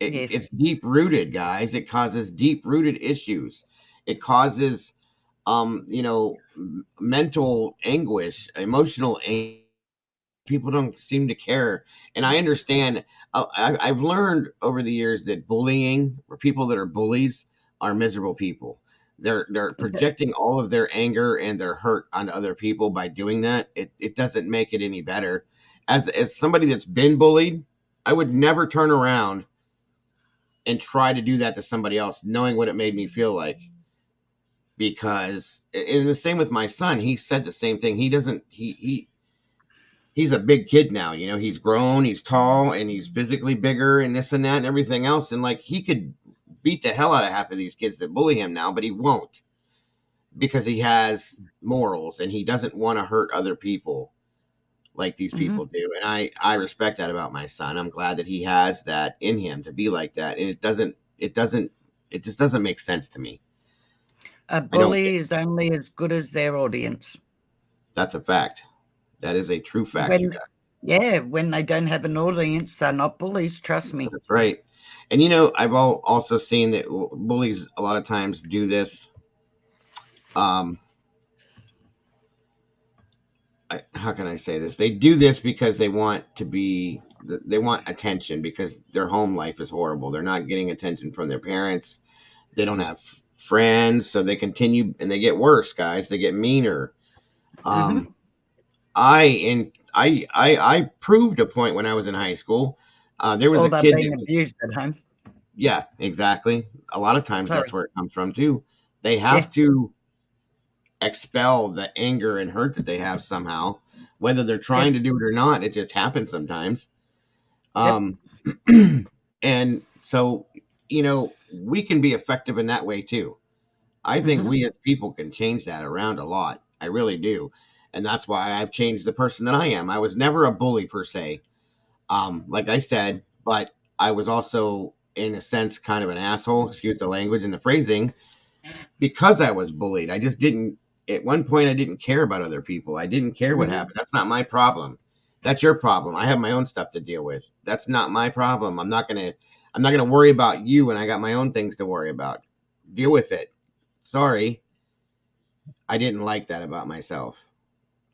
yes, It's deep rooted, guys. It causes deep rooted issues. It causes mental anguish, emotional anguish. People don't seem to care. And I understand. I've learned over the years that bullying, or people that are bullies, are miserable people. They're projecting all of their anger and their hurt onto other people by doing that. It doesn't make it any better. As somebody that's been bullied, I would never turn around and try to do that to somebody else, knowing what it made me feel like. Because and the same with my son, he said the same thing. He doesn't he's a big kid now. He's grown, he's tall, and he's physically bigger, and this and that, and everything else. And like he could beat the hell out of half of these kids that bully him now, but he won't because he has morals and he doesn't want to hurt other people like these mhm. people do. And I respect that about my son. I'm glad that he has that in him to be like that. And it just doesn't make sense to me. A I don't bully is only as good as their audience. That's a fact. That is a true fact, you When guys. Yeah, when they don't have an audience, they're not bullies, trust me. That's right. And I've also seen that bullies a lot of times do this. Um, how can I say this? They do this because they want attention because their home life is horrible. They're not getting attention from their parents. They don't have friends, so they continue and they get worse, guys. They get meaner. Mhm. Um, I proved a point when I was in high school. There was Or a they're kid that being abused at home. yeah, exactly. A lot of times that's Sorry. where it comes from too. They Yeah, have to expel the anger and hurt that they have somehow, whether they're yep, trying to do it or not. It just happens sometimes. yep, Um, and so, we can be effective in that way too. I think we as people can change that around a lot. I really do. And that's why I've changed the person that I am. I was never a bully per se, like I said, but I was also, in a sense, kind of an asshole, excuse the language and the phrasing, because I was bullied. I just didn't, at one point, I didn't care about other people. I didn't care what happened. That's not my problem. That's your problem. I have my own stuff to deal with. That's not my problem. I'm not gonna worry about you when I got my own things to worry about. Deal with it. Sorry. I didn't like that about myself.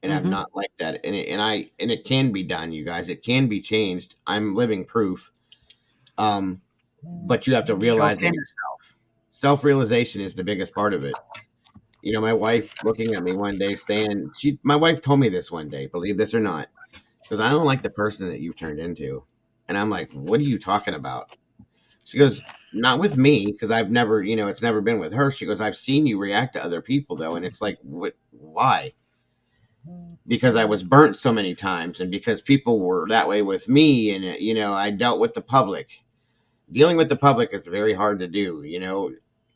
And I've not like that. And it can be done, you guys. It can be changed. I'm living proof. But you have to Sure realize it can. yourself. Self-realization is the biggest part of it. You know, my wife looking at me one day saying, my wife told me this one day, believe this or not. She goes, I don't like the person that you've turned into. And I'm like, what are you talking about? She goes, not with me, because I've never, it's never been with her. She goes, I've seen you react to other people though. And it's like, why? Because I was burnt so many times and because people were that way with me. And, I dealt with the public. Dealing with the public is very hard to do.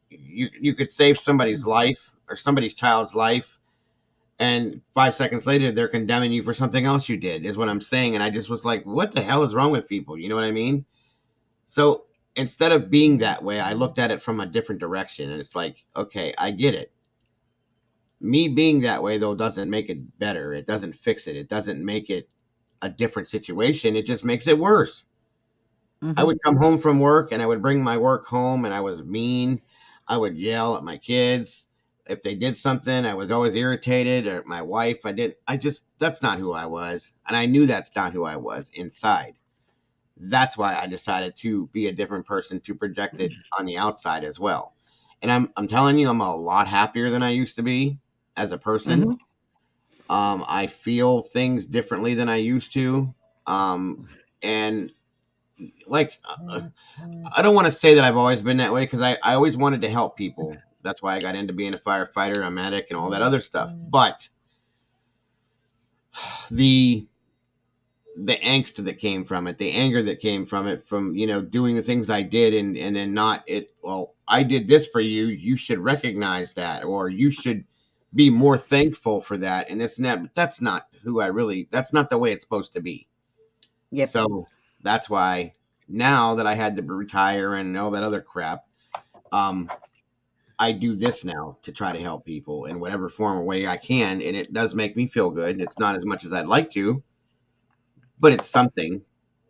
You could save somebody's life or somebody's child's life, and 5 seconds later they're condemning you for something else you did, is what I'm saying. And I just was like, what the hell is wrong with people? You know what I mean? So instead of being that way, I looked at it from a different direction, and it's like, okay, I get it. Me being that way though doesn't make it better. It doesn't fix it. It doesn't make it a different situation. It just makes it worse. I would come home from work and I would bring my work home and I was mean. I would yell at my kids. If they did something, I was always irritated. Or my wife, that's not who I was. And I knew that's not who I was inside. That's why I decided to be a different person, to project it on the outside as well. And I'm telling you, I'm a lot happier than I used to be as a person. I feel things differently than I used to. And like, I don't want to say that I've always been that way, because I always wanted to help people. That's why I got into being a firefighter, a medic, and all that other stuff. But the angst that came from it, the anger that came from it, from doing the things I did, and then not it. Well, I did this for you. You should recognize that, or you should be more thankful for that. And this and that. But that's not who I really. That's not the way it's supposed to be. Yep. So that's why now that I had to retire and all that other crap, I do this now to try to help people in whatever form or way I can. And it does make me feel good. It's not as much as I'd like to, but it's something.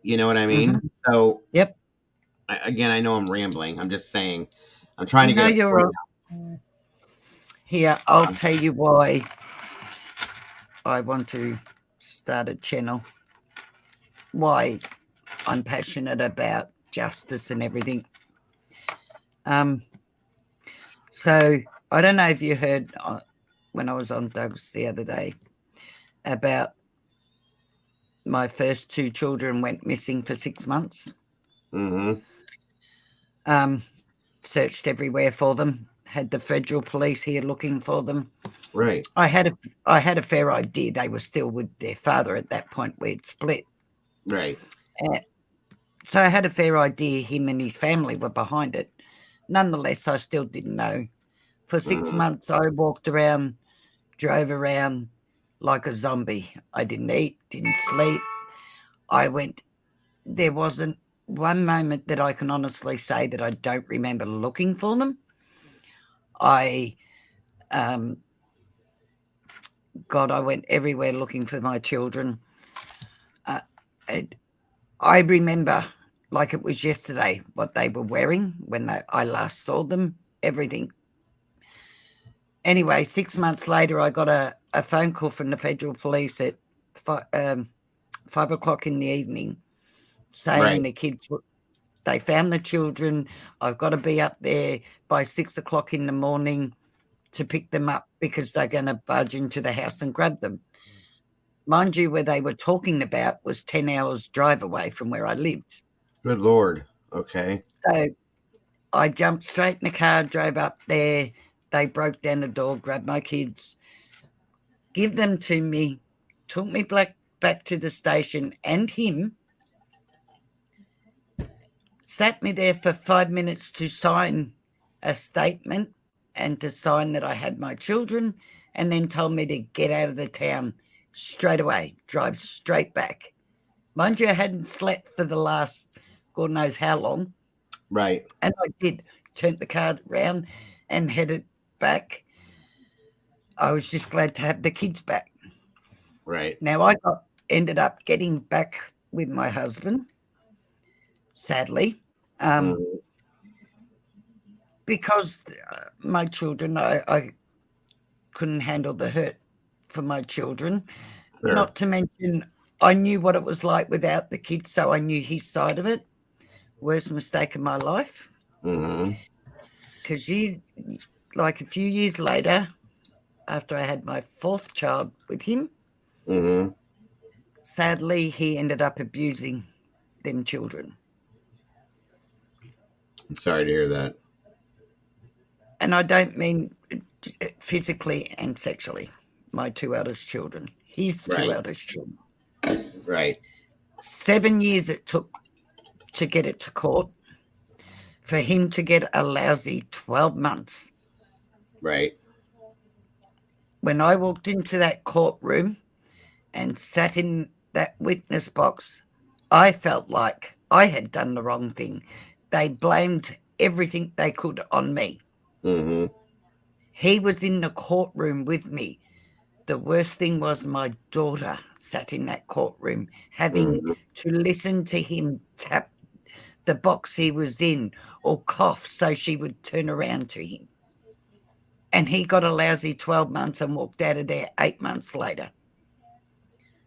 You know what I mean? So, Yep. again, I know I'm rambling. I'm just saying, I'm trying to No, get a you're point right. Here, I'll tell you why I want to start a channel, why I'm passionate about justice and everything. So I don't know if you heard when I was on Doug's the other day about my first two children went missing for 6 months. Mm-hmm. Searched everywhere for them. Had the federal police here looking for them. Right. I had a fair idea they were still with their father at that point. We'd split. Right. So I had a fair idea him and his family were behind it. Nonetheless, I still didn't know. For 6 months, I walked around, drove around like a zombie. I didn't eat, didn't sleep. There wasn't one moment that I can honestly say that I don't remember looking for them. I went everywhere looking for my children. I remember like it was yesterday what they were wearing when I last saw them, everything. Anyway, 6 months later, I got a phone call from the federal police at 5 o'clock in the evening saying the kids, they found the children. I've got to be up there by 6 o'clock in the morning to pick them up because they're going to budge into the house and grab them. Mind you, where they were talking about was 10 hours drive away from where I lived. Good Lord. Okay. So I jumped straight in the car, drove up there. They broke down the door, grabbed my kids, give them to me, took me back to the station and him, sat me there for 5 minutes to sign a statement and to sign that I had my children, and then told me to get out of the town straight away, drive straight back. Mind you, I hadn't slept for the last God knows how long. Right. And I did, turned the car around and headed back. I was just glad to have the kids back. Right. Now, I ended up getting back with my husband, sadly, Mhm. because my children, I couldn't handle the hurt for my children. Sure. Not to mention, I knew what it was like without the kids, so I knew his side of it. Worst mistake of my life. Mm-hmm. Because like a few years later, after I had my fourth child with him, Mm-hmm. sadly, he ended up abusing them children. I'm sorry to hear that. And I don't mean physically and sexually. My two eldest children, his two Right. eldest children. Right. 7 years it took to get it to court, for him to get a lousy 12 months. Right. When I walked into that courtroom and sat in that witness box, I felt like I had done the wrong thing. They blamed everything they could on me. Mm-hmm. He was in the courtroom with me. The worst thing was my daughter sat in that courtroom having Mm-hmm. to listen to him tap the box he was in or cough so she would turn around to him. And he got a lousy 12 months and walked out of there 8 months later.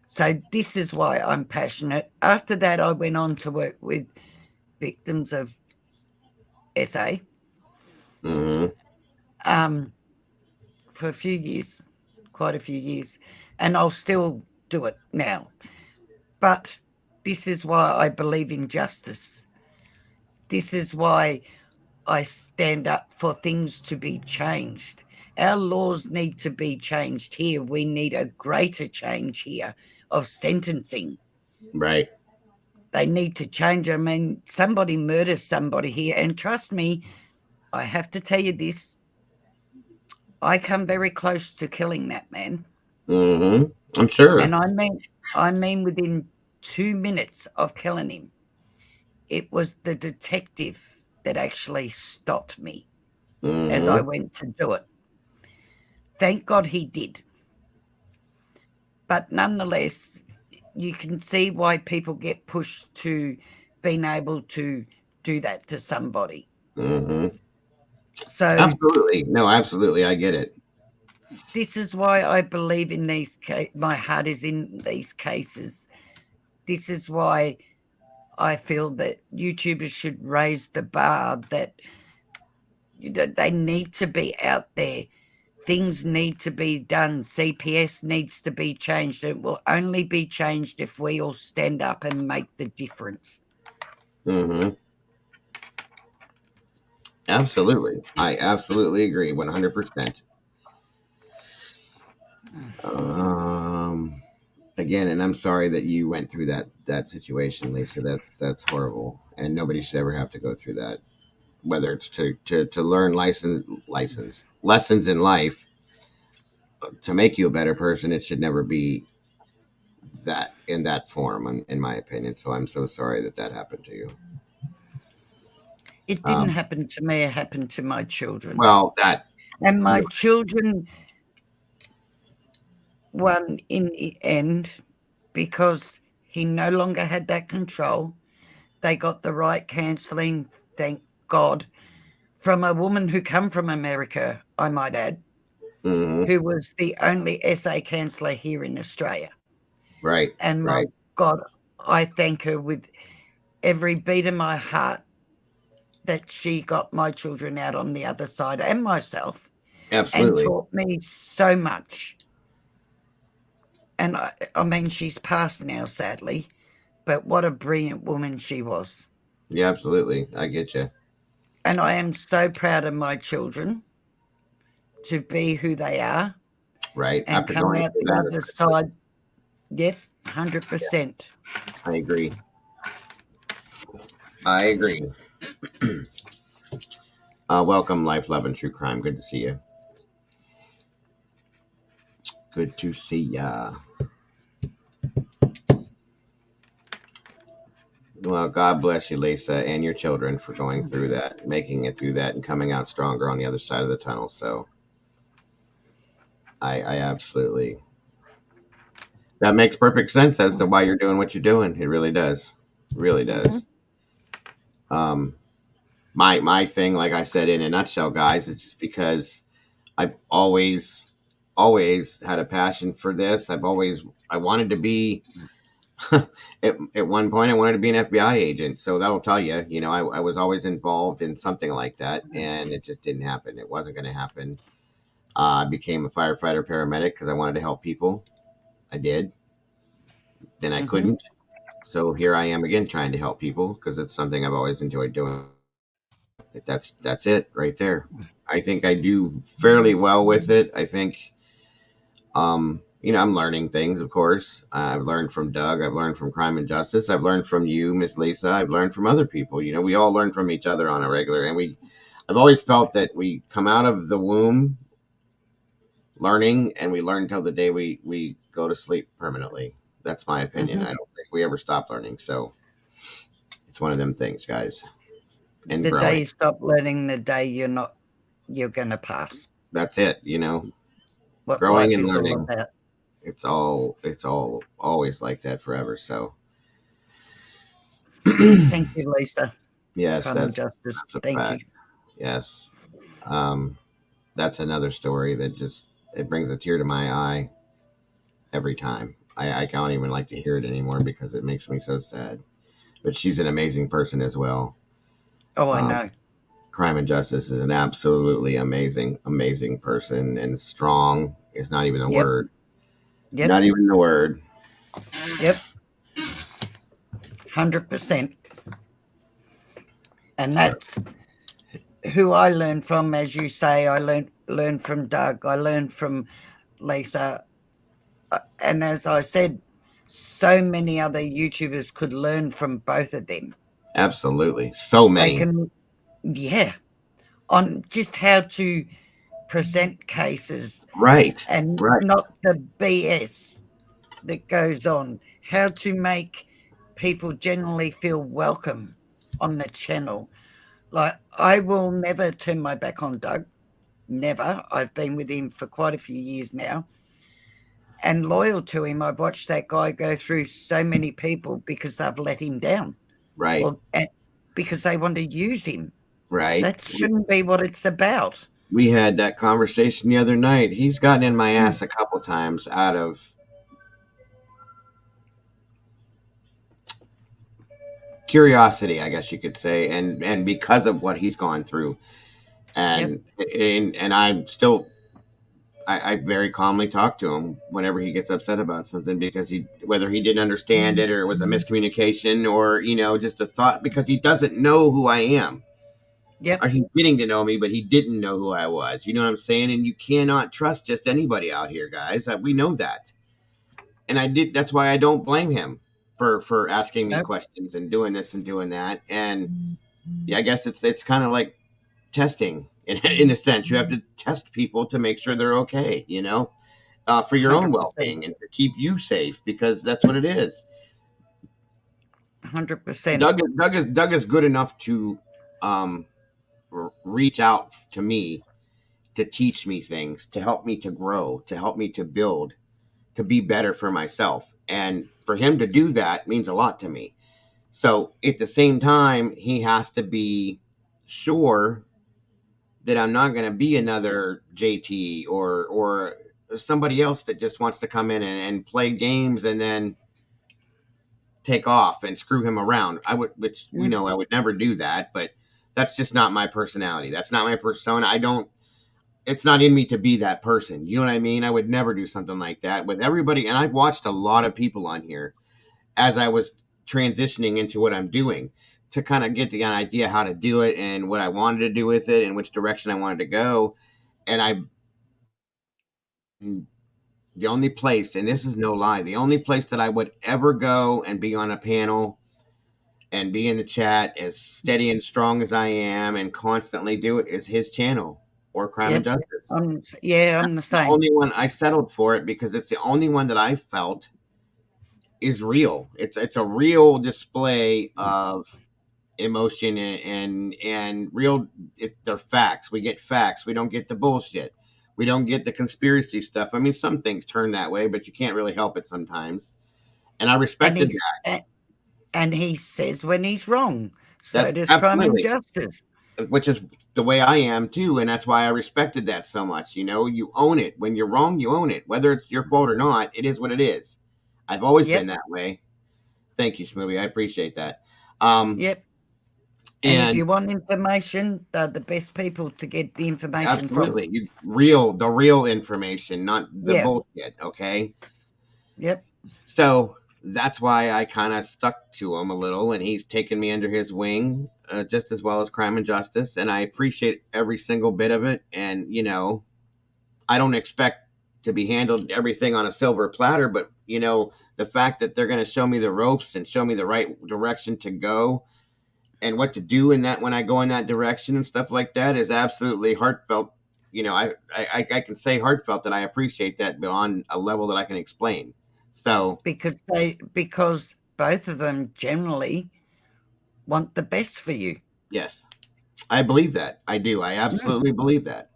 So this is why I'm passionate. After that, I went on to work with victims of SA Mm-hmm. For a few years, quite a few years, and I'll still do it now. But this is why I believe in justice. This is why I stand up for things to be changed. Our laws need to be changed here. We need a greater change here of sentencing. Right. They need to change. I mean, somebody murders somebody here, and trust me, I have to tell you this. I come very close to killing that man. Mm-hmm. I'm sure. And I mean within 2 minutes of killing him. It was the detective that actually stopped me as I Mm-hmm. went to do it. Thank God he did. But nonetheless, you can see why people get pushed to being able to do that to somebody. Mm-hmm. So Absolutely. No, absolutely. I get it. this is why I believe in these my heart is in these cases. This is why I feel that YouTubers should raise the bar, that they need to be out there. Things need to be done. CPS needs to be changed. It will only be changed if we all stand up and make the difference. Mm-hmm. Absolutely. I absolutely agree 100%. Um, Again, and I'm sorry that you went through that situation, Lisa. That's horrible, and nobody should ever have to go through that. Whether it's to learn license lessons in life to make you a better person, it should never be that in that form, in my opinion. So I'm so sorry that happened to you. It didn't Um, happen to me, it happened to my children. well, that And my children won in the end because he no longer had that control. They got the right counselling, thank God, from a woman who come from America, I might add, mhm, who was the only SA counsellor here in Australia. right, And my right, God, I thank her with every beat of my heart that she got my children out on the other side and myself and absolutely, taught me so much. And I mean, she's passed now, sadly, but what a brilliant woman she was. yeah, absolutely. I get you. And I am so proud of my children to be who they are Right and after come going out through the that, other especially, side. Yep, 100%. I agree. I agree. Welcome, Life, Love, and True Crime. Good to see you. Good to see ya. Well, God bless you, Lisa, and your children for going through that, making it through that, and coming out stronger on the other side of the tunnel. So I absolutely, that makes perfect sense as to why you're doing what you're doing. It really does. Really does. Um, my thing, like I said, in a nutshell, guys, it's just because I've always had a passion for this. I wanted to be at one point I wanted to be an FBI agent. So that'll tell you, I was always involved in something like that, and it just didn't happen. It wasn't going to happen. I became a firefighter paramedic because I wanted to help people. I did. Then I couldn't. So here I am again trying to help people because it's something I've always enjoyed doing. That's it right there. I think I do fairly well with it. I think I'm learning things, of course. I've learned from Doug. I've learned from Crime and Justice. I've learned from you, Miss Lisa. I've learned from other people. We all learn from each other on a regular. And I've always felt that we come out of the womb learning, and we learn until the day we go to sleep permanently. That's my opinion. I don't think we ever stop learning. So it's one of them things, guys. And The day growing. you stop learning, the day you're going to pass. That's it. What Growing life and is all learning. about. It's all always like that forever. So Thank you, Lisa. yes, Crime and Justice. that's a Thank you. fact. Yes. Um, that's another story that just it brings a tear to my eye every time. I can't even like to hear it anymore because it makes me so sad. But she's an amazing person as well. Oh, I Um, know. Crime and Justice is an absolutely amazing person, and strong is not even a Yep. word. Yep. Not even the word. Yep. 100%. And that's who I learned from, as you say. I learned from Doug. I learned from Lisa. And as I said, so many other YouTubers could learn from both of them. Absolutely. So They many. can, yeah, on just how to present cases Right. and Right. not the BS that goes on, how to make people generally feel welcome on the channel. Like, I will never turn my back on Doug. Never. I've been with him for quite a few years now and loyal to him. I've watched that guy go through so many people because they've let him down Right. or because they want to use him. Right. That shouldn't be what it's about. We had that conversation the other night. He's gotten in my ass a couple times out of curiosity, I guess you could say, and because of what he's gone through, Yep. and I'm still, I very calmly talk to him whenever he gets upset about something because whether he didn't understand it or it was a miscommunication or just a thought because he doesn't know who I am. Yep. Or he's getting to know me, but he didn't know who I was. You know what I'm saying? And you cannot trust just anybody out here, guys. We know that. And I did. That's why I don't blame him for asking me Nope. questions and doing this and doing that. And yeah, I guess it's kind of like testing in a sense. You have to test people to make sure they're okay. For your own 100%. well-being and to keep you safe because that's what it is. 100%. Doug is good enough to um, reach out to me to teach me things, to help me to grow, to help me to build, to be better for myself. And for him to do that means a lot to me. So at the same time, he has to be sure that I'm not going to be another JT or somebody else that just wants to come in and play games and then take off and screw him around. Which I would never do that, but that's just not my personality. That's not my persona. It's not in me to be that person. You know what I mean? I would never do something like that with everybody. And I've watched a lot of people on here as I was transitioning into what I'm doing to kind of get the idea how to do it and what I wanted to do with it and which direction I wanted to go. And the only place, and this is no lie, the only place that I would ever go and be on a panel and be in the chat as steady and strong as I am and constantly do it is his channel or Crime and Yep. Justice. I'm the The same. only one I settled for it because it's the only one that I felt is real. It's a real display of emotion and real. They're facts. We get facts. We don't get the bullshit. We don't get the conspiracy stuff. I mean, some things turn that way, but you can't really help it sometimes. And I And respected he's and he says when he's wrong. So that. does Crime and Absolutely, Justice. which is the way I am too, and that's why I respected that so much. You know, you own it. When you're wrong, you own it. Whether it's your fault or not, it is what it is. I've always been Yep. that way. Thank you, Smoothie. I appreciate that. Um, Yep. And if and you want information, they're the best people to get the information from. absolutely, the real information, not the Yeah. bullshit. Okay, Yep. so that's why I kind of stuck to him a little, and he's taken me under his wing, just as well as Crime and Justice, and I appreciate every single bit of it. And you know, I don't expect to be handled everything on a silver platter, but you know, the fact that they're going to show me the ropes and show me the right direction to go and what to do in that when I go in that direction and stuff like that is absolutely heartfelt. You know, I can say heartfelt that I appreciate that, but on a level that I can explain. So Because both of them generally want the best for you. yes, I believe that. I do. I absolutely believe that.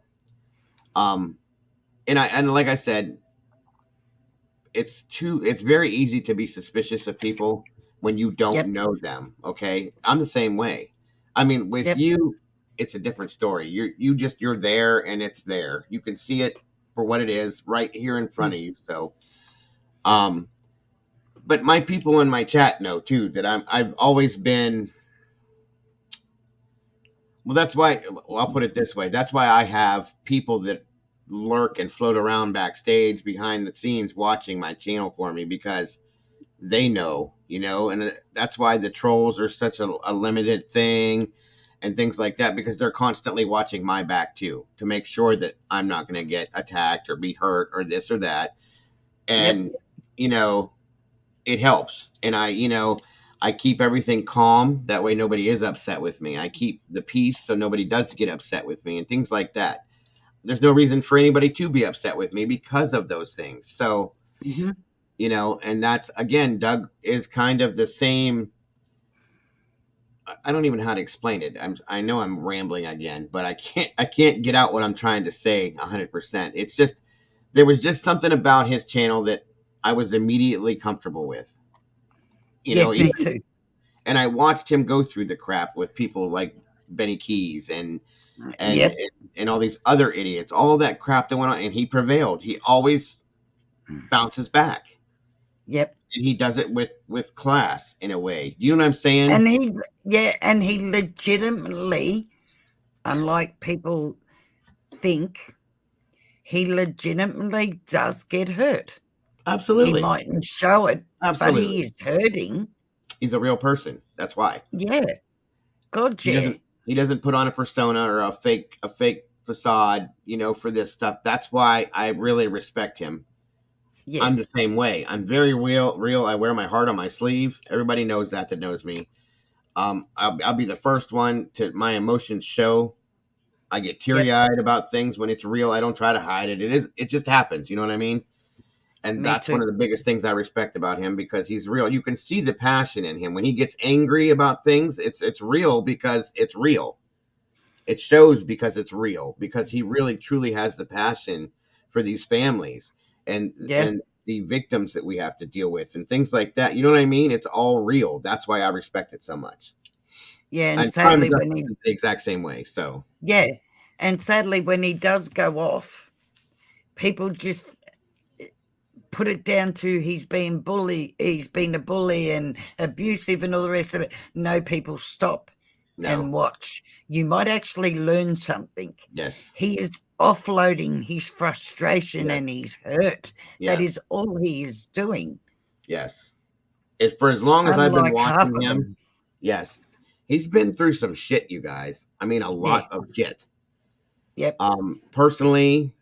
Um, and like I said, it's very easy to be suspicious of people when you don't Yep. know them. Okay, I'm the same way. I mean, with Yep. you, it's a different story. You're there and it's there. You can see it for what it is right here in front of you. So, um, but my people in my chat know too that I've always been. Well, that's why. Well, I'll put it this way. That's why I have people that lurk and float around backstage behind the scenes watching my channel for me because they know, you know, and that's why the trolls are such a limited thing and things like that because they're constantly watching my back too to make sure that I'm not going to get attacked or be hurt or this or that. Yep. And, you know, it helps. And I keep everything calm. That way nobody is upset with me. I keep the peace so nobody does get upset with me and things like that. There's no reason for anybody to be upset with me because of those things. So, Mm-hmm. you know, and that's again, Doug is kind of the same. I don't even know how to explain it. I know I'm rambling again, but I can't get out what I'm trying to say 100%. It's just there was just something about his channel that I was immediately comfortable with. You Yeah, know, me too. and I watched him go through the crap with people like Benny Keys and Yep. and all these other idiots, all that crap that went on, and he prevailed. He always bounces back. Yep. And he does it with class in a way. Do you know what I'm saying? And he legitimately, unlike people think, he legitimately does get hurt. He Absolutely. mightn't show it, but he Absolutely. is hurting. He's a real person. That's why. Yeah. God, He yeah. doesn't put on a persona or a fake facade, you know, for this stuff. That's why I really respect him. I'm the Yes. same way. I'm very real. I wear my heart on my sleeve. Everybody knows that knows me. I'll be the first one to my emotions show. I get Yep. teary eyed about things when it's real. I don't try to hide it. It just happens. You know what I mean? And Me that's one too. of the biggest things I respect about him because he's real. You can see the passion in him when he gets angry about things. It's real because it's real. It shows because it's real because he really truly has the passion for these families and Yeah. and the victims that we have to deal with and things like that. You know what I mean? It's all real. That's why I respect it so much. Yeah. And And Crime and sadly, Justice is the exact same way. So yeah. And sadly, when he does go off, people just put it down to he's been a bully and abusive and all the rest of it. No, people stop no, and watch. You might actually learn something. yes, He is offloading his frustration yes, and his hurt. That yes, is all he is doing. yes. If for as long as I've been Unlike half watching of him, them. yes, he's been through some shit, you guys. I mean, a Yeah. lot of shit. Yep. Personally,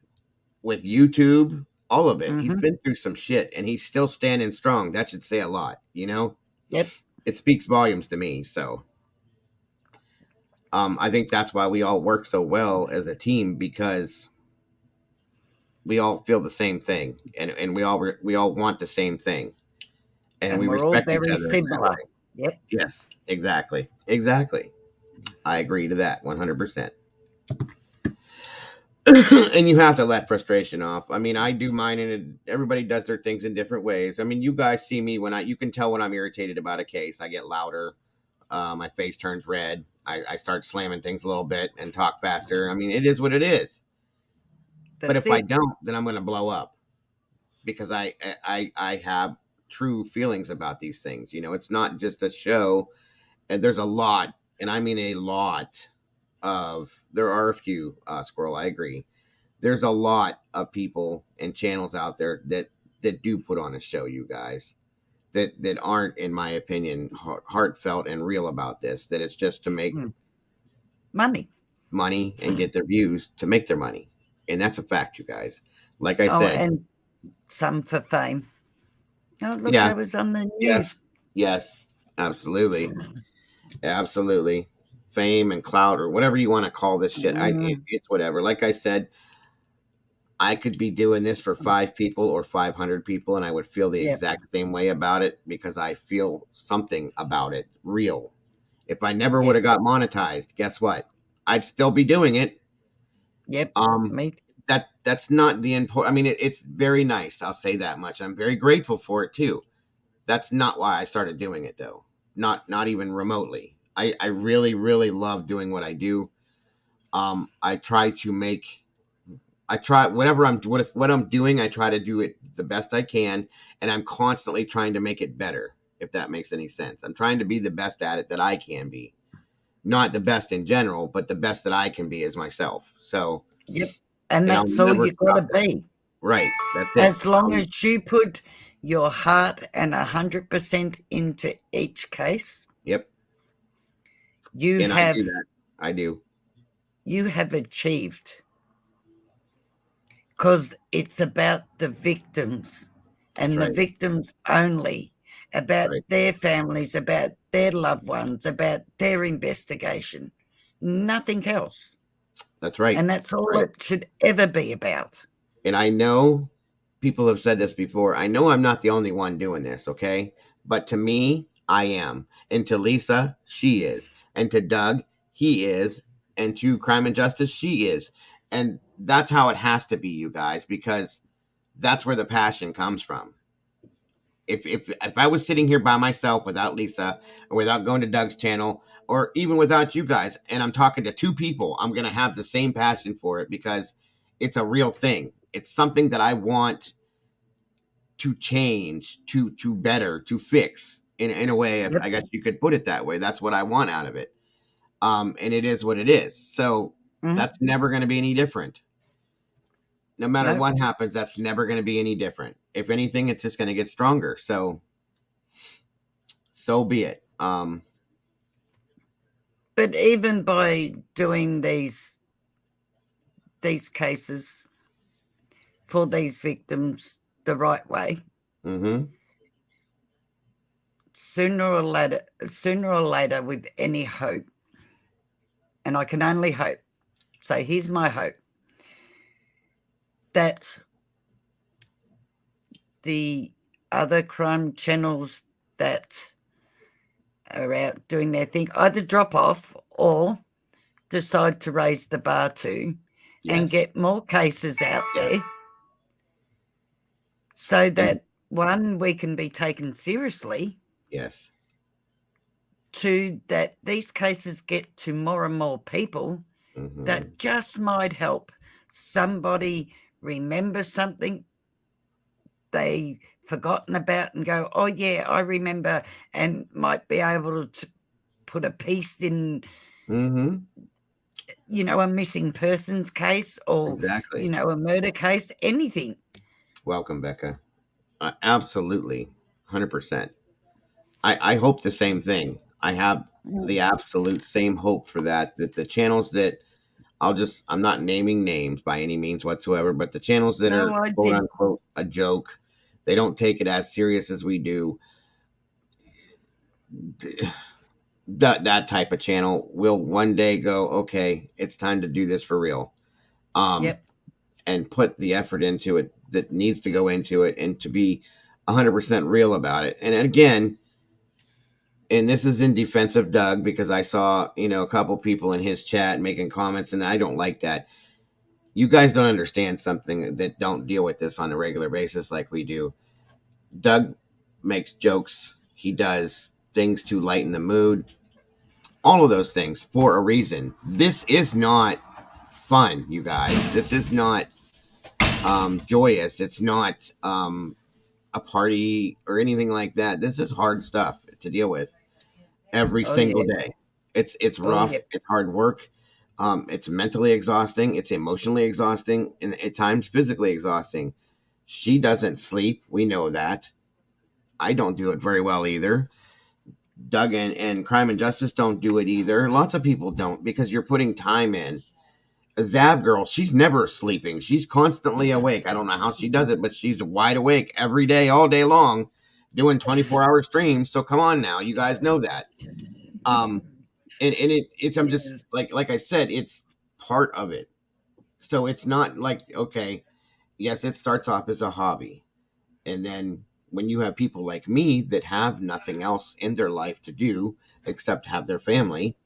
with YouTube, all of it, he's Mm-hmm. been through some shit, and he's still standing strong. That should say a lot, you know. Yep. it speaks volumes to me. So I think that's why we all work so well as a team, because we all feel the same thing, and we all want the same thing, and And we we're all respect each very other in that similar. way. Yep. Yes, exactly, exactly. I agree to that 100%. And you have to let frustration off. I mean, I do mine, and everybody does their things in different ways. I mean, you guys see me you can tell when I'm irritated about a case. I get louder. My face turns red. I start slamming things a little bit and talk faster. I mean, it is what it is. But That's if I it. don't, then I'm going to blow up, because I have true feelings about these things. It's not just a show, and there's a lot, and I mean a lot there are a few, Squirrel, I agree. There's a lot of people and channels out there that do put on a show, you guys, that aren't, in my opinion, heartfelt and real about this. That it's just to make Money. money and get their views to make their money, and that's a fact, you guys. Like I Oh, said, and some for fame. Oh, look, yeah, I was on the yes, news. yes, absolutely, absolutely. Fame and clout, or whatever you want to call this shit, Mm, it's whatever. Like I said, I could be doing this for 5 people or 500 people, and I would feel the yep. exact same way about it, because I feel something about it real. If I never would have Yes. got monetized, guess what? I'd still be doing it. Yep. Um, Me. that's not the important. I mean, it's very nice. I'll say that much. I'm very grateful for it too. That's not why I started doing it, though. Not even remotely. I really really love doing what I do. I try to make I try whatever what I'm doing. I try to do it the best I can, and I'm constantly trying to make it better. If that makes any sense, I'm trying to be the best at it that I can be. Not the best in general, but the best that I can be as myself. So, Yep. And and I'll that's all never you got to stop that. be. Right, that's it. As long as you put your heart and 100% into each case, Yep, you and I do have that. I do. you have achieved, because it's about the victims That's and the right. victims only, about Right. their families, about their loved ones, about their investigation, nothing else. That's right. And that's That's all right. it should ever be about. And I know people have said this before. I know I'm not the only one doing this, okay? But to me, I am. And to Lisa, she is. And to Doug, he is. And to Crime and Justice, she is. And that's how it has to be, you guys, because that's where the passion comes from. If I was sitting here by myself without Lisa, or without going to Doug's channel, or even without you guys, and I'm talking to two people, I'm gonna have the same passion for it, because it's a real thing. It's something that I want to change, to better, to fix in a way. If Yep. I guess you could put it that way. That's what I want out of it. And it is what it is. So Mhm. that's never going to be any different. No matter No. what happens, that's never going to be any different. If anything, it's just going to get stronger. So be it. But even by doing these cases for these victims the right way, Mm-hmm. sooner or later, with any hope, and I can only hope. So here's my hope, that the other crime channels that are out doing their thing either drop off or decide to raise the bar too, and Yes. get more cases out Yes. there, so And that one, we can be taken seriously, yes. two, that these cases get to more and more people, Mm-hmm. that just might help somebody remember something they forgotten about and go, oh yeah, I remember, and might be able to put a piece in, Mm-hmm. a missing persons case, or, Exactly. a murder case, anything. Welcome, Becca. Absolutely. 100%. I hope the same thing. I have Mm. the absolute same hope for that the channels that I'm not naming names by any means whatsoever, but the channels that No, are I quote did. unquote a joke, they don't take it as serious as we do. that type of channel will one day go, okay, it's time to do this for real. Yep. And put the effort into it that needs to go into it, and to be 100% real about it. And again, and this is in defense of Doug, because I saw, a couple people in his chat making comments, and I don't like that. You guys don't understand something that don't deal with this on a regular basis like we do. Doug makes jokes. He does things to lighten the mood. All of those things for a reason. This is not fun, you guys. This is not joyous. It's not a party or anything like that. This is hard stuff to deal with every Oh single yeah. day. It's Oh rough. yeah. It's hard work. It's mentally exhausting. It's emotionally exhausting, and at times physically exhausting. She doesn't sleep. We know that. I don't do it very well either. Doug and Crime and Justice don't do it either. Lots of people don't, because you're putting time in. A Zab girl, she's never sleeping. She's constantly awake. I don't know how she does it, but she's wide awake every day, all day long, doing 24-hour streams. So come on now, you guys know that. And I'm just Yes. like I said, it's part of it. So it's not like, okay, yes, it starts off as a hobby, and then when you have people like me that have nothing else in their life to do except have their family,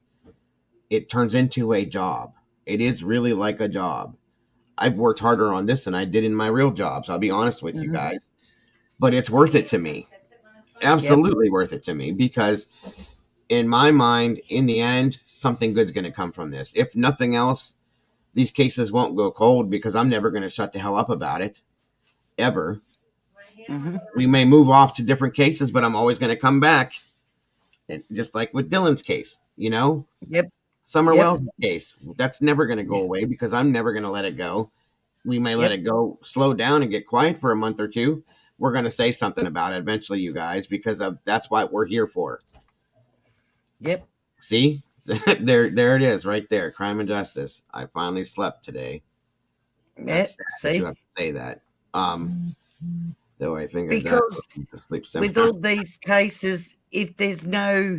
it turns into a job. It is really like a job. I've worked harder on this than I did in my real jobs. I'll be honest with you Mhm. guys, but it's worth it to me. Yep. Absolutely worth it to me, because in my mind, in the end, something good's going to come from this. If nothing else, these cases won't go cold, because I'm never going to shut the hell up about it ever. Hmm. We may move off to different cases, but I'm always going to come back. And just like with Dylan's case, Yep. Summer Yep. Wells' case, that's never going to go away, because I'm never going to let it go. We may let Yep. it go, slow down, and get quiet for a month or two. We're going to say something about it eventually, you guys, because that's what we're here for. Yep. See, there it is, right there. Crime and Justice. I finally slept today. That's Yep. sad that you See, have to say that. Though I think I got because to sleep with somehow. all these cases, if there's no,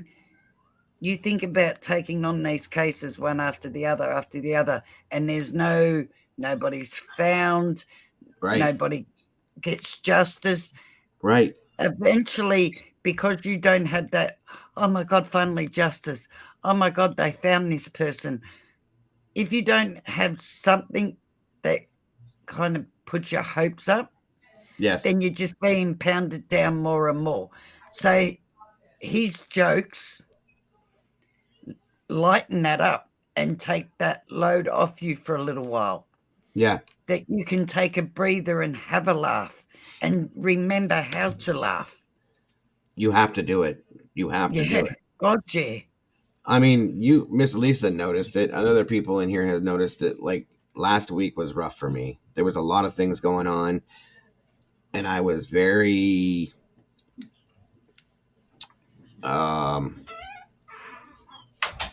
you think about taking on these cases one after the other, and there's nobody's found, Right, nobody gets justice. right. Eventually, because you don't have that, oh my God, finally justice. Oh my God, they found this person. If you don't have something that kind of puts your hopes up, Yes, then you're just being pounded down more and more. So his jokes lighten that up and take that load off you for a little while. yeah. That you can take a breather and have a laugh and remember how to laugh. You have to do it. You have to Yeah, do it. God, yeah. I mean, Miss Lisa noticed it, and other people in here have noticed it. Like, last week was rough for me. There was a lot of things going on, and I was very um,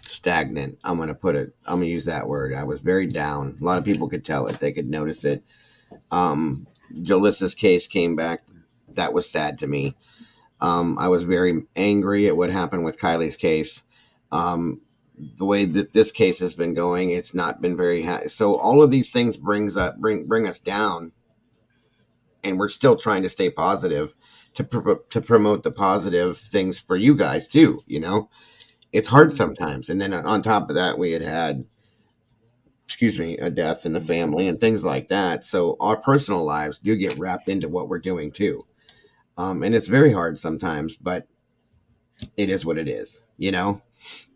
stagnant. I'm gonna use that word. I was very down. A lot of people could tell it. They could notice it. Jalissa's case came back. That was sad to me. I was very angry at what happened with Kylie's case. The way that this case has been going, it's not been very happy. So all of these things bring us down, and we're still trying to stay positive to promote the positive things for you guys too. It's hard sometimes. And then on top of that, we had, excuse me, a death in the family and things like that. So our personal lives do get wrapped into what we're doing too. And it's very hard sometimes, but it is what it is.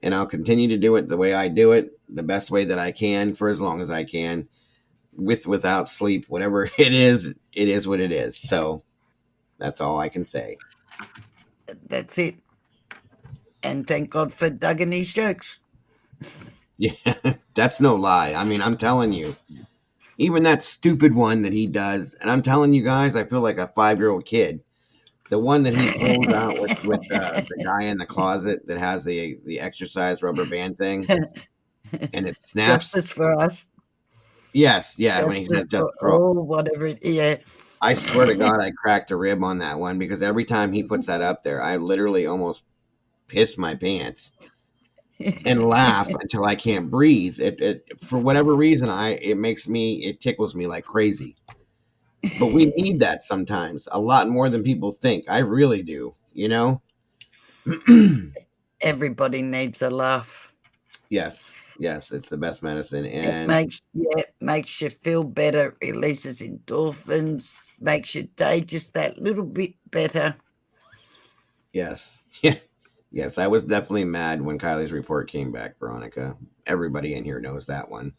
And I'll continue to do it the way I do it, the best way that I can for as long as I can, without sleep, whatever it is what it is. So that's all I can say. That's it. And thank God for Doug and his jokes. Yeah, that's no lie. I mean, I'm telling you, even that stupid one that he does, and I'm telling you guys, I feel like a 5-year-old kid. The one that he pulls out with the guy in the closet that has the exercise rubber band thing, and it snaps. Justice for us. Yes, yeah, when he Justice says just for for all. all, whatever it is. Yeah. I swear to God, I cracked a rib on that one, because every time he puts that up there, I literally almost piss my pants and laugh until I can't breathe. It for whatever reason, it tickles me like crazy. But we need that sometimes, a lot more than people think. I really do, you know? Everybody needs a laugh. Yes, yes, it's the best medicine. It And makes you feel better, releases endorphins, makes your day just that little bit better. yes, yeah, yes, I was definitely mad when Kylie's report came back, Veronica. Everybody in here knows that one.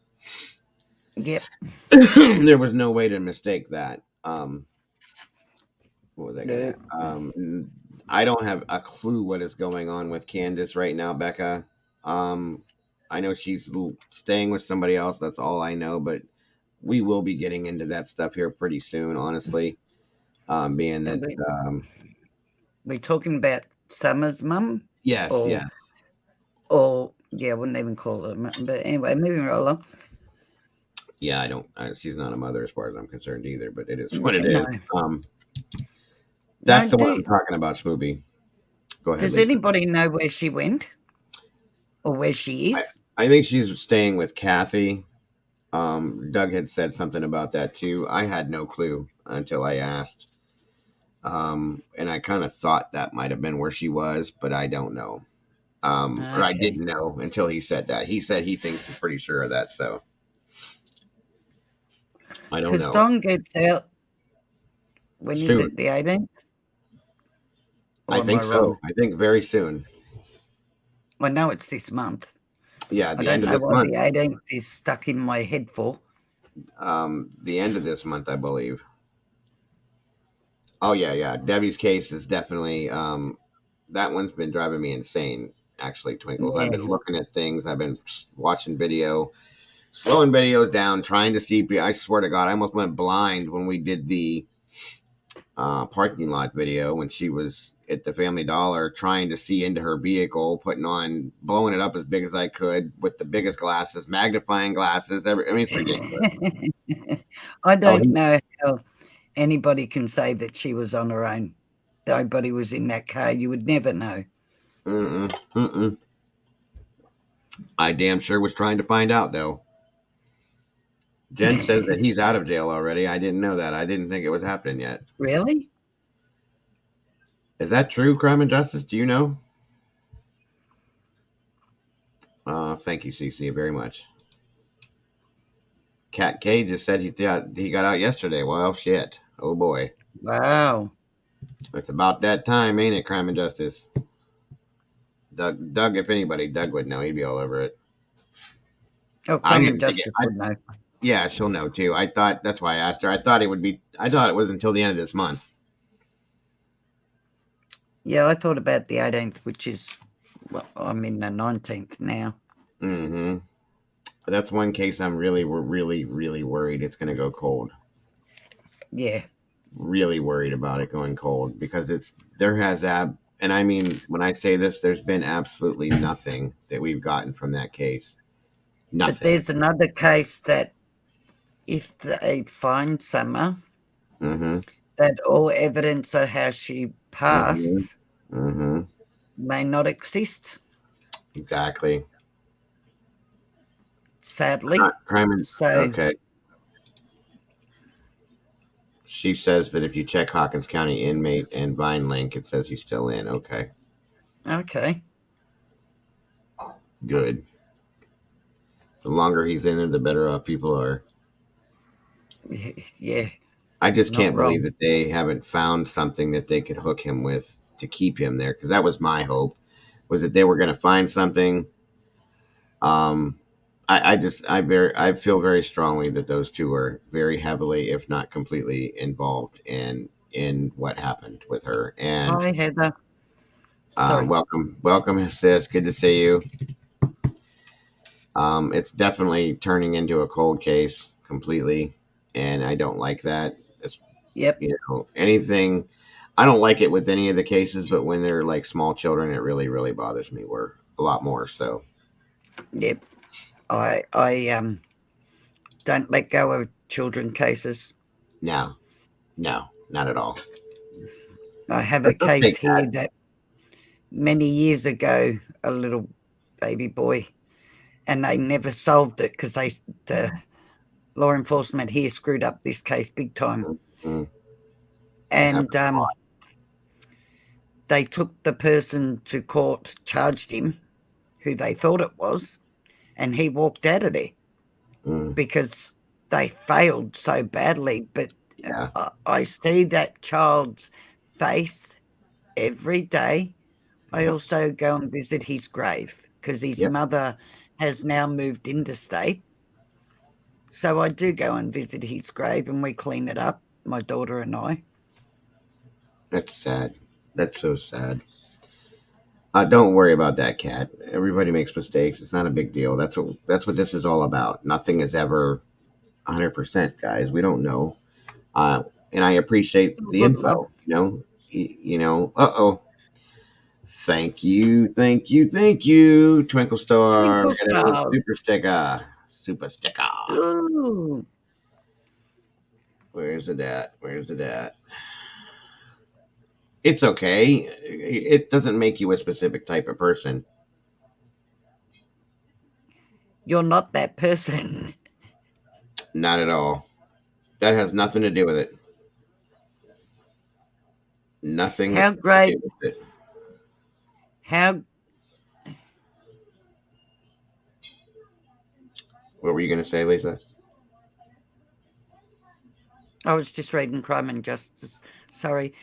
Yep. There was no way to mistake that. What was I gonna No. add? I don't have a clue what is going on with Candace right now, Becca. Um, I know she's staying with somebody else. That's all I know, but we will be getting into that stuff here pretty soon, honestly. Being Are that, um, we talking about Summer's mum? yes, Or, yes, yeah, I wouldn't even call her a mum. But anyway, moving right along. yeah, I don't. She's not a mother as far as I'm concerned either, but it is what it No. is. No, That's the one I'm talking about, Schmoopy. Go ahead, does Lisa. anybody know where she went or where she I, is? I think she's staying with Kathy. Doug had said something about that too. I had no clue until I asked. And I kind of thought that might have been where she was, but I don't know. Or I Okay. didn't know until he said that. He said he thinks he's pretty sure of that, so I don't Because know. Don gets out, when is Soon. it, the 18th? I Or am I think so. wrong? I think very soon. I know it's this month. Yeah, I the end don't of know this why month. the 18th is stuck in my head for. The end of this month, I believe. Oh yeah, yeah. Debbie's case is definitely that one's been driving me insane. Actually, Twinkles. I've Yeah. been looking at things. I've been watching video, slowing videos down, trying to see. I swear to God, I almost went blind when we did the parking lot video when she was at the Family Dollar trying to see into her vehicle, blowing it up as big as I could with the biggest glasses, magnifying glasses. I mean, it's ridiculous. I Oh, don't know how anybody can say that she was on her own. Nobody was in that car. You would never know. mm-mm, mm-mm. I damn sure was trying to find out though. Jen says that he's out of jail already. I didn't know that. I didn't think it was happening yet. Really? Is that true, Crime and Justice? Do you know? Thank you, CC, very much. Cat K just said he got out yesterday. Well, shit. Oh boy. Wow. It's about that time, ain't it, Crime and Justice? Doug, if anybody, Doug would know. He'd be all over it. Oh, I Crime and didn't think it. Justice would know. Yeah, she'll know too. I thought that's why I asked her. I thought it was until the end of this month. Yeah, I thought about the 18th, which is, well, I'm in the 19th now. Mm-hmm. That's one case I'm really, really worried it's going to go cold. Yeah. Really worried about it going cold because and I mean, when I say this, there's been absolutely nothing that we've gotten from that case. But Nothing. there's another case that if they find Summer, Mm-hmm. that all evidence of how she Mm-hmm. passed Mm-hmm. may not exist, Exactly. sadly. Crime and So, okay. She says that if you check Hawkins County inmate and Vine link, it says he's still in. Okay, okay. good. The longer he's in there, the better off people are. Yeah, I just not can't believe wrong. that they haven't found something that they could hook him with to keep him there, because that was my hope, was that they were going to find something. Um, I feel very strongly that those two are very heavily, if not completely, involved in what happened with her. And Hi, Heather. Sorry. welcome, sis. Good to see you. It's definitely turning into a cold case completely, and I don't like that. It's, Yep, anything. I don't like it with any of the cases, but when they're like small children, it really, really bothers me. We're a lot more so. yep. I don't let go of children cases. No, no, not at all. I have a But they'll case take here that. that many years ago, a little baby boy, and they never solved it because the law enforcement here screwed up this case big time. Mm, And they took the person to court, charged him, who they thought it was, and he walked out of there mm, because they failed so badly. But yeah. I see that child's face every day. I Yep. also go and visit his grave because his Yep. mother has now moved interstate. So I do go and visit his grave and we clean it up, my daughter and I. That's sad. That's so sad. Don't worry about that, cat. Everybody makes mistakes. It's not a big deal. That's what this is all about. Nothing is ever 100%, guys. We don't know. Uh, and I appreciate the Good luck. info. Uh oh. Thank you, thank you, thank you, Twinkle Star. Twinkle We got a new stars. super sticker. Super sticker. Ooh. Where's it at? Where's it at? It's okay. It doesn't make you a specific type of person. You're not that person. Not at all. That has nothing to do with it. Nothing How to great, do with it. how, What were you going to say, Lisa? I was just reading Crime and Justice, sorry.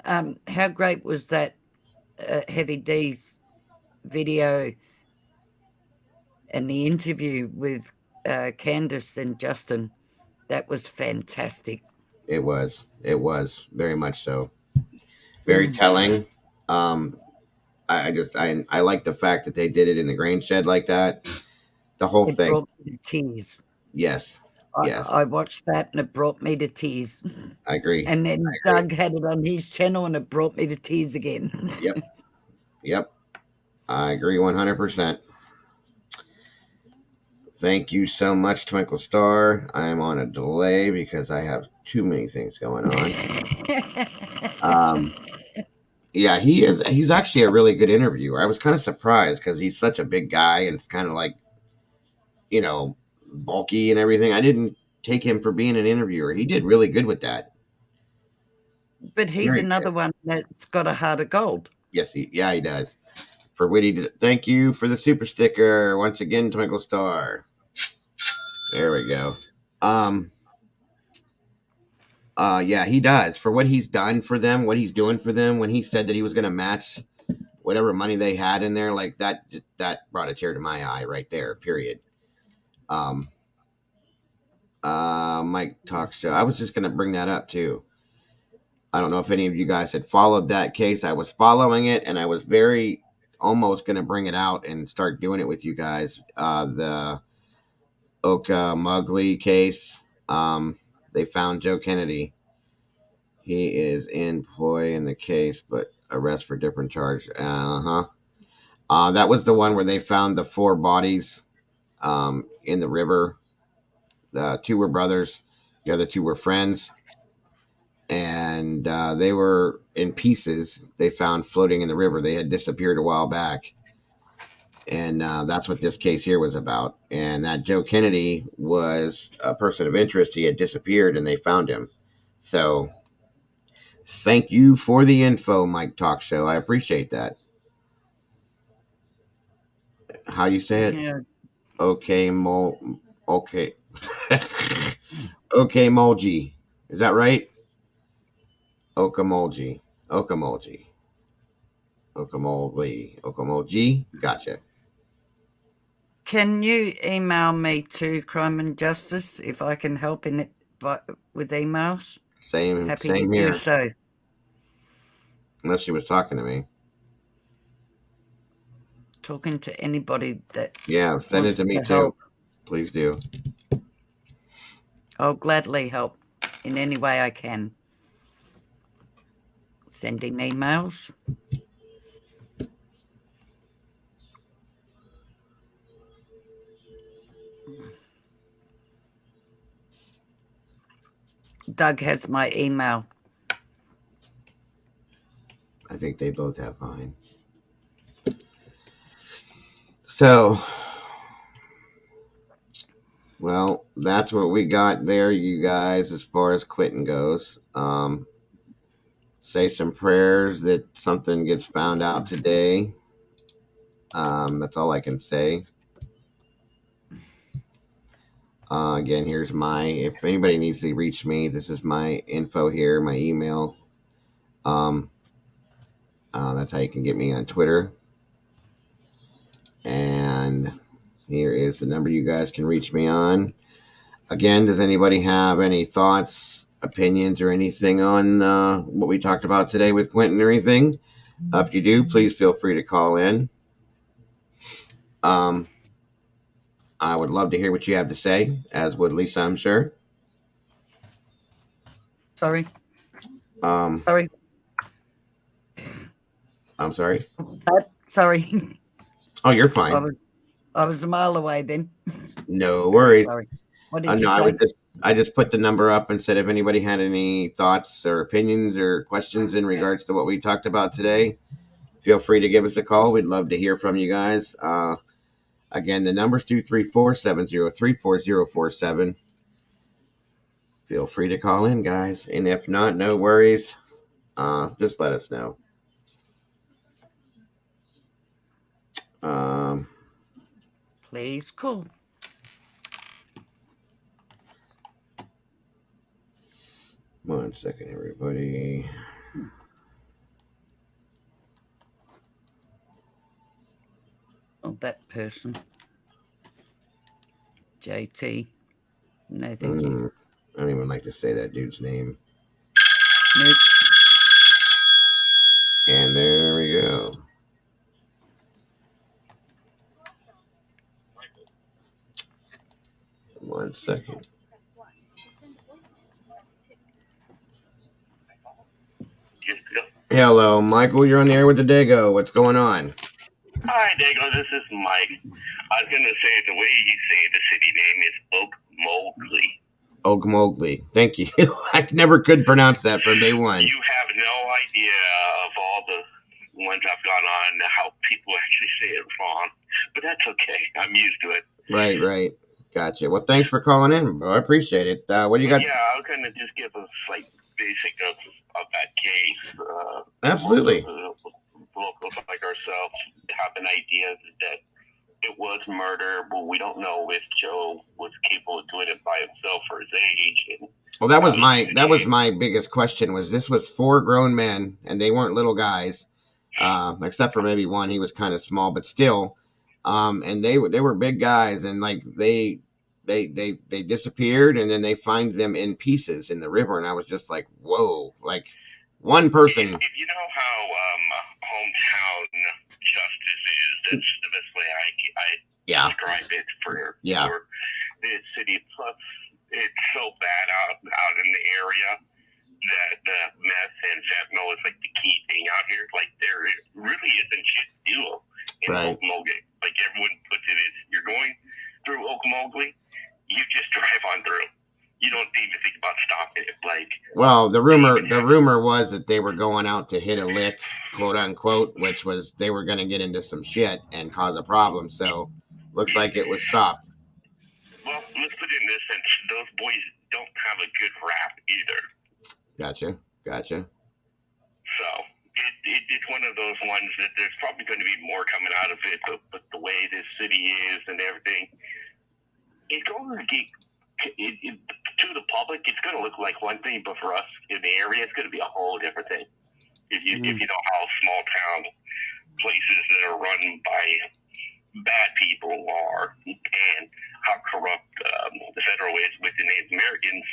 How great was that Heavy D's video and the interview with Candace and Justin? That was fantastic. It was. It was very much so. Very Mm. telling. Um, I like the fact that they did it in the grain shed like that. The whole It thing. brought me to tears. Yes. I, Yes. I watched that and it brought me to tears. I agree. And then I agree. Doug had it on his channel and it brought me to tears again. Yep. Yep. I agree 100%. Thank you so much, Twinkle Star. I am on a delay because I have too many things going on. Um, yeah, he is. He's actually a really good interviewer. I was kind of surprised because he's such a big guy and it's kind of like, you know, bulky and everything. I didn't take him for being an interviewer. He did really good with that. But he's Very good. another one that's got a heart of gold. Yes, he does. For witty, thank you for the super sticker once again, Twinkle Star. There we go. Um, yeah, he does for what he's done for them, what he's doing for them. When he said that he was going to match whatever money they had in there, like that brought a tear to my eye right there. Period. Um, Mike Talk Show. I was just going to bring that up too. I don't know if any of you guys had followed that case. I was following it, and I was very almost going to bring it out and start doing it with you guys. The Oka Muggley case. They found Joe Kennedy. He is in ploy in the case, but arrest for different charge. That was the one where they found the four bodies in the river. The two were brothers. The other two were friends. And they were in pieces. They found floating in the river. They had disappeared a while back. And that's what this case here was about. And that Joe Kennedy was a person of interest. He had disappeared and they found him. So thank you for the info, Mike Talk Show. I appreciate that. How you say it? Yeah. Okay, okay. Okay, Mulgi. Is that right? Okamulji. Okamulji. Okamulji. Okamulji. Gotcha. Can you email me to Crime and Justice if I can help in it with emails? Same Happy to do here. so. Unless she was talking to me. Talking to anybody that Yeah, send it to me too. help. Please do. I'll gladly help in any way I can. Sending emails. Doug has my email. I think they both have mine. So, well, that's what we got there, you guys, as far as quitting goes. Say some prayers that something gets found out today. That's all I can say. Again, here's if anybody needs to reach me, this is my info here, my email. That's how you can get me on Twitter. And here is the number you guys can reach me on. Again, does anybody have any thoughts, opinions, or anything on what we talked about today with Quentin or anything? If you do, please feel free to call in. I would love to hear what you have to say, as would Lisa, I'm sure. Sorry. Um, Sorry. I'm sorry. Sorry. Oh, you're fine. I was a mile away then. No Very worries. sorry. What did you No, say? I just put the number up and said if anybody had any thoughts or opinions or questions in regards to what we talked about today, feel free to give us a call. We'd love to hear from you guys. Again, the number's 234-703-4047. Feel free to call in, guys. And if not, no worries. Just let us know. Please call. One second, everybody. Oh, that person. JT. No, thank you. I don't even like to say that dude's name. Nope. And there we go. One second. Hello, Michael. You're on the air with the Dago. What's going on? Hi, Dago. This is Mike. I was going to say the way you say the city name is Okmulgee. Okmulgee. Thank you. I never could pronounce that from day one. You have no idea of all the ones I've gone on, how people actually say it wrong. But that's okay. I'm used to it. Right. Gotcha. Well, thanks for calling in, bro. I appreciate it. What do you got? Yeah, I was going to just give a basic of that case. Absolutely. Locals like ourselves have an idea that it was murder, but we don't know if Joe was capable of doing it by himself for his age. Well, that was my biggest question. This was 4 grown men, and they weren't little guys, except for maybe one. He was kind of small, but still, and they were big guys, and like they disappeared, and then they find them in pieces in the river, and I was just like, whoa, like one person. If you know how hometown justice is, that's the best way I describe it for the city. Plus, it's so bad out in the area that the meth and fentanyl is like the key thing out here. Like there really isn't shit to do in Okmulgee. Like everyone puts it is, you're going through Okmulgee, you just drive on through. You don't even think about stopping it. Well, the rumor was that they were going out to hit a lick, quote unquote, which was they were going to get into some shit and cause a problem. So looks like it was stopped. Well, let's put it in this sense: those boys don't have a good rap either. Gotcha. So it's one of those ones that there's probably going to be more coming out of it, but the way this city is and everything, it's going to get. To the public, it's going to look like one thing, but for us in the area, it's going to be a whole different thing. If you know how small town places that are run by bad people are, and how corrupt the federal is with the Native Americans,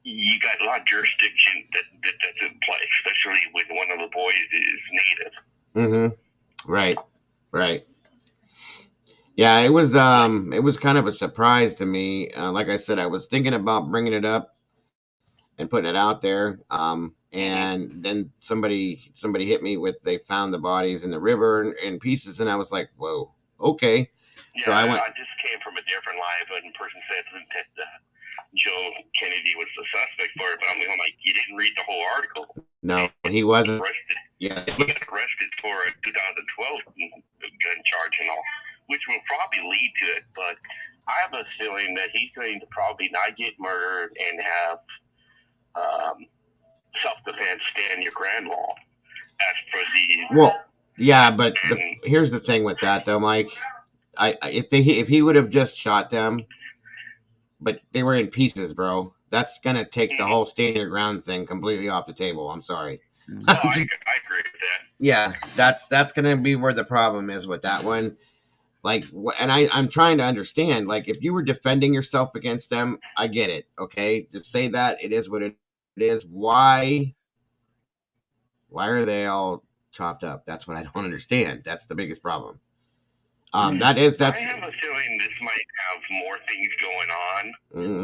you got a lot of jurisdiction that's in play, especially when one of the boys is Native. Right. Yeah, it was kind of a surprise to me. Like I said, I was thinking about bringing it up and putting it out there. And then somebody hit me with they found the bodies in the river in pieces, and I was like, whoa, okay. Yeah, so I just came from a different life, and the person said that Joe Kennedy was the suspect for it, but I'm like, you didn't read the whole article. No, he wasn't. Arrested. Yeah, He got arrested for a 2012 gun charge and all, which will probably lead to it. But I have a feeling that he's going to probably not get murdered and have self-defense stand your ground law. As for the yeah, but here's the thing with that though, Mike. If he would have just shot them, but they were in pieces, bro. That's gonna take the whole stand your ground thing completely off the table. I'm sorry. I agree with that. Yeah, that's gonna be where the problem is with that one. Like, and I'm trying to understand. Like, if you were defending yourself against them, I get it. Okay, just say that it is what it is. Why are they all chopped up? That's what I don't understand. That's the biggest problem. I have a feeling this might have more things going on.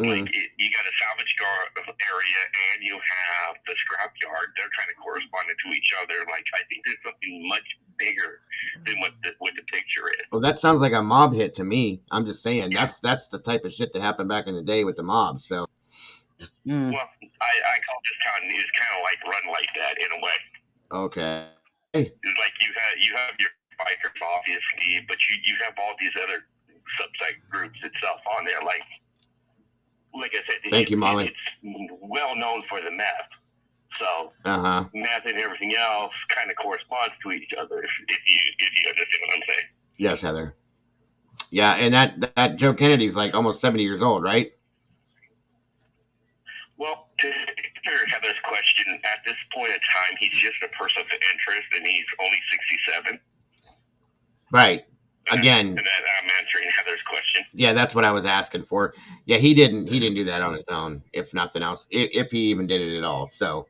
Like you got a salvage area and you have the scrapyard. They're kind of corresponding to each other. Like I think there's something much bigger than what the picture is. Well, that sounds like a mob hit to me. I'm just saying that's the type of shit that happened back in the day with the mobs. So, well, I call this town is kind of like run like that in a way. Okay. It's like you have your bikers obviously, but you have all these other subsect groups itself on there. Like I said, thank you, Molly. It's well known for the meth. So meth and everything else kind of corresponds to each other. If you understand what I'm saying. Yes, Heather. Yeah, and that Joe Kennedy's like almost 70 years old, right? Well, to answer Heather's question, at this point in time, he's just a person of interest, and he's only 67. Right. Again. And that I'm answering Heather's question. Yeah, that's what I was asking for. Yeah, he didn't do that on his own, if nothing else, if he even did it at all. So,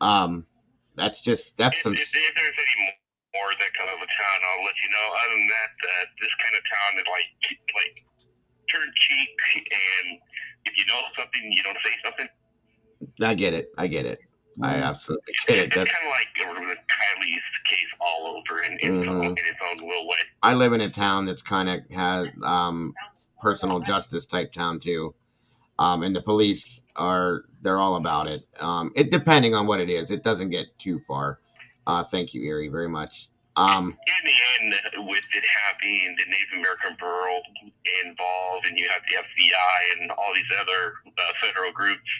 that's some. If there's any more that kind of a town, I'll let you know. Other than that, this kind of town is like turn cheek, and if you know something, you don't say something. I get it. I absolutely get it. It's kind of like Kylie's case all over in its own little way. I live in a town that's kind of has personal justice type town too, and the police they're all about it. It depending on what it is, it doesn't get too far. Thank you, Erie, very much. In the end, with it having the Native American Bureau involved, and you have the FBI and all these other federal groups,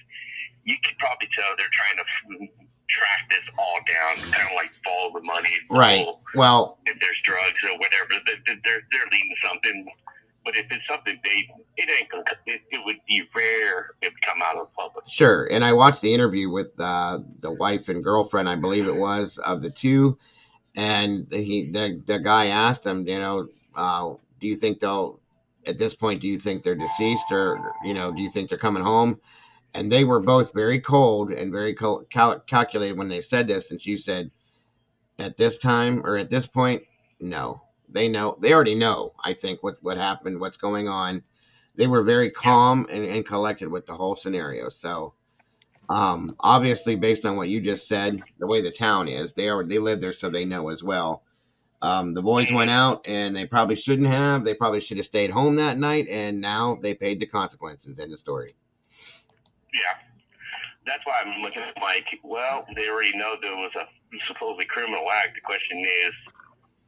you can probably tell they're trying to track this all down, kind of like follow the money. Right. Well, if there's drugs or whatever, they're leading something. But if it's something big, it would be rare if it come out of the public. Sure. And I watched the interview with the wife and girlfriend, I believe it was, of the two. And the guy asked him, do you think at this point, do you think they're deceased or, do you think they're coming home? And they were both very cold and very calculated when they said this. And she said, at this time or at this point, no. They already know, I think, what happened, what's going on. They were very calm and collected with the whole scenario. So, obviously, based on what you just said, the way the town is, they live there, so they know as well. The boys went out, and they probably shouldn't have. They probably should have stayed home that night, and now they paid the consequences. End of story. Yeah, that's why I'm looking at Mike. Well, they already know there was a supposedly criminal act. The question is,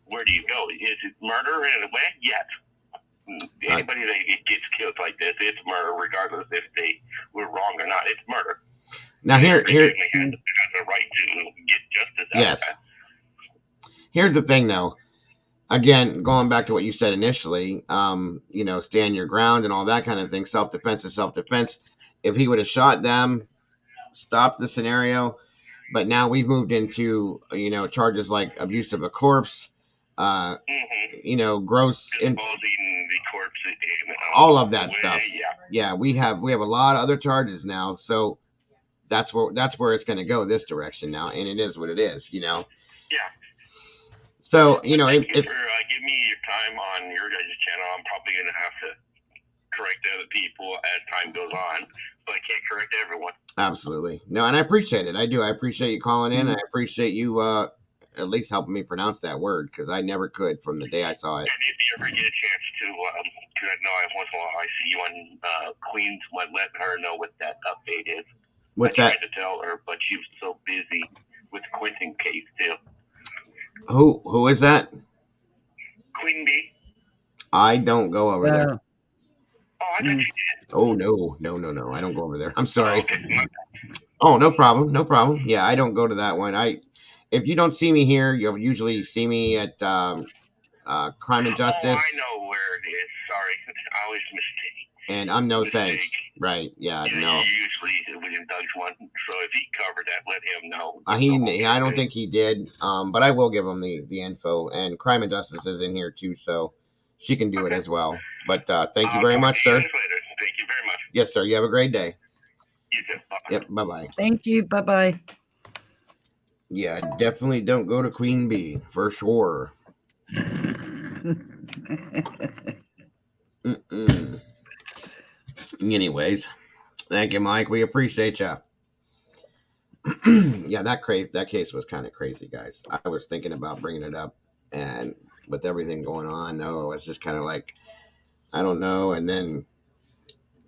where do you go? Is it murder in a way? Yes. Anybody that gets killed like this, it's murder, regardless if they were wrong or not. It's murder. Now here has a right to get justice. Yes. Here's the thing, though. Again, going back to what you said initially, stand your ground and all that kind of thing. Self-defense is self-defense. If he would have shot them, stopped the scenario, but now we've moved into charges like abuse of a corpse. Gross, disposing the corpse, all of that stuff. Yeah, we have a lot of other charges now, so that's where it's going to go this direction now, and it is what it is, Yeah. So thank you for giving me your time on your guys' channel. I'm probably going to have to correct other people as time goes on, but I can't correct everyone. Absolutely, no, and I appreciate it. I do. I appreciate you calling in. I appreciate you at least helping me pronounce that word, because I never could from the day I saw it. And if you ever get a chance to, because I know once in a while I see you on Queen's, let her know what that update is. What's I that? tried to tell her, but she was so busy with the Quentin case too. Who is that? Queen Bee. I don't go over there. Oh, I thought you did. Oh no! I don't go over there. I'm Oh, sorry. okay. Oh, no problem. Yeah, I don't go to that one. If you don't see me here, you'll usually see me at Crime and Justice. Oh, I know where it is. Sorry, I always mistake. And I'm no thanks. Right? Yeah, no. Usually William Doug's one. So if he covered that, let him know. I don't think he did. But I will give him the info. And Crime and Justice is in here too, so she can do it as well. But thank you very much, sir. Thank you very much. Yes, sir. You have a great day. You too. Bye. Yep. Bye-bye. Thank you. Bye-bye. Yeah, definitely don't go to Queen Bee for sure. Anyways, thank you, Mike. We appreciate you. Yeah, that case was kind of crazy, guys. I was thinking about bringing it up, and with everything going on, no, it's just kind of like, I don't know. And then,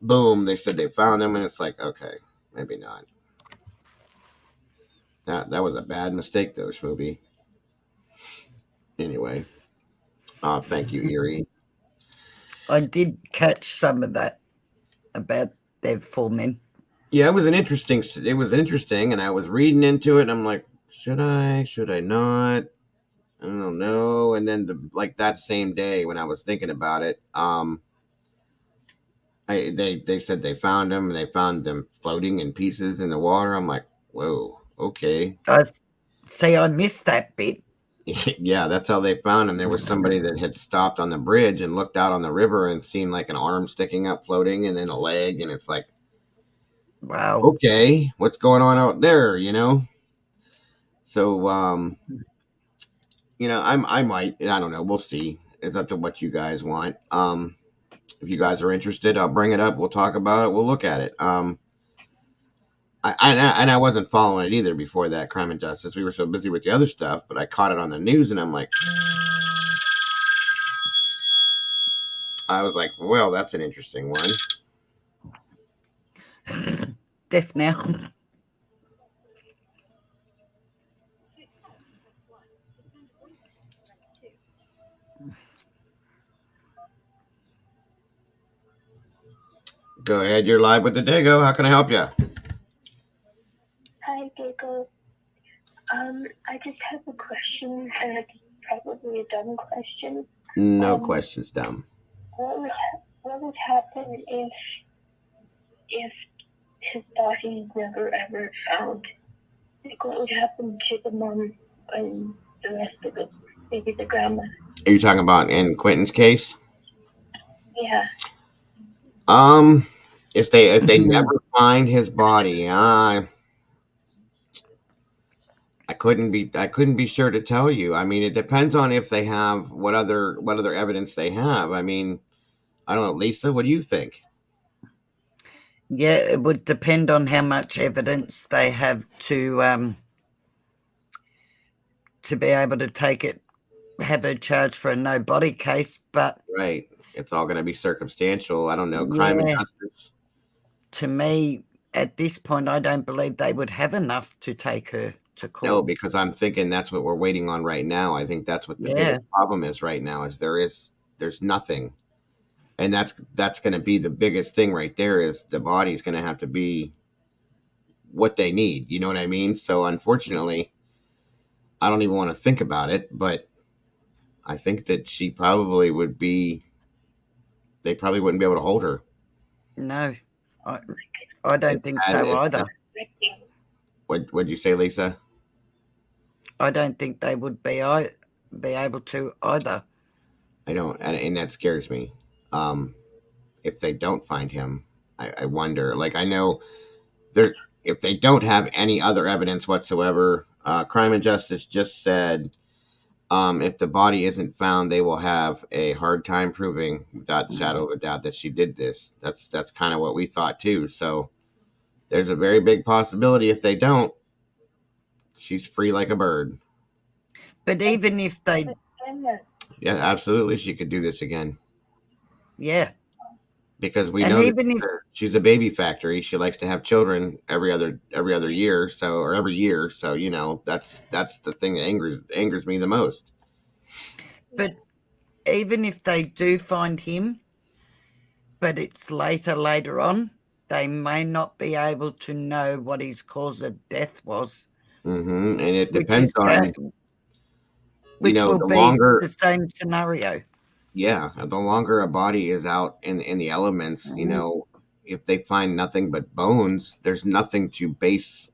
boom, they said they found him, and it's like, okay, maybe not. That was a bad mistake, though, Schmoobie. Anyway, thank you, Erie. I did catch some of that about their foreman. Yeah, it was interesting, and I was reading into it, and I'm like, should I not? I don't know. And then that same day when I was thinking about it, they said they found him, and they found them floating in pieces in the water. I'm like, whoa, okay. I missed that bit. Yeah, that's how they found him. There was somebody that had stopped on the bridge and looked out on the river and seen like an arm sticking up floating, and then a leg, and it's like, wow, okay, what's going on out there, So I might, I don't know, we'll see. It's up to what you guys want. If you guys are interested, I'll bring it up, we'll talk about it, we'll look at it. I wasn't following it either before that, Crime and Justice. We were so busy with the other stuff, but I caught it on the news, and I was like, well, that's an interesting one. Deaf now. Go ahead, you're live with the Dago. How can I help you? Hi, Dago. I just have a question, and it's probably a dumb question. No questions, dumb. What would happen if his body never ever found? Like, what would happen to the mom and the rest of it? Maybe the grandma. Are you talking about in Quentin's case? Yeah. If they never find his body, I couldn't be sure to tell you. I mean, it depends on if they have what other evidence they have. I mean, I don't know, Lisa, what do you think? Yeah, it would depend on how much evidence they have to be able to have a charge for a no body case. But right, it's all going to be circumstantial. I don't know, crime and justice. To me, at this point, I don't believe they would have enough to take her to court. No, because I'm thinking that's what we're waiting on right now. I think that's what the biggest problem is right now. Is there's nothing, and that's going to be the biggest thing right there. Is the body's going to have to be what they need. You know what I mean? So unfortunately, I don't even want to think about it. But I think that she probably would be. They probably wouldn't be able to hold her. No, I don't think so either. What'd you say, Lisa? I don't think they would be able to either. I don't, and that scares me. If they don't find him, I wonder. Like, I know if they don't have any other evidence whatsoever, Crime and Justice just said if the body isn't found, they will have a hard time proving without shadow of a doubt that she did this. That's kind of what we thought too. So there's a very big possibility if they don't, she's free like a bird. But even if they, Yeah, absolutely, she could do this again yeah, because we and know that even if, she's a baby factory. She likes to have children every other year, so or every year. So that's the thing that angers me the most. but even if they do find him, but it's later on, they may not be able to know what his cause of death was, And it which depends is on which will the be longer. the same scenario. Yeah, the longer a body is out in the elements, if they find nothing but bones, there's nothing to base.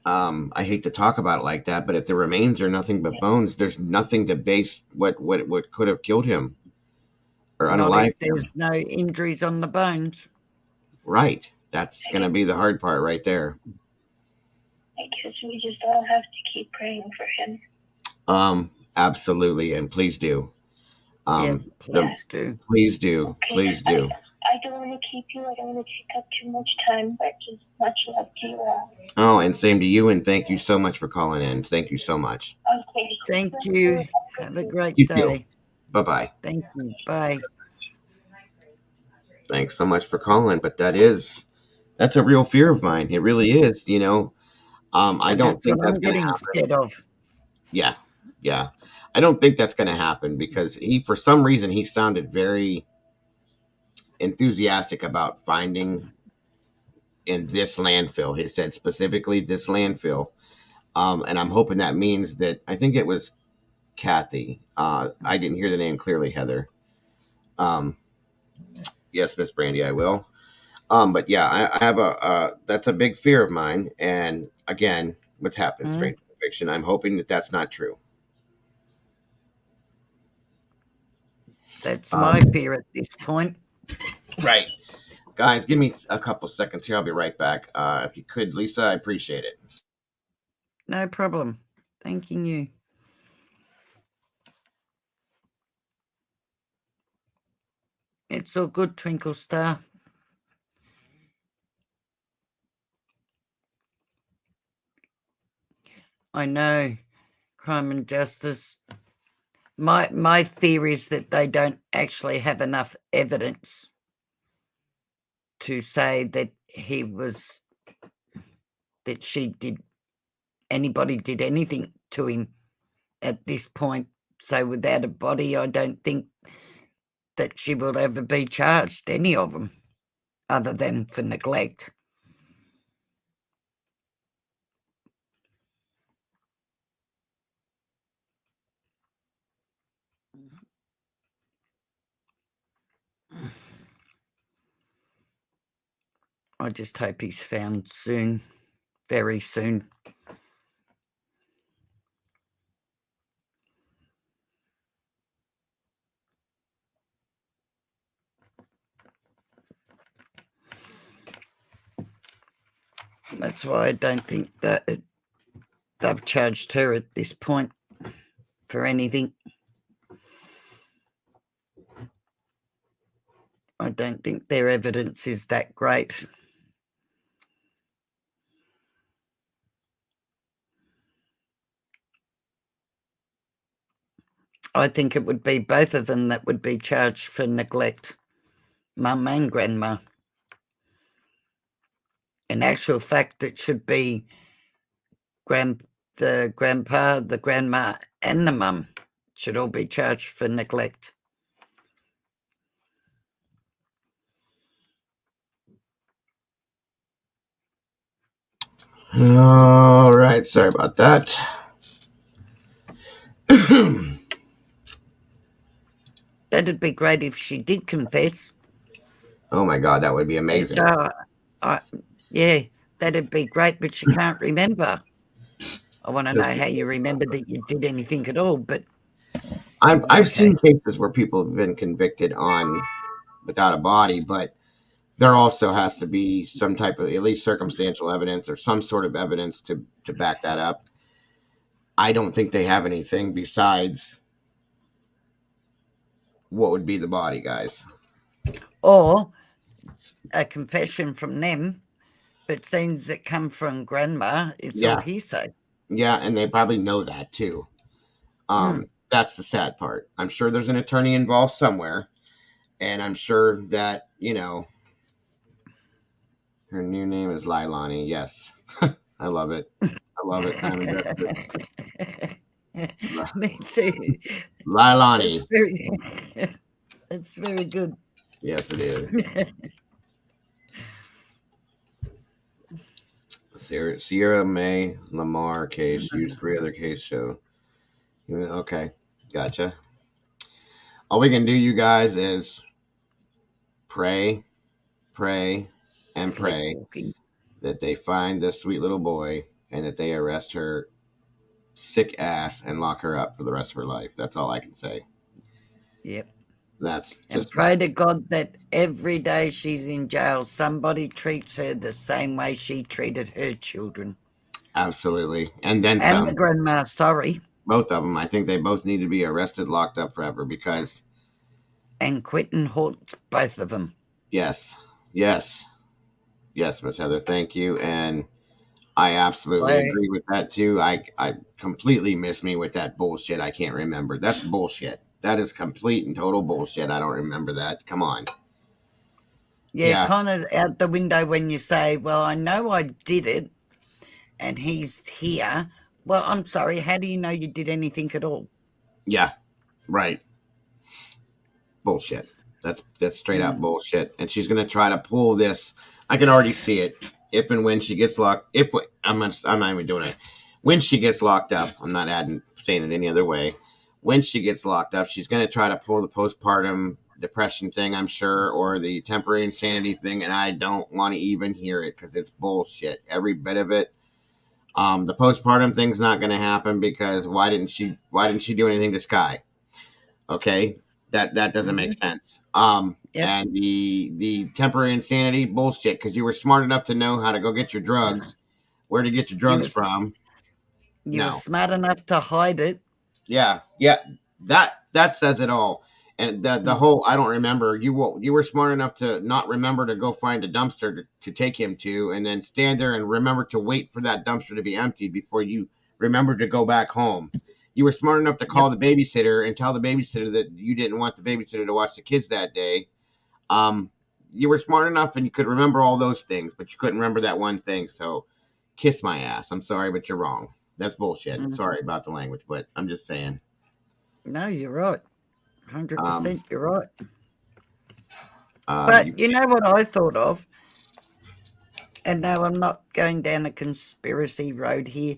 I hate to talk about it like that, but if the remains are nothing but bones, there's nothing to base what could have killed him or Not if unalived there's him. no injuries on the bones. Right. That's going to be the hard part right there. I guess we just all have to keep praying for him. Absolutely, and please do. Yeah, please do. Please do. Okay. Please do. I don't want to keep you. I don't want to take up too much time, but just much love to you all. Oh, and same to you, and thank you so much for calling in. Thank you so much. Okay. Thank you. Have a great You day. too. Bye-bye. Thank you. Bye. Thanks so much for calling, but that's a real fear of mine. It really is, I And don't that's what think that's I'm going to getting happen. scared of. Yeah. Yeah. I don't think that's going to happen because for some reason, he sounded very enthusiastic about finding in this landfill. He said specifically this landfill. And I'm hoping that means that I think it was Kathy. I didn't hear the name clearly, Heather. Yes, Miss Brandy, I will. But yeah, I have that's a big fear of mine. And again, what's happened? Strange conviction. I'm hoping that that's not true. That's my fear at this point. Right. Guys, give me a couple seconds here. I'll be right back. If you could, Lisa, I appreciate it. No problem. Thanking you. It's all good, Twinkle Star. I know. Crime and Justice. My fear is that they don't actually have enough evidence to say that anybody did anything to him at this point. So without a body, I don't think that she will ever be charged, any of them, other than for neglect. I just hope he's found soon, very soon. That's why I don't think that they've charged her at this point for anything. I don't think their evidence is that great. I think it would be both of them that would be charged for neglect, mum and grandma. In actual fact, it should be the grandpa, the grandma, and the mum should all be charged for neglect. All right. Sorry about that. That'd be great if she did confess. Oh my God, that would be amazing. Yeah, that'd be great, but she can't remember. I want to know how you remember that you did anything at all, but I've seen cases where people have been convicted without a body, but there also has to be some type of at least circumstantial evidence or some sort of evidence to back that up. I don't think they have anything besides what would be the body, guys. Or a confession from them, but scenes that come from grandma, it's all hearsay. Yeah, and they probably know that too. That's the sad part. I'm sure there's an attorney involved somewhere, and I'm sure that her new name is Lailani. Yes, I love it. I love it. I'm invested. Me too. That's Lailani. very, that's very good. Yes, it is. Sierra May Lamar case used 3 other case show. Okay, gotcha. All we can do, you guys, is pray, pray, and pray Sleepwalking. that they find this sweet little boy and that they arrest her sick ass and lock her up for the rest of her life. That's all I can say. Yep. That's And just pray that. to God that every day she's in jail, somebody treats her the same way she treated her children. Absolutely. And then And the some. grandma, sorry. Both of them. I think they both need to be arrested, locked up forever because, And Quentin haunts both of them. yes, yes, yes, Miss Heather, thank you. And I absolutely I, agree with that too. I completely miss me with that bullshit. I can't remember. That's bullshit. That is complete and total bullshit. I don't remember that. Come on. yeah, Yeah, kind of out the window when you say, well, I know I did it and he's here. Well, I'm sorry. How do you know you did anything at all? yeah, right. Bullshit. That's straight up bullshit. And she's gonna try to pull this. I can already see it. If and when she gets locked, I'm not even doing it. When she gets locked up, I'm not saying it any other way. When she gets locked up, she's gonna try to pull the postpartum depression thing, I'm sure, or the temporary insanity thing, and I don't want to even hear it because it's bullshit. Every bit of it. The postpartum thing's not gonna happen because why didn't she do anything to Sky? Okay, that doesn't make sense. Yep. And the temporary insanity bullshit because you were smart enough to know how to go get your drugs, where to get your You drugs were, from. you were No, smart enough to hide it. yeah, yeah, that says it all. And the whole I don't remember you were smart enough to not remember to go find a dumpster to take him to, and then stand there and remember to wait for that dumpster to be emptied before you remember to go back home. You were smart enough to Yep. call the babysitter and tell the babysitter that you didn't want the babysitter to watch the kids that day. Um, you were smart enough and you could remember all those things, but you couldn't remember that one thing. So kiss my ass. I'm sorry, but you're wrong. That's bullshit. Sorry about the language, but I'm just saying. No, you're right. 100% you're right. Um, But you know what I thought of? And no, I'm not going down a conspiracy road here.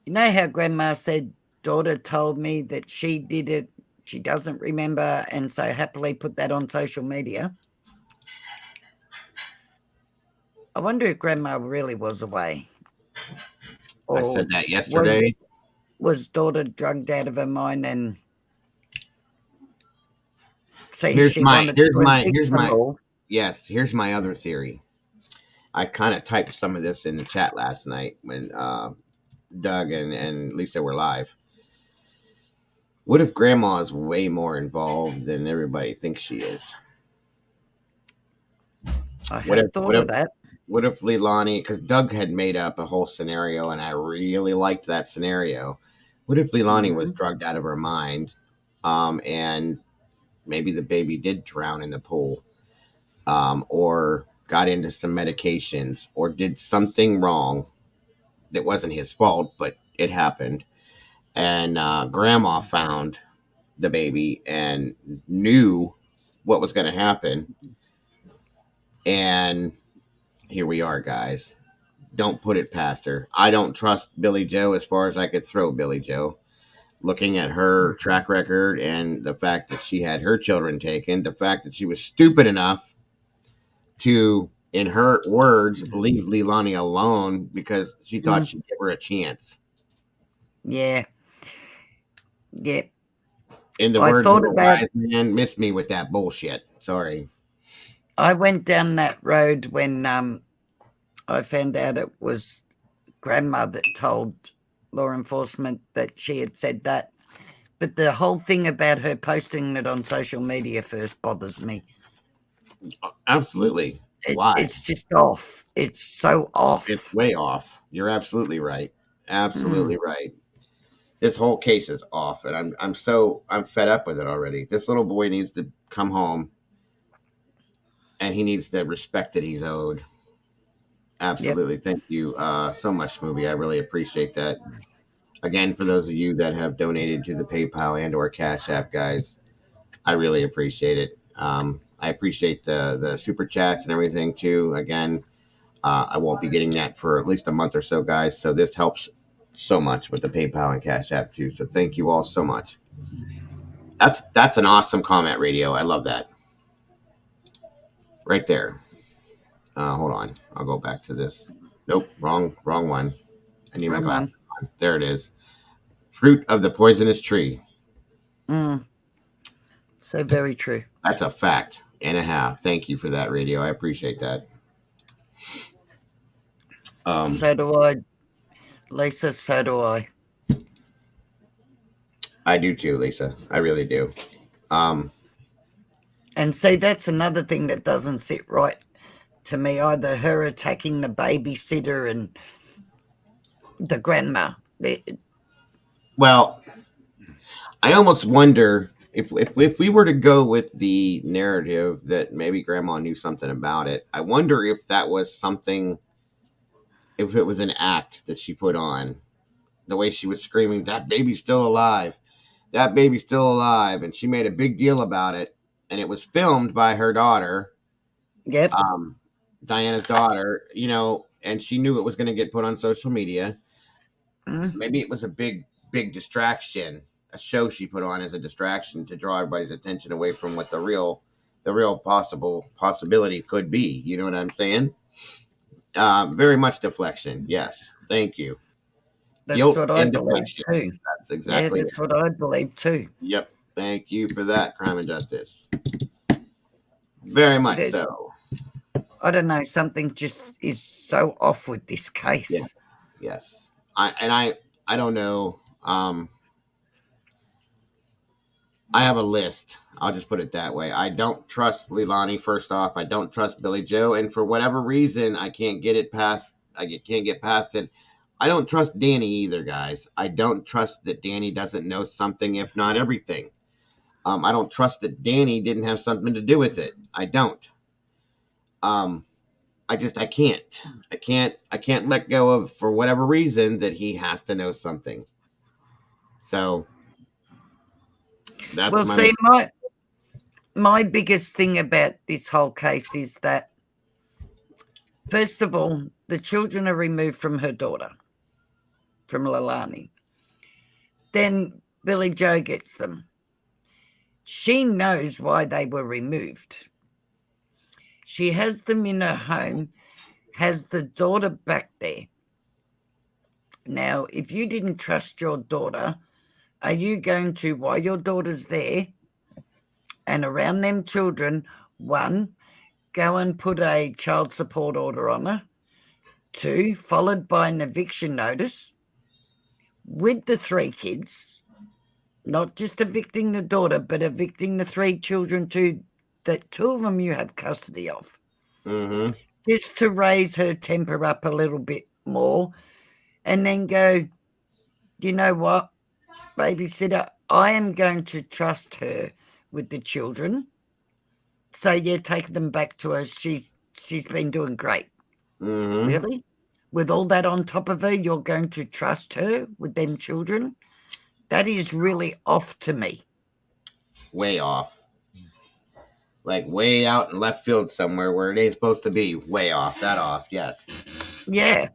You know how Grandma said, daughter told me that she did it, she doesn't remember, and so happily put that on social media? I wonder if Grandma really was away. I said Or that was yesterday. was daughter drugged out of her mind and since Here's she my wanted here's to my evict here's them my all? yes, here's my other theory. I kind of typed some of this in the chat last night when Doug and Lisa were live. What if Grandma is way more involved than everybody thinks she is? I What have if thought of that. what if Leilani? Because Doug had made up a whole scenario, and I really liked that scenario. What if Leilani was Mhm. drugged out of her mind, and maybe the baby did drown in the pool, or got into some medications, or did something wrong that wasn't his fault, but it happened, and Grandma found the baby and knew what was going to happen, and here we are, guys. Don't put it past her. I don't trust Billy Joe as far as I could throw Billy Joe. Looking at her track record and the fact that she had her children taken, the fact that she was stupid enough to, in her words, leave Leilani alone because she thought Mm. she'd give her a chance. Yeah. Yeah. In the I words of thought a about wise man, miss me with that bullshit. Sorry. I went down that road when I found out it was Grandma that told law enforcement that she had said that. But the whole thing about her posting it on social media first bothers me. Absolutely. Why? It's just off. It's so It's off. way off. You're absolutely right. Absolutely right. This whole case is off, and I'm fed up with it already. This little boy needs to come home, and he needs the respect that he's owed. Yep. Absolutely. Thank you so much, Movie. I really appreciate that. Again, for those of you that have donated to the PayPal and or Cash App, guys, I really appreciate it. I appreciate the super chats and everything too. Again, I won't be getting that for at least a month or so, guys. So this helps so much with the PayPal and Cash App too. So thank you all so much. That's an awesome comment, Radio. I love that. Right there. Hold on. I'll go back to this. Nope, wrong one. I need my Wrong glasses one. on. There it is. Fruit of the poisonous tree. Mm. So very true. That's a fact and a half. Thank you for that, Radio. I appreciate that. So do I, Lisa. So do I. I do too, Lisa. I really do. Um, And see, that's another thing that doesn't sit right to me either. Her attacking the babysitter and the grandma. well, I almost wonder if we were to go with the narrative that maybe Grandma knew something about it. I wonder if that was something, if it was an act that she put on. The way she was screaming, "That baby's still alive! That baby's still alive!" And she made a big deal about it, and it was filmed by her daughter, Yep. Diana's daughter. And she knew it was going to get put on social media. Mm. Maybe it was a big distraction, a show she put on as a distraction to draw everybody's attention away from what the real possibility could be. You know what I'm saying? Very much deflection. Yes, thank you. That's Guilt what I and believe deflection. too. That's Yeah, exactly it. that's what I believe too. Yep. Thank you for that, Crime and Justice. Very much There's, so. I don't know, something just is so off with this case. Yes. Yes. I don't know. I have a list. I'll just put it that way. I don't trust Leilani. First off, I don't trust Billy Joe, and for whatever reason, I can't get it past. Can't get past it. I don't trust Danny either, guys. I don't trust that Danny doesn't know something, if not everything. I don't trust that Danny didn't have something to do with it. I don't. I can't. I can't let go of, for whatever reason, that he has to know something. So that's Well, my see, main. my biggest thing about this whole case is that, first of all, the children are removed from her daughter, from Leilani. Then Billy Joe gets them. She knows why they were removed. She has them in her home, has the daughter back there. Now, if you didn't trust your daughter, are you going to, while your daughter's there and around them children, one, go and put a child support order on her, two, followed by an eviction notice with the three kids, not just evicting the daughter, but evicting the three children too, that two of them you have custody of, Mm-hmm. just to raise her temper up a little bit more, and then go, you know what, babysitter, I am going to trust her with the children. So yeah, take them back to her. She's been doing great. Mm-hmm. Really? With all that on top of her, you're going to trust her with them children? That is really off to me. Way off. Like way out in left field somewhere where it ain't supposed to be. Way off. That off. Yes. Yeah.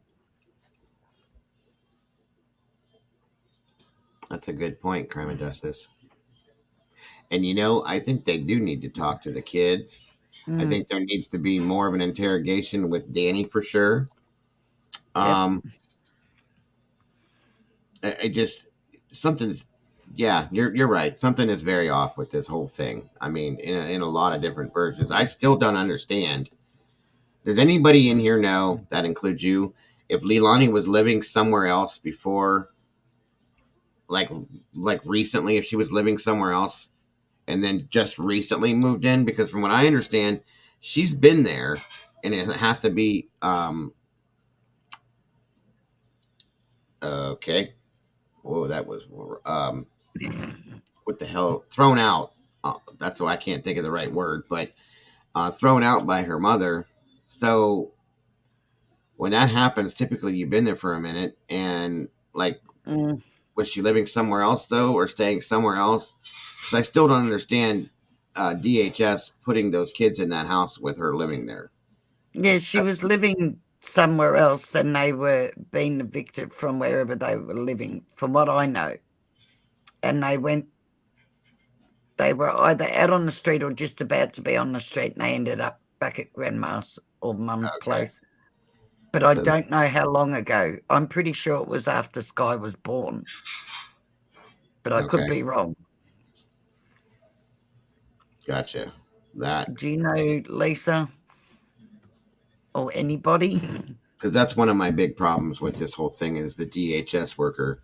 That's a good point, Crime and Justice. And I think they do need to talk to the kids. I Mm, think there needs to be more of an interrogation with Danny for sure. yep. Um, I just something's. Yeah, you're right. Something is very off with this whole thing. I mean, in a lot of different versions. I still don't understand. Does anybody in here know, that includes you, if Leilani was living somewhere else before, like recently, if she was living somewhere else and then just recently moved in? Because from what I understand, she's been there, and it has to be Okay. Whoa, that was what the hell? Thrown out. That's why I can't think of the right word, but thrown out by her mother. So when that happens, typically you've been there for a minute, and like, Mm. was she living somewhere else though, or staying somewhere else? Because I still don't understand DHS putting those kids in that house with her living there. Yeah, she was living somewhere else and they were being evicted from wherever they were living, from what I know. And they were either out on the street or just about to be on the street, and they ended up back at grandma's or mum's Okay. place. But I So don't know how long ago. I'm pretty sure it was after Sky was born, but I could okay, be wrong. gotcha. That Do you know Lisa or anybody? because that's one of my big problems with this whole thing is the DHS worker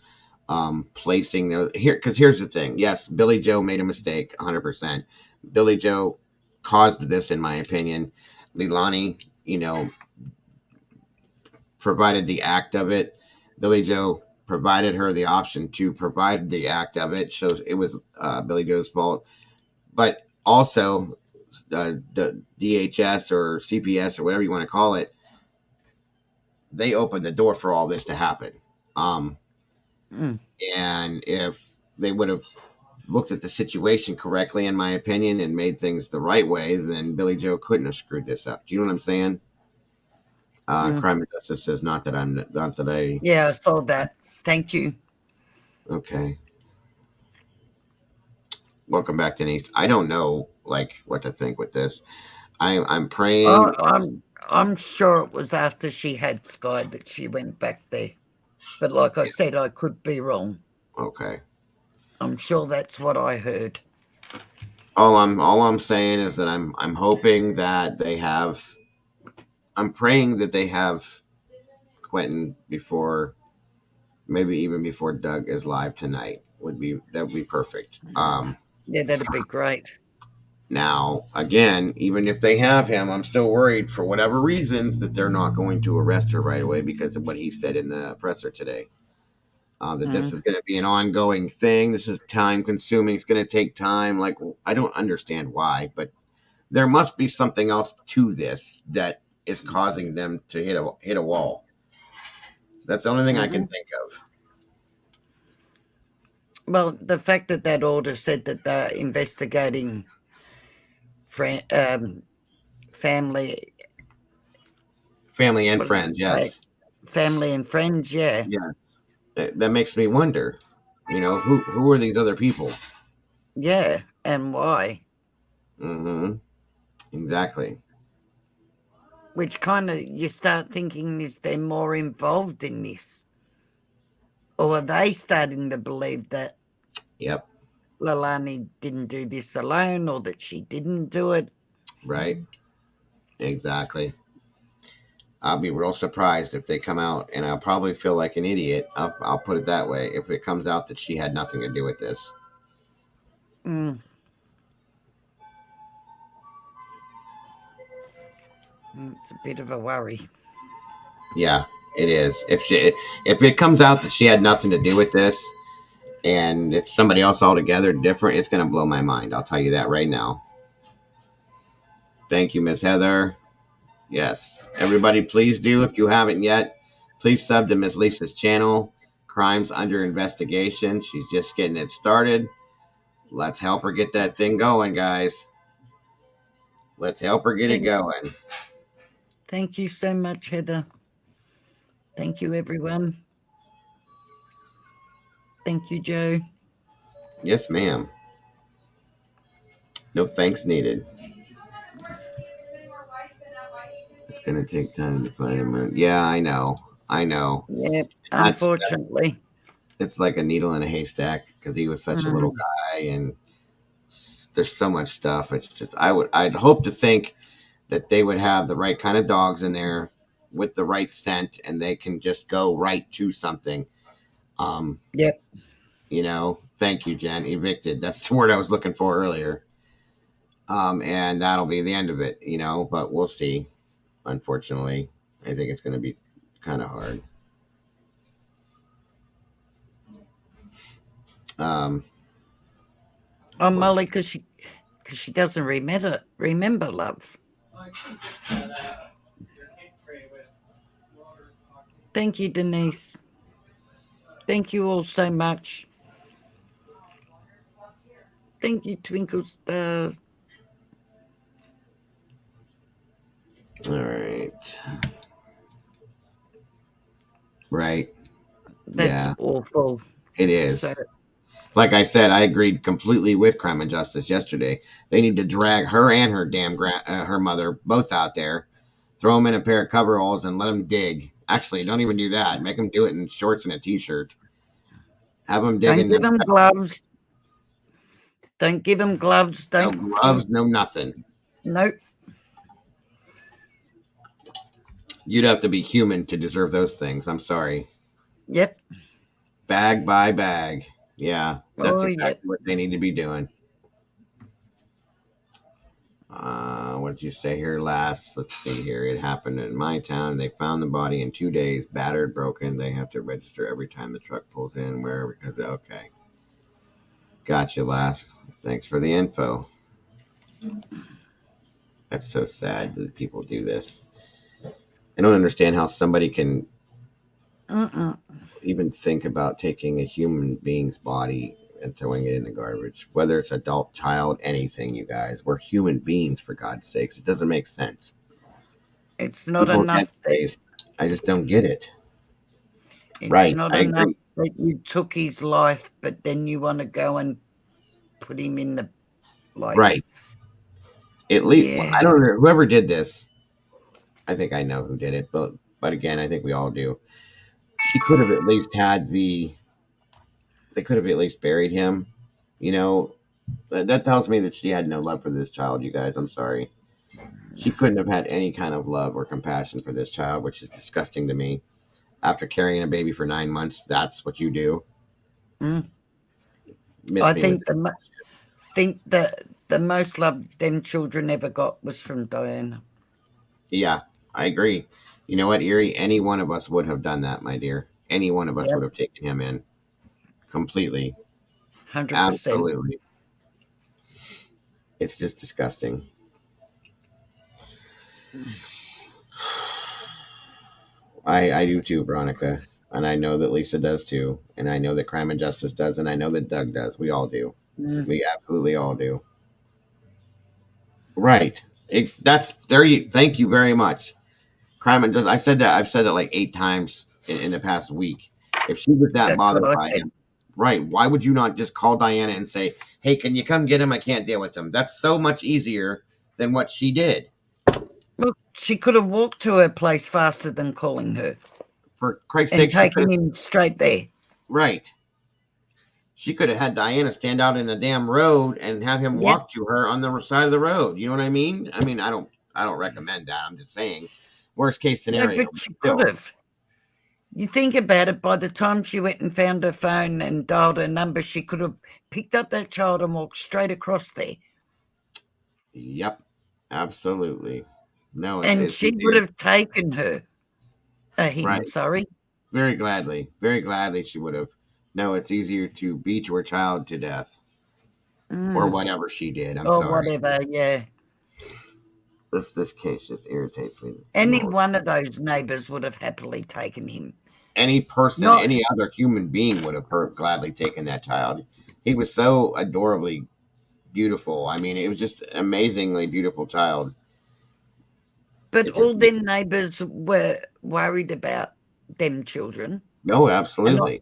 placing the here. Because here's the thing: yes, Billy Joe made a mistake, 100%. Billy Joe caused this, in my opinion. Leilani, provided the act of it. Billy Joe provided her the option to provide the act of it, so it was Billy Joe's fault. But also, the DHS or CPS or whatever you want to call it, they opened the door for all this to happen. Um, Mm, and if they would have looked at the situation correctly, in my opinion, and made things the right way, then Billy Joe couldn't have screwed this up. Do you know what I'm saying? mm. Crime and Justice says not that I. Yeah, I saw that. Thank you. Okay. Welcome back, Denise. I don't know like what to think with this. I'm I, praying. I'm sure it was after she had Sky that she went back there. But like I said, I could be wrong. Okay. I'm sure that's what I heard. All I'm saying is that I'm hoping that they have. I'm praying that they have Quentin before, maybe even before Doug is live tonight. That would be perfect. Yeah, that'd be great. Now again, even if they have him, I'm still worried for whatever reasons that they're not going to arrest her right away because of what he said in the presser today. That this Mm, is going to be an ongoing thing. This is time consuming. It's going to take time. Like, I don't understand why, but there must be something else to this that is causing them to hit a wall. That's the only thing I can mhm. think of. Well, the fact that that order said that they're investigating family, Family and what did friends, they say? yes, Family and friends, yeah. yeah. That makes me wonder. Who are these other people? Yeah, and why? Mm-hmm. Exactly. Which kind of you start thinking, is there more involved in this? Or are they starting to believe that Yep. Lalani didn't do this alone or that she didn't do it? Right. Exactly. I'll be real surprised if they come out, and I'll probably feel like an idiot. I'll put it that way. If it comes out that she had nothing to do with this. Mm, it's a bit of a worry. Yeah, it is. If it comes out that she had nothing to do with this, and it's somebody else altogether different, it's going to blow my mind. I'll tell you that right now. Thank you, Miss Heather. Yes, everybody, please do if you haven't yet. Please sub to Miss Lisa's channel. Crimes Under Investigation. She's just getting it started. Let's help her get that thing going, guys. Let's help her get it Thank, going. thank you so much, Heather. Thank you, everyone. Thank you, Joe. Yes, ma'am. No thanks needed. It's gonna take time to find him. Yeah, I know. I know. Yep, That's unfortunately. it's like a needle in a haystack because he was such a little Mm, guy, and there's so much stuff. It's just I'd hope to think that they would have the right kind of dogs in there with the right scent, and they can just go right to something. Um, yep. Thank you, Jen. Evicted. That's the word I was looking for earlier. And that'll be the end of it. But we'll see. Unfortunately, I think it's going to be kind of hard. Um, Oh, Molly, because she doesn't remember love. Thank you, Denise. Thank you all so much. Thank you, Twinkle Stars. all right. Right. That's Yeah, awful. it So, is. Like I said, I agreed completely with Crime and Justice yesterday. They need to drag her and her damn her mother both out there, throw them in a pair of coveralls, and let them dig. Actually, don't even do that. Make them do it in shorts and a t-shirt. Have them don't digging give them. them gloves. Don't give them gloves. No Don't give. gloves, no nothing. Nope. You'd have to be human to deserve those things. I'm sorry. Yep. Bag by bag. Yeah, that's Oh, yep. exactly what they need to be doing. What did you say here last? Let's see here. It happened in my town. They found the body in 2 days, battered, broken. They have to register every time the truck pulls in. Where? Because, okay. Gotcha, last. Thanks for the info. That's so sad that people do this. I don't understand how somebody can even think about taking a human being's body and throwing it in the garbage, whether it's adult, child, anything. You guys, we're human beings, for God's sakes. It doesn't make sense. It's not People enough that headspace. I just don't get it. it's Right, not I enough agree. that you took his life, but then you want to go and put him in the like. Right. At least Yeah. I don't know whoever did this. I think I know who did it, but again, I think we all do. She could have at least had the. They could have at least buried him. You know, that tells me that she had no love for this child. You guys, I'm sorry. She couldn't have had any kind of love or compassion for this child, which is disgusting to me. After carrying a baby for 9 months, that's what you do. Mm. Miss I me with think the most love them children ever got was from Diana. Yeah, I agree. You know what, Erie? Any one of us would have done that, my dear. Any one of us Yep. would have taken him in completely. 100%. Absolutely. It's just disgusting. I do too, Veronica. And I know that Lisa does too. And I know that Crime and Justice does. And I know that Doug does. We all do. Mm. We absolutely all do. Right. That's there. You thank you very much. Crime and Justice. I said that. I've said that like 8 times in the past week. If she was that That's what bothered I by said. him, right? Why would you not just call Diana and say, "Hey, can you come get him? I can't deal with him." That's so much easier than what she did. Look, she could have walked to her place faster than calling her For Christ's and sake, she could taken have. him straight there. Right. She could have had Diana stand out in the damn road and have him Yep. walk to her on the side of the road. You know what I mean? I mean, I don't recommend that. I'm just saying, worst case No, scenario. but But she could still, have. You think about it, by the time she went and found her phone and dialed her number, she could have picked up that child and walked straight across there. yep, absolutely. No, And it's she would easier. have taken her. Him, Right. sorry. Very gladly she would have. No, it's easier to beat your child to death or Mm. whatever she did. I'm Or sorry. whatever, yeah. This case just irritates me. Any one of those neighbours would have happily taken him. Any person, Not, any other human being would have gladly taken that child. He was so adorably beautiful. I mean, it was just an amazingly beautiful child. but It just all them neighbours were worried about them children. no, And absolutely.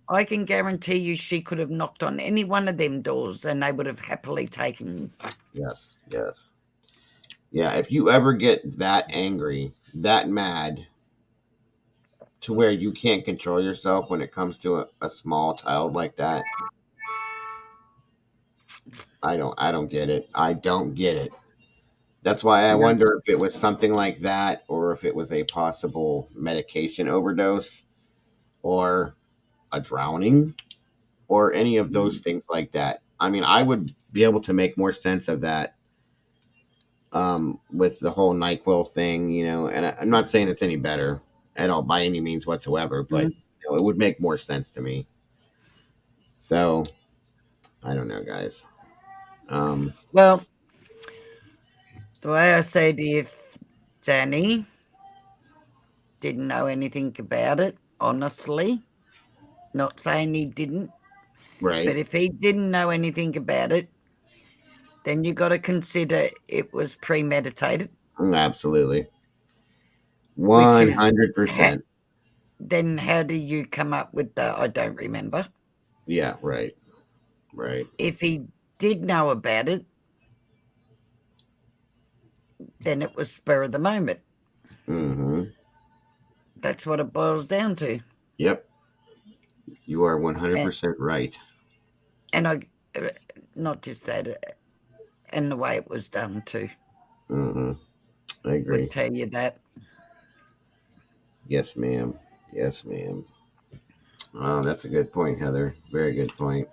I can guarantee you she could have knocked on any one of them doors and they would have happily taken him. Yes, yes. Yeah, if you ever get that angry, that mad, to where you can't control yourself when it comes to a small child like that, I don't get it. I don't get it. That's why I No. wonder if it was something like that or if it was a possible medication overdose or a drowning or any of those things like that. I mean, I would be able to make more sense of that with the whole NyQuil thing, you know, and I'm not saying it's any better at all by any means whatsoever, but Mm. you know, it would make more sense to me. So I don't know, guys. Well, the way I said, if Danny didn't know anything about it, honestly, not saying he didn't, Right. but if he didn't know anything about it, then you got to consider it was premeditated, Absolutely. which is 100%. then how do you come up with the I don't remember? Yeah, right. Right. If he did know about it, then it was spur of the moment. Mm-hmm. That's what it boils down to. Yep. You are And, 100% right. and not just that, and the way it was done too Mm-hmm. I would agree. tell you that. Yes, ma'am. Yes, ma'am. Oh, that's a good point, Heather. Very good point.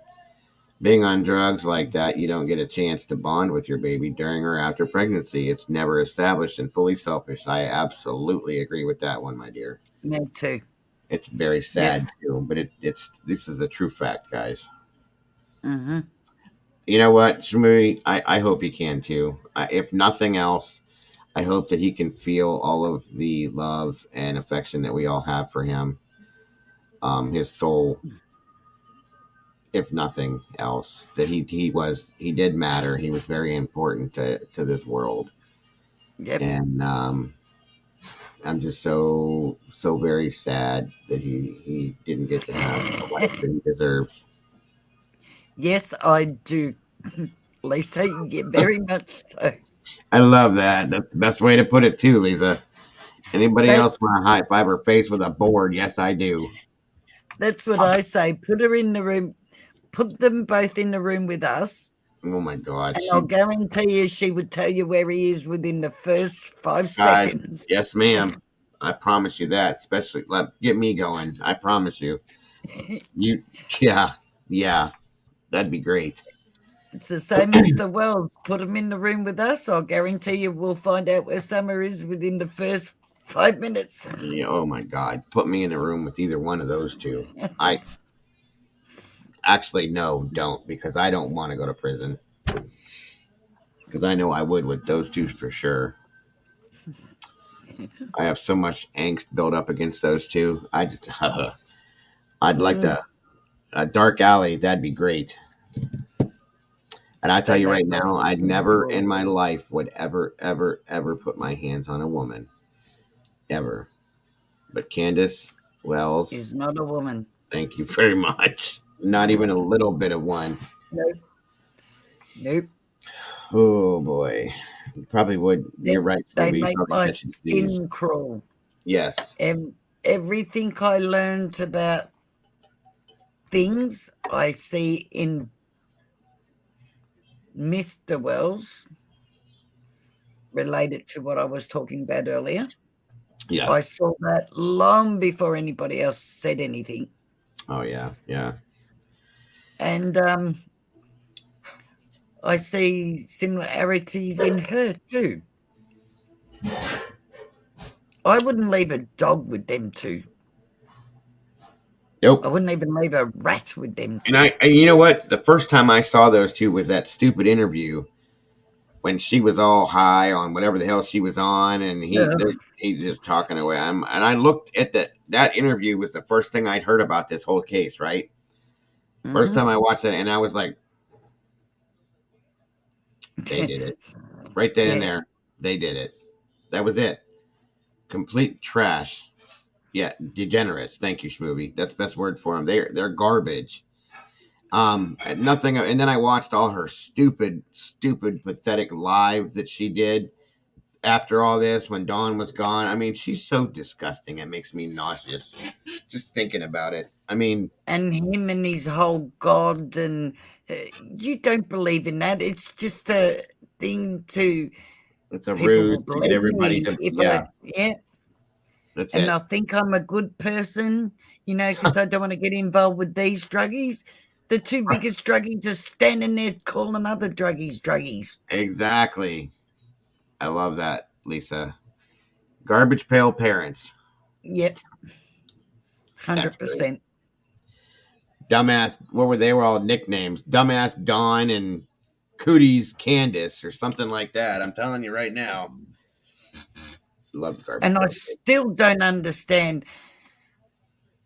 Being on drugs like that, you don't get a chance to bond with your baby during or after pregnancy. It's never established and fully selfish. I absolutely agree with that one, my dear. Me too. It's very Yep. sad too, but it's this is a true fact, guys. Hmm. You know what, Shmooey? I hope he can too. If nothing else, I hope that he can feel all of the love and affection that we all have for him. His soul, if nothing else, that he did matter. He was very important to this world, Yep. and I'm just so very sad that he didn't get to have the life that he deserves. Yes, I do, Lisa. Yeah, very much so. I love that. That's the best way to put it too, Lisa. Anybody else That's want to high five her face with a board? Yes, I do. that's what I say. Put her in the room. Put them both in the room with us, Oh my God, and I'll she guarantee you she would tell you where he is within the first 5 God, seconds. yes, ma'am. I promise you that. Especially get me going. I promise you. You, yeah, yeah, that'd be great. It's the same as the Wells. Put them in the room with us. I'll guarantee you we'll find out where Summer is within the first 5 minutes. Yeah, oh my God, put me in a room with either one of those two. I actually no, don't because I don't want to go to prison because I know I would with those two for sure. I have so much angst built up against those two. I just, I'd like Mm, to a dark alley. That'd be great. And I tell but you that right now, was I'd never cruel. in my life would ever put my hands on a woman ever. But Candace Wells, Is not a woman. thank you very much. Not even a little bit of one. Nope. Nope. Oh boy, you probably would. They, You're right, they Ruby. You make probably my catch a disease. skin crawl. Yes. Everything I learned about things I see in Mr. Wells related to what I was talking about earlier. Yeah. I saw that long before anybody else said anything. Oh yeah. Yeah. And I see similarities in her too. I wouldn't leave a dog with them two. I Nope. wouldn't even leave a rat with them And two. you know what? The first time I saw those two was that stupid interview when she was all high on whatever the hell she was on, and he's just talking away. And I looked at that interview was the first thing I'd heard about this whole case. Right, first Mm-hmm. time I watched it, and I was like, they did it right then and Yeah. there. They did it. That was it. Complete trash. Yeah, degenerates. Thank you, Schmovie. That's the best word for them. They're garbage. Nothing. And then I watched all her stupid, pathetic live that she did after all this when Dawn was gone. I mean, she's so disgusting. It makes me nauseous just thinking about it. I mean, And him and his whole God, and you don't believe in that. It's just a thing to it's a people ruse will to get believe everybody me to, if yeah, yeah, that's and it. I think I'm a good person, because I don't want to get involved with these druggies. The two biggest druggies are standing there calling other druggies druggies. Exactly. I love that, Lisa. Garbage pail parents. Yep, That's great. 100%. Dumbass, what were they? Were all nicknames. Dumbass Don and Cooties Candace or something like that. I'm telling you right now. Loved garbage. And I still don't understand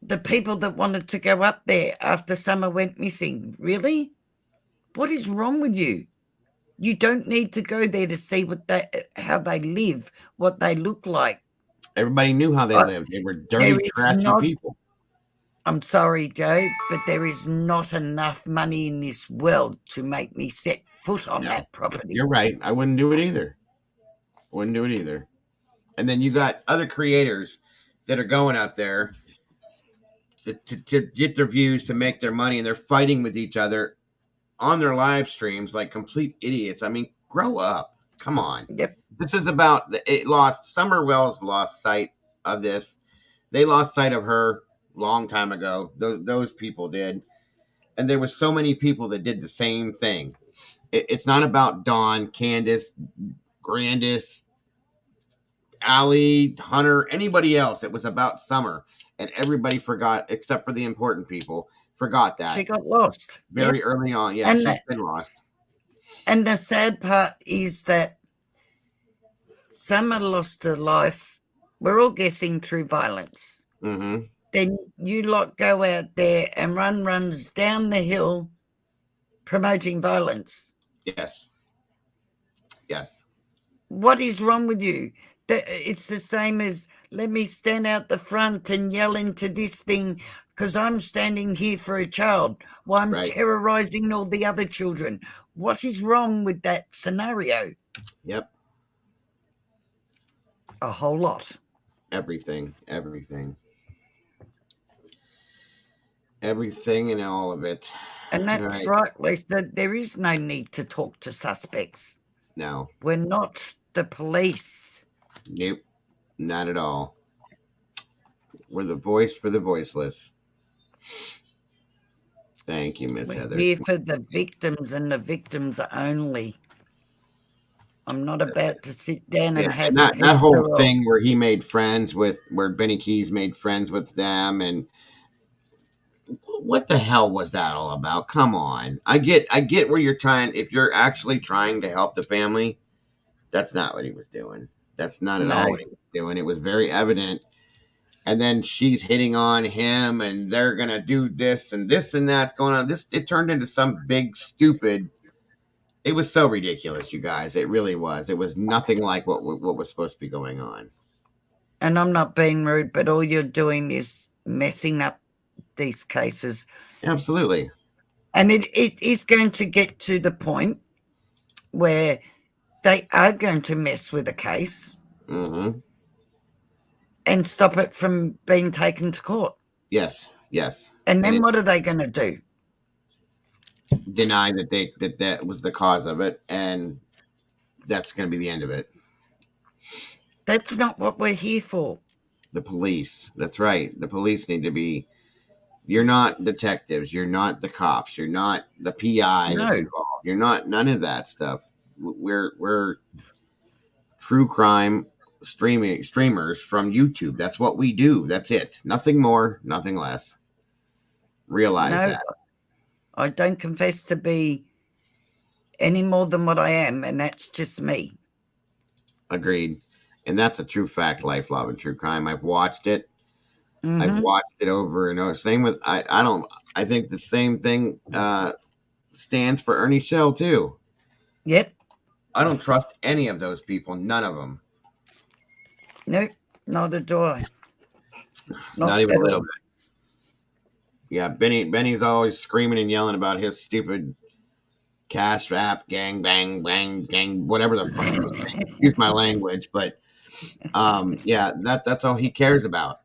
the people that wanted to go up there after Summer went missing. Really? What is wrong with you? You don't need to go there to see how they live, what they look like. Everybody knew how they lived. They were dirty, trashy people. I'm sorry, Joe, but there is not enough money in this world to make me set foot on that property. You're right. I wouldn't do it either. And then you got other creators that are going out there to get their views, to make their money, and they're fighting with each other on their live streams like complete idiots. I mean, grow up. Come on. Yep. This is about Summer Wells lost sight of this. They lost sight of her long time ago. Those people did. And there were so many people that did the same thing. It's not about Dawn, Candace, Grandis, Allie, Hunter, anybody else. It was about Summer. And everybody forgot, except for the important people, forgot that. She got lost. Very early on. Yeah, she's been lost. And the sad part is that Summer lost her life. We're all guessing through violence. Mm-hmm. Then you lot go out there and runs down the hill promoting violence. Yes. What is wrong with you? It's the same as, let me stand out the front and yell into this thing because I'm standing here for a child while I'm terrorizing all the other children. What is wrong with that scenario? Yep. A whole lot. Everything and all of it. And that's right, Lisa. There is no need to talk to suspects. No. We're not the police. Nope. Not at all. We're the voice for the voiceless. Thank you, Miss Heather. We're here for the victims and the victims only. I'm not about to sit down and have that whole thing where he made friends with, where Benny Keys made friends with them, and what the hell was that all about? Come on. I get where you're trying, if you're actually trying to help the family, that's not what he was doing. That's not at all what he was doing. It was very evident. And then she's hitting on him and they're going to do this and that's going on. It turned into some big stupid. It was so ridiculous, you guys. It really was. It was nothing like what was supposed to be going on. And I'm not being rude, but all you're doing is messing up these cases. Absolutely. And it is going to get to the point where they are going to mess with a case and stop it from being taken to court. Yes. And then what are they going to do? Deny that was the cause of it, and that's going to be the end of it. That's not what we're here for. The police. That's right. The police need to be. You're not detectives. You're not the cops. You're not the PI that's involved. You're not none of that stuff. We're true crime streamers from YouTube. That's what we do. That's it. Nothing more, nothing less. Realize that. I don't confess to be any more than what I am, and that's just me. Agreed. And that's a true fact, Life, Love, and True Crime. I've watched it. I've watched it over and over. Same with I think the same thing stands for Ernie Shell too. Yep. I don't trust any of those people. None of them. Nope. Not at all. Not even a little bit. Yeah, Benny's always screaming and yelling about his stupid cash rap, gang, bang, bang, gang, whatever the fuck. Excuse my language, but yeah, that's all he cares about.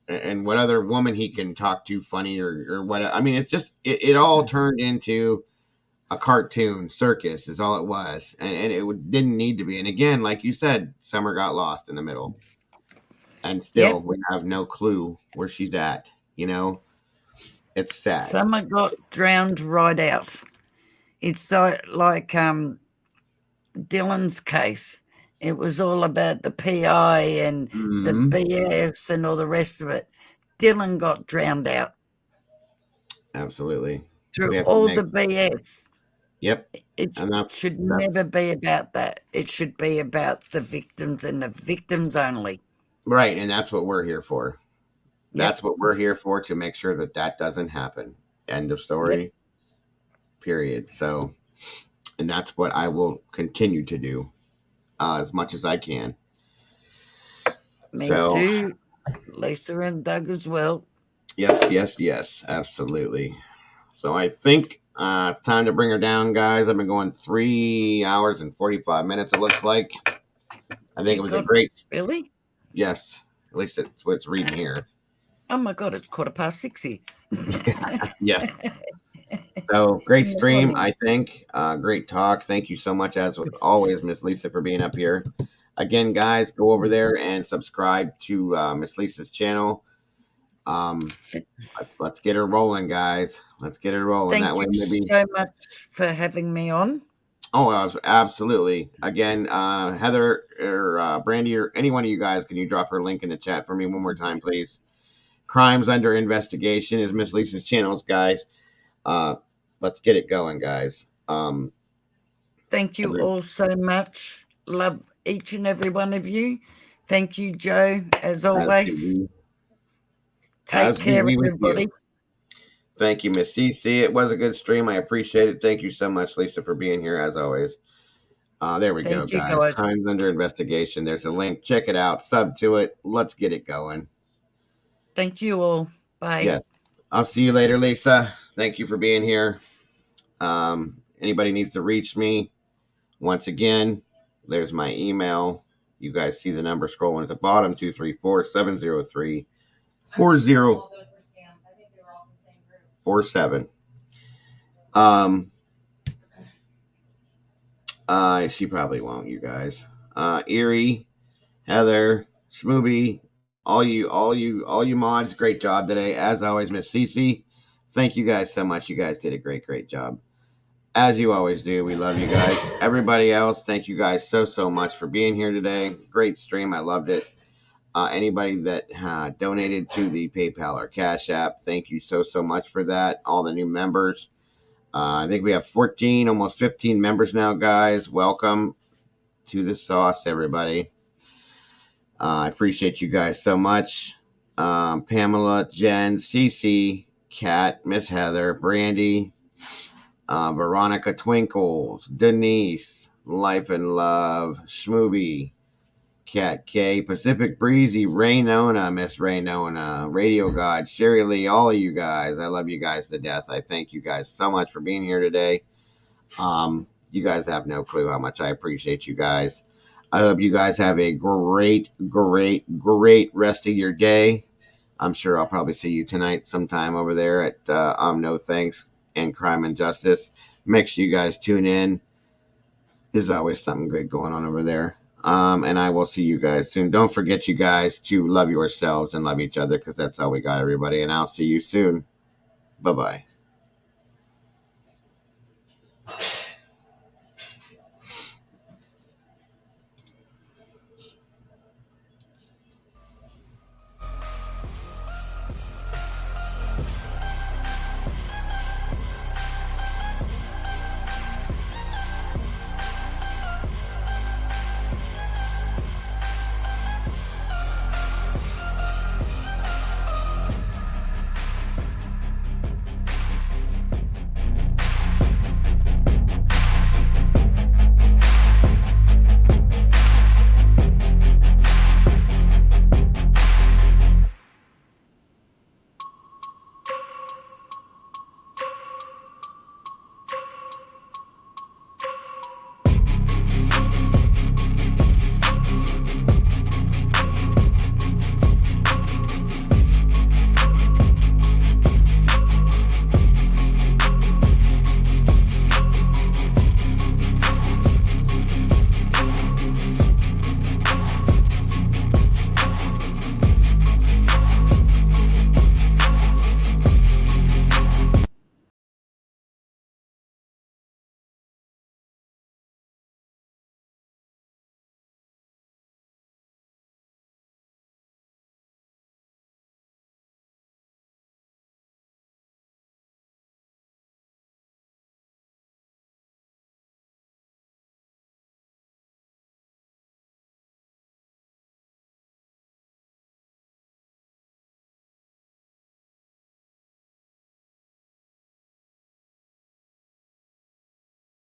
And what other woman he can talk to funny or what. I mean, it's just, it all turned into a cartoon circus is all it was. And it didn't need to be. And again, like you said, Summer got lost in the middle. And still, we have no clue where she's at, you know? It's sad. Summer got drowned right out. It's like Dylan's case. It was all about the PI and the BS and all the rest of it. Dylan got drowned out. Absolutely. through We have to all make. the BS. Yep. It And should never be about that. It should be about the victims and the victims only. right. And that's what we're here for. Yep. That's what we're here for, to make sure that that doesn't happen. End of story. Yep. Period. So, and that's what I will continue to do as much as I can. Me So, too. Lisa and Doug as well. yes, absolutely. So I think it's time to bring her down, guys. I've been going 3 hours and 45 minutes. It looks like. I think it You was a got great. really? Yes, at least it's what it's reading here. Oh my God! It's 6:15 here. Yes. So great In the stream, morning. I think. Great talk. Thank you so much, as always, Miss Lisa, for being up here. Again, guys, go over there and subscribe to Miss Lisa's channel. Let's get her rolling, guys. Let's get her rolling. Thank That way, you maybe. so much for having me on. Oh, absolutely. Again, Heather or Brandy or any one of you guys, can you drop her link in the chat for me one more time, please? Crimes Under Investigation is Miss Lisa's channels, guys. Let's get it going, guys. Thank you all so much. Love each and every one of you. Thank you, Joe, as always. Take As we care, with everybody. you. Thank you, Miss CC. It was a good stream. I appreciate it. Thank you so much, Lisa, for being here, as always. There we go, Thank you, guys. guys. Crimes Under Investigation. There's a link. Check it out. Sub to it. Let's get it going. Thank you all. Bye. Yes. I'll see you later, Lisa. Thank you for being here. Anybody needs to reach me, once again, there's my email. You guys see the number scrolling at the bottom, 234-703-4047. She probably won't, you guys. Erie, Heather, Schmooby, all you mods, great job today. As always, Miss Cece, thank you guys so much. You guys did a great job. As you always do, we love you guys. Everybody else, thank you guys so much for being here today. Great stream. I loved it. Anybody that donated to the PayPal or Cash App, thank you so much for that. All the new members. I think we have 14, almost 15 members now, guys. Welcome to the sauce, everybody. I appreciate you guys so much. Pamela, Jen, Cece, Kat, Miss Heather, Brandy, Veronica Twinkles, Denise, Life and Love, Schmooby, Cat K, Pacific Breezy, Raynona, Miss Raynona, Radio God, Sherry Lee, all of you guys. I love you guys to death. I thank you guys so much for being here today. You guys have no clue how much I appreciate you guys. I hope you guys have a great rest of your day. I'm sure I'll probably see you tonight sometime over there at No Thanks and Crime and Justice. Make sure you guys tune in. There's always something good going on over there. And I will see you guys soon. Don't forget, you guys, to love yourselves and love each other, because that's all we got, everybody. And I'll see you soon. Bye-bye.